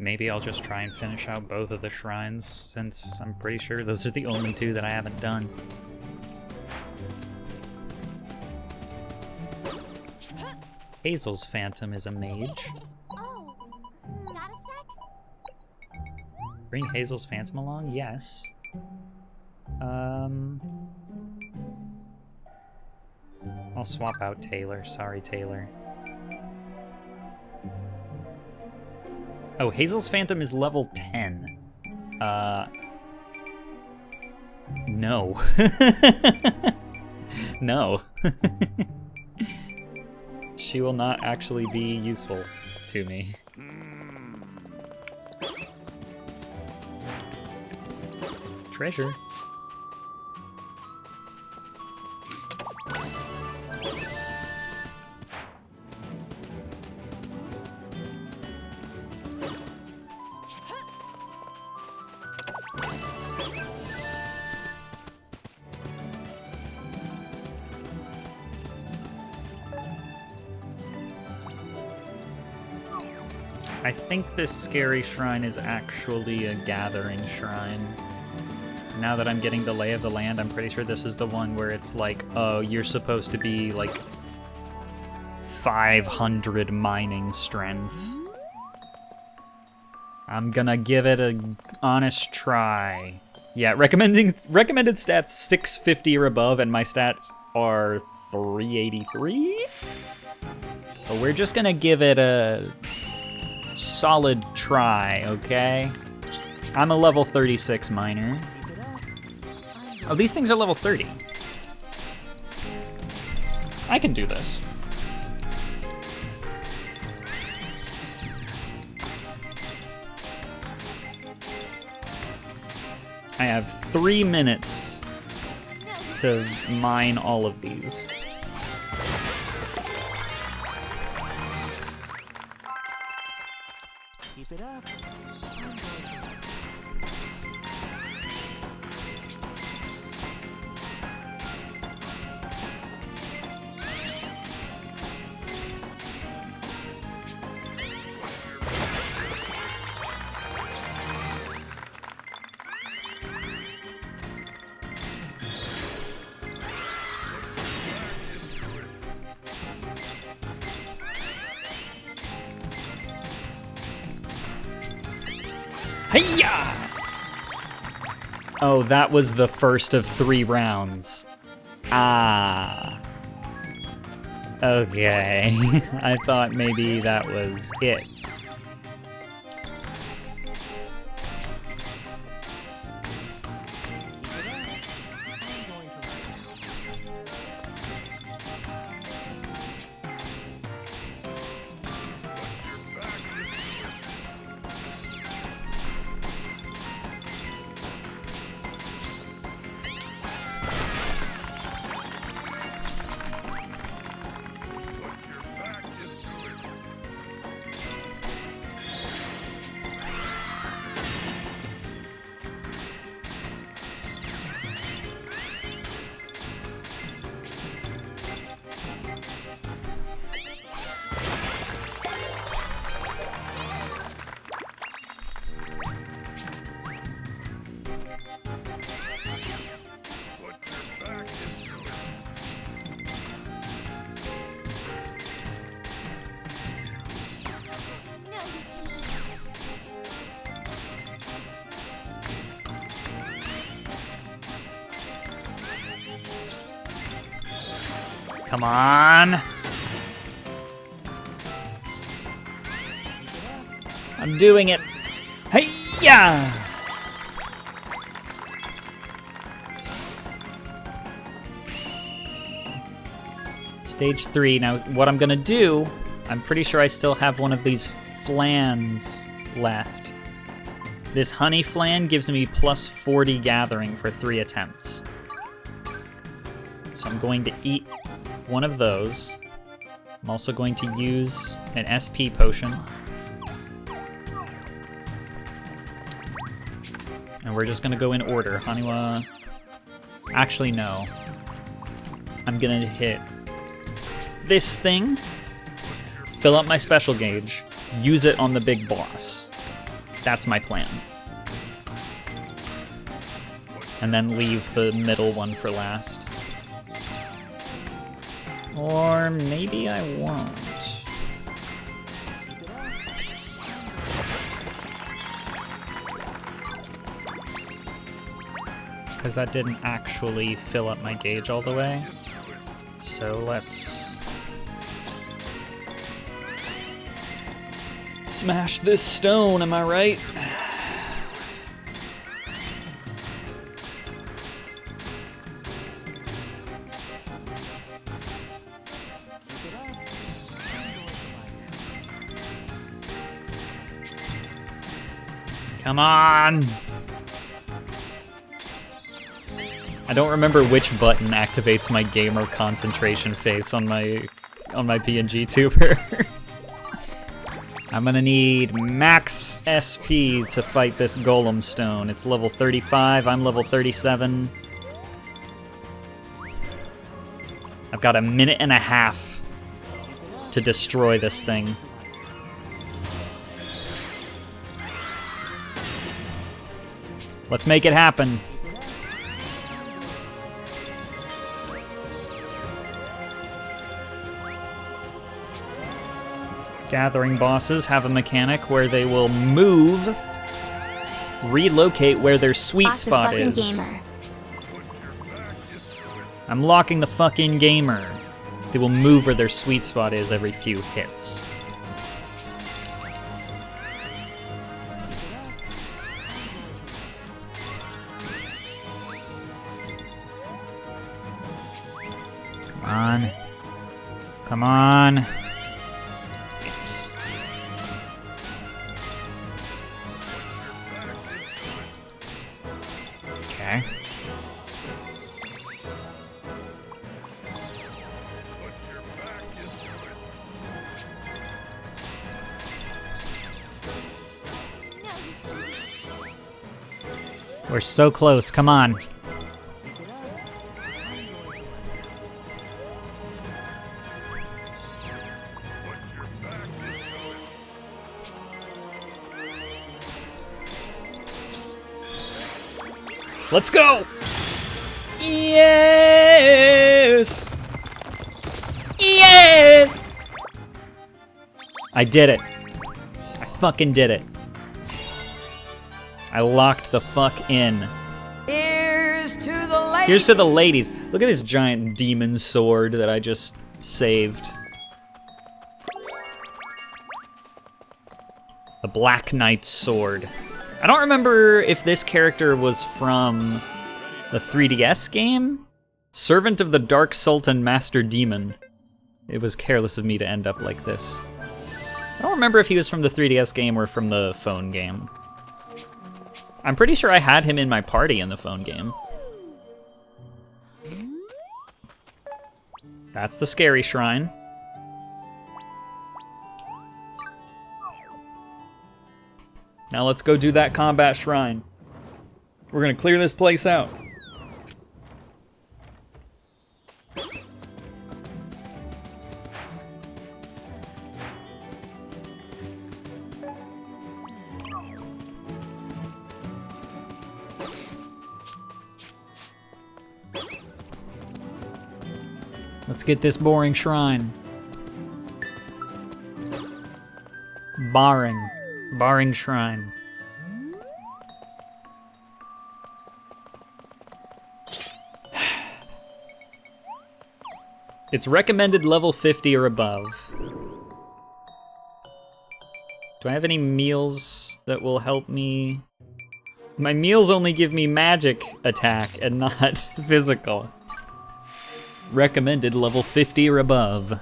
Maybe I'll just try and finish out both of the shrines, since I'm pretty sure those are the only two that I haven't done. Hazel's Phantom is a mage. Oh, got a sec? Bring Hazel's Phantom along? Yes. I'll swap out Taylor. Sorry, Taylor. Oh, Hazel's Phantom is level 10. No. No. She will not actually be useful to me. Treasure. I think this Scary Shrine is actually a gathering shrine. Now that I'm getting the lay of the land, I'm pretty sure this is the one where it's like, oh, you're supposed to be like 500 mining strength. I'm gonna give it an honest try. Yeah, recommended stats 650 or above, and my stats are 383? But we're just gonna give it a solid try, okay? I'm a level 36 miner. Oh, these things are level 30. I can do this. I have 3 minutes to mine all of these. Keep it up. Hiya! Oh, that was the first of 3 rounds. Ah. Okay. I thought maybe that was it. Come on. I'm doing it. Hey-ya! Stage 3. Now, what I'm gonna do, I'm pretty sure I still have one of these flans left. This honey flan gives me plus 40 gathering for 3 attempts. So I'm going to eat one of those. I'm also going to use an SP potion. And we're just gonna go in order. Haniwa... Actually, no. I'm gonna hit this thing, fill up my special gauge, use it on the big boss. That's my plan. And then leave the middle one for last. Or maybe I won't. Because that didn't actually fill up my gauge all the way. So let's smash this stone, am I right? Come on! I don't remember which button activates my gamer concentration face on my PNG tuber. I'm gonna need max SP to fight this golem stone. It's level 35, I'm level 37. I've got a minute and a half to destroy this thing. Let's make it happen. Gathering bosses have a mechanic where they will move, relocate where their sweet Lock the spot fucking is. gamer. I'm locking the fucking gamer. They will move where their sweet spot is every few hits. Come on. Come on. Yes. Okay. We're so close, come on. Let's go! Yes! Yes! I did it. I fucking did it. I locked the fuck in. Here's to the ladies. Here's to the ladies. Look at this giant demon sword that I just saved. The Black Knight's sword. I don't remember if this character was from the 3DS game? Servant of the Dark Sultan Master Demon. It was careless of me to end up like this. I don't remember if he was from the 3DS game or from the phone game. I'm pretty sure I had him in my party in the phone game. That's the scary shrine. Now let's go do that combat shrine. We're gonna clear this place out. Let's get this boring shrine. Barring shrine. It's recommended level 50 or above. Do I have any meals that will help me? My meals only give me magic attack and not physical. Recommended level 50 or above.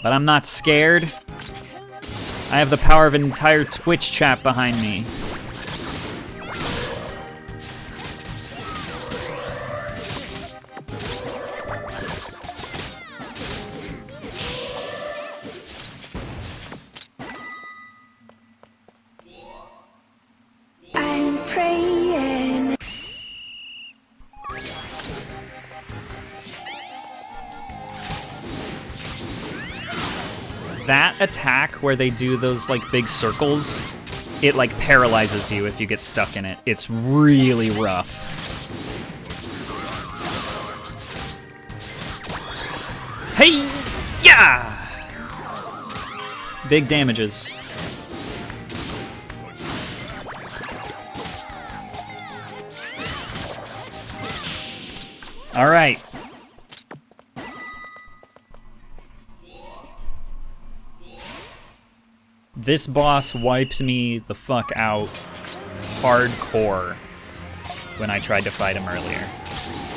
But I'm not scared. I have the power of an entire Twitch chat behind me. I'm praying. That attack where they do those like big circles, it like paralyzes you if you get stuck in it. It's really rough. Hey! Yeah! Big damages. All right. This boss wipes me the fuck out hardcore when I tried to fight him earlier.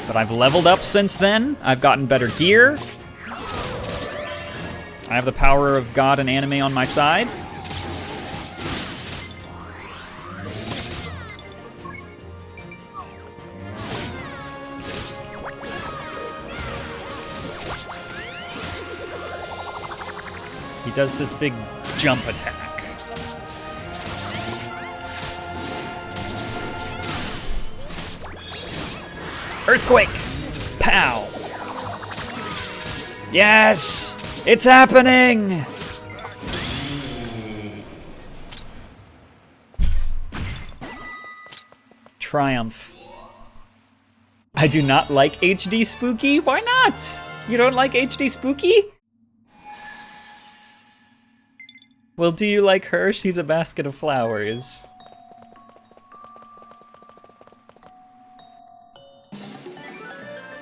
But I've leveled up since then. I've gotten better gear. I have the power of God and anime on my side. He does this big jump attack. Earthquake! Pow! Yes! It's happening! Triumph. I do not like HD Spooky? Why not? You don't like HD Spooky? Well, do you like her? She's a basket of flowers.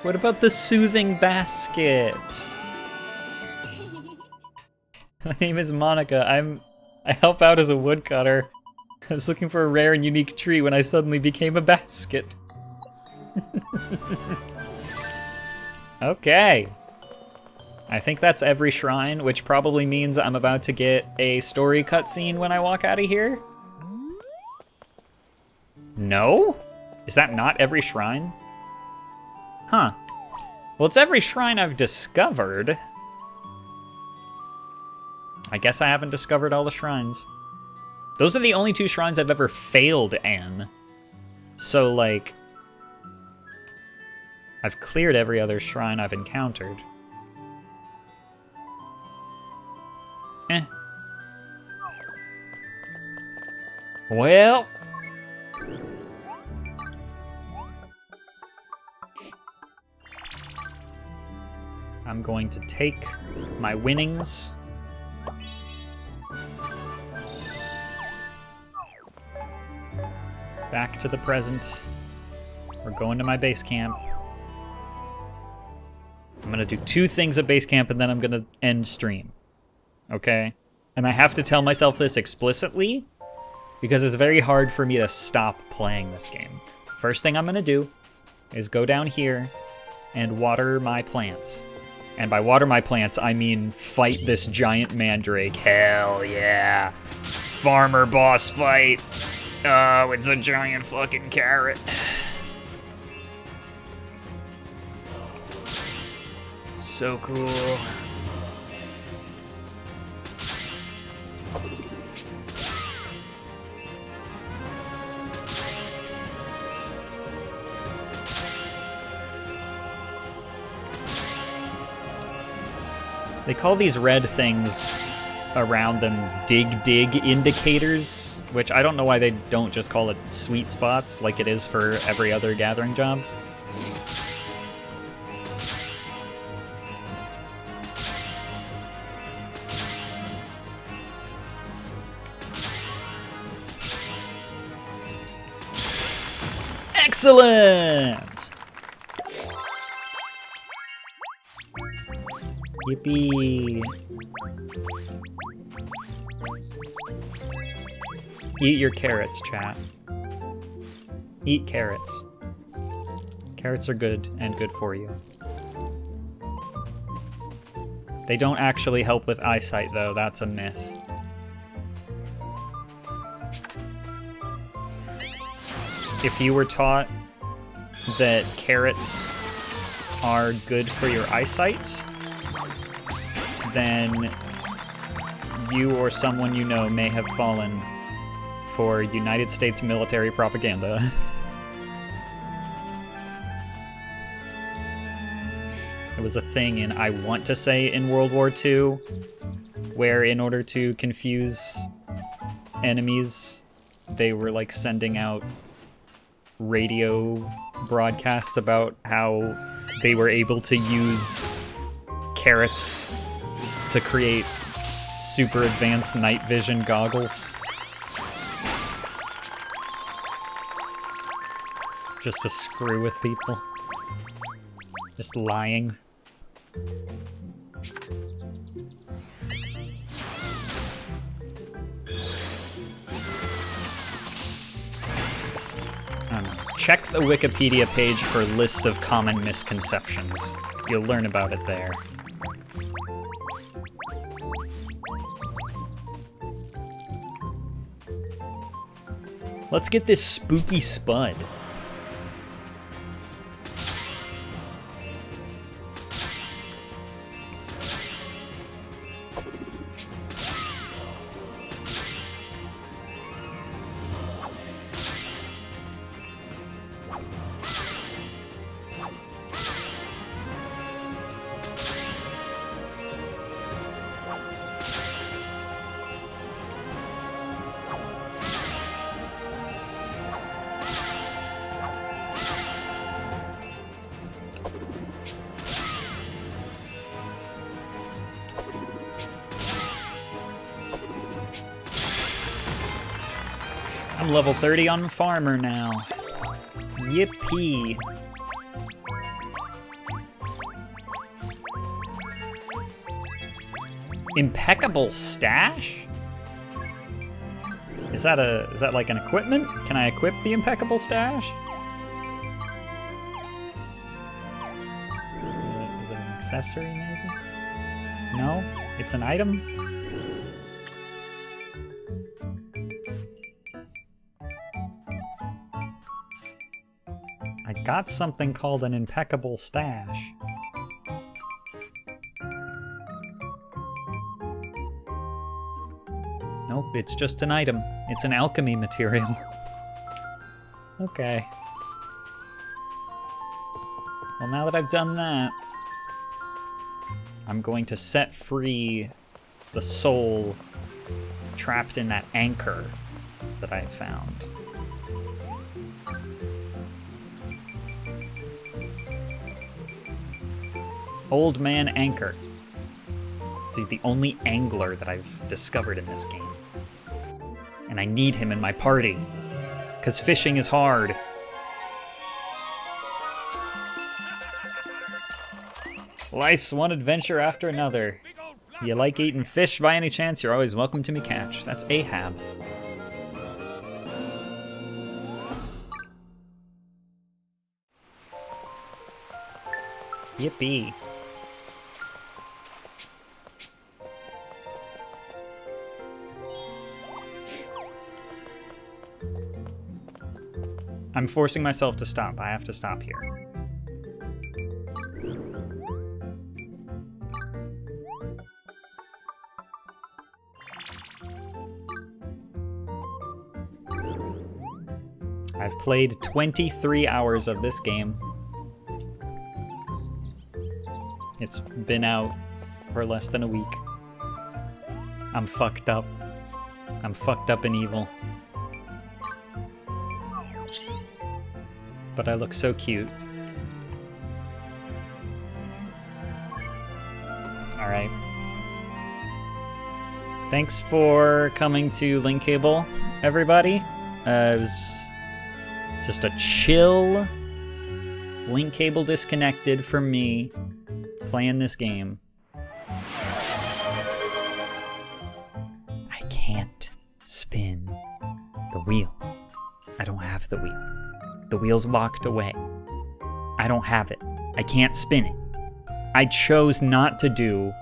What about the soothing basket? My name is Monica. I help out as a woodcutter. I was looking for a rare and unique tree when I suddenly became a basket. Okay. I think that's every shrine, which probably means I'm about to get a story cutscene when I walk out of here. No? Is that not every shrine? Huh. Well, it's every shrine I've discovered. I guess I haven't discovered all the shrines. Those are the only 2 shrines I've ever failed in. So, like, I've cleared every other shrine I've encountered. Eh. Well. I'm going to take my winnings. Back to the present. We're going to my base camp. I'm gonna do 2 things at base camp and then I'm gonna end stream. Okay? And I have to tell myself this explicitly because it's very hard for me to stop playing this game. First thing I'm gonna do is go down here and water my plants. And by water my plants, I mean fight this giant mandrake. Hell yeah. Farmer boss fight. Oh, it's a giant fucking carrot. So cool. They call these red things around them dig indicators, which I don't know why they don't just call it sweet spots like it is for every other gathering job. Excellent! Yippee! Eat your carrots, chat. Eat carrots. Carrots are good and good for you. They don't actually help with eyesight, though. That's a myth. If you were taught that carrots are good for your eyesight, then you or someone you know may have fallen for United States military propaganda. It was a thing in, I want to say, in World War II, where in order to confuse enemies, they were like sending out radio broadcasts about how they were able to use carrots to create super advanced night vision goggles. Just to screw with people. Just lying. Check the Wikipedia page for list of common misconceptions. You'll learn about it there. Let's get this spooky spud. I'm level 30 on Farmer now. Yippee. Impeccable stash? Is that like an equipment? Can I equip the impeccable stash? Is it an accessory maybe? No? It's an item? I got something called an impeccable stash. Nope, it's just an item. It's an alchemy material. Okay. Well, now that I've done that, I'm going to set free the soul trapped in that anchor that I found. Old Man Anchor. He's the only angler that I've discovered in this game. And I need him in my party, because fishing is hard. Life's one adventure after another. You like eating fish by any chance? You're always welcome to me catch. That's Ahab. Yippee. I'm forcing myself to stop. I have to stop here. I've played 23 hours of this game. It's been out for less than a week. I'm fucked up. I'm fucked up and evil. But I look so cute. Alright. Thanks for coming to Link Cable, everybody. It was just a chill Link Cable disconnected from me playing this game. spin the wheel. I don't have the wheel. The wheel's locked away. I don't have it. I can't spin it. I chose not to do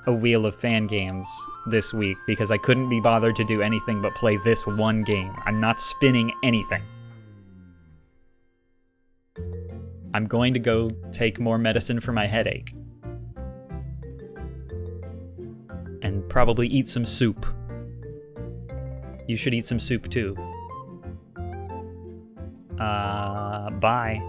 a Wheel of Fan Games this week because I couldn't be bothered to do anything but play this one game. I'm not spinning anything. I'm going to go take more medicine for my headache. And probably eat some soup. You should eat some soup too. Bye.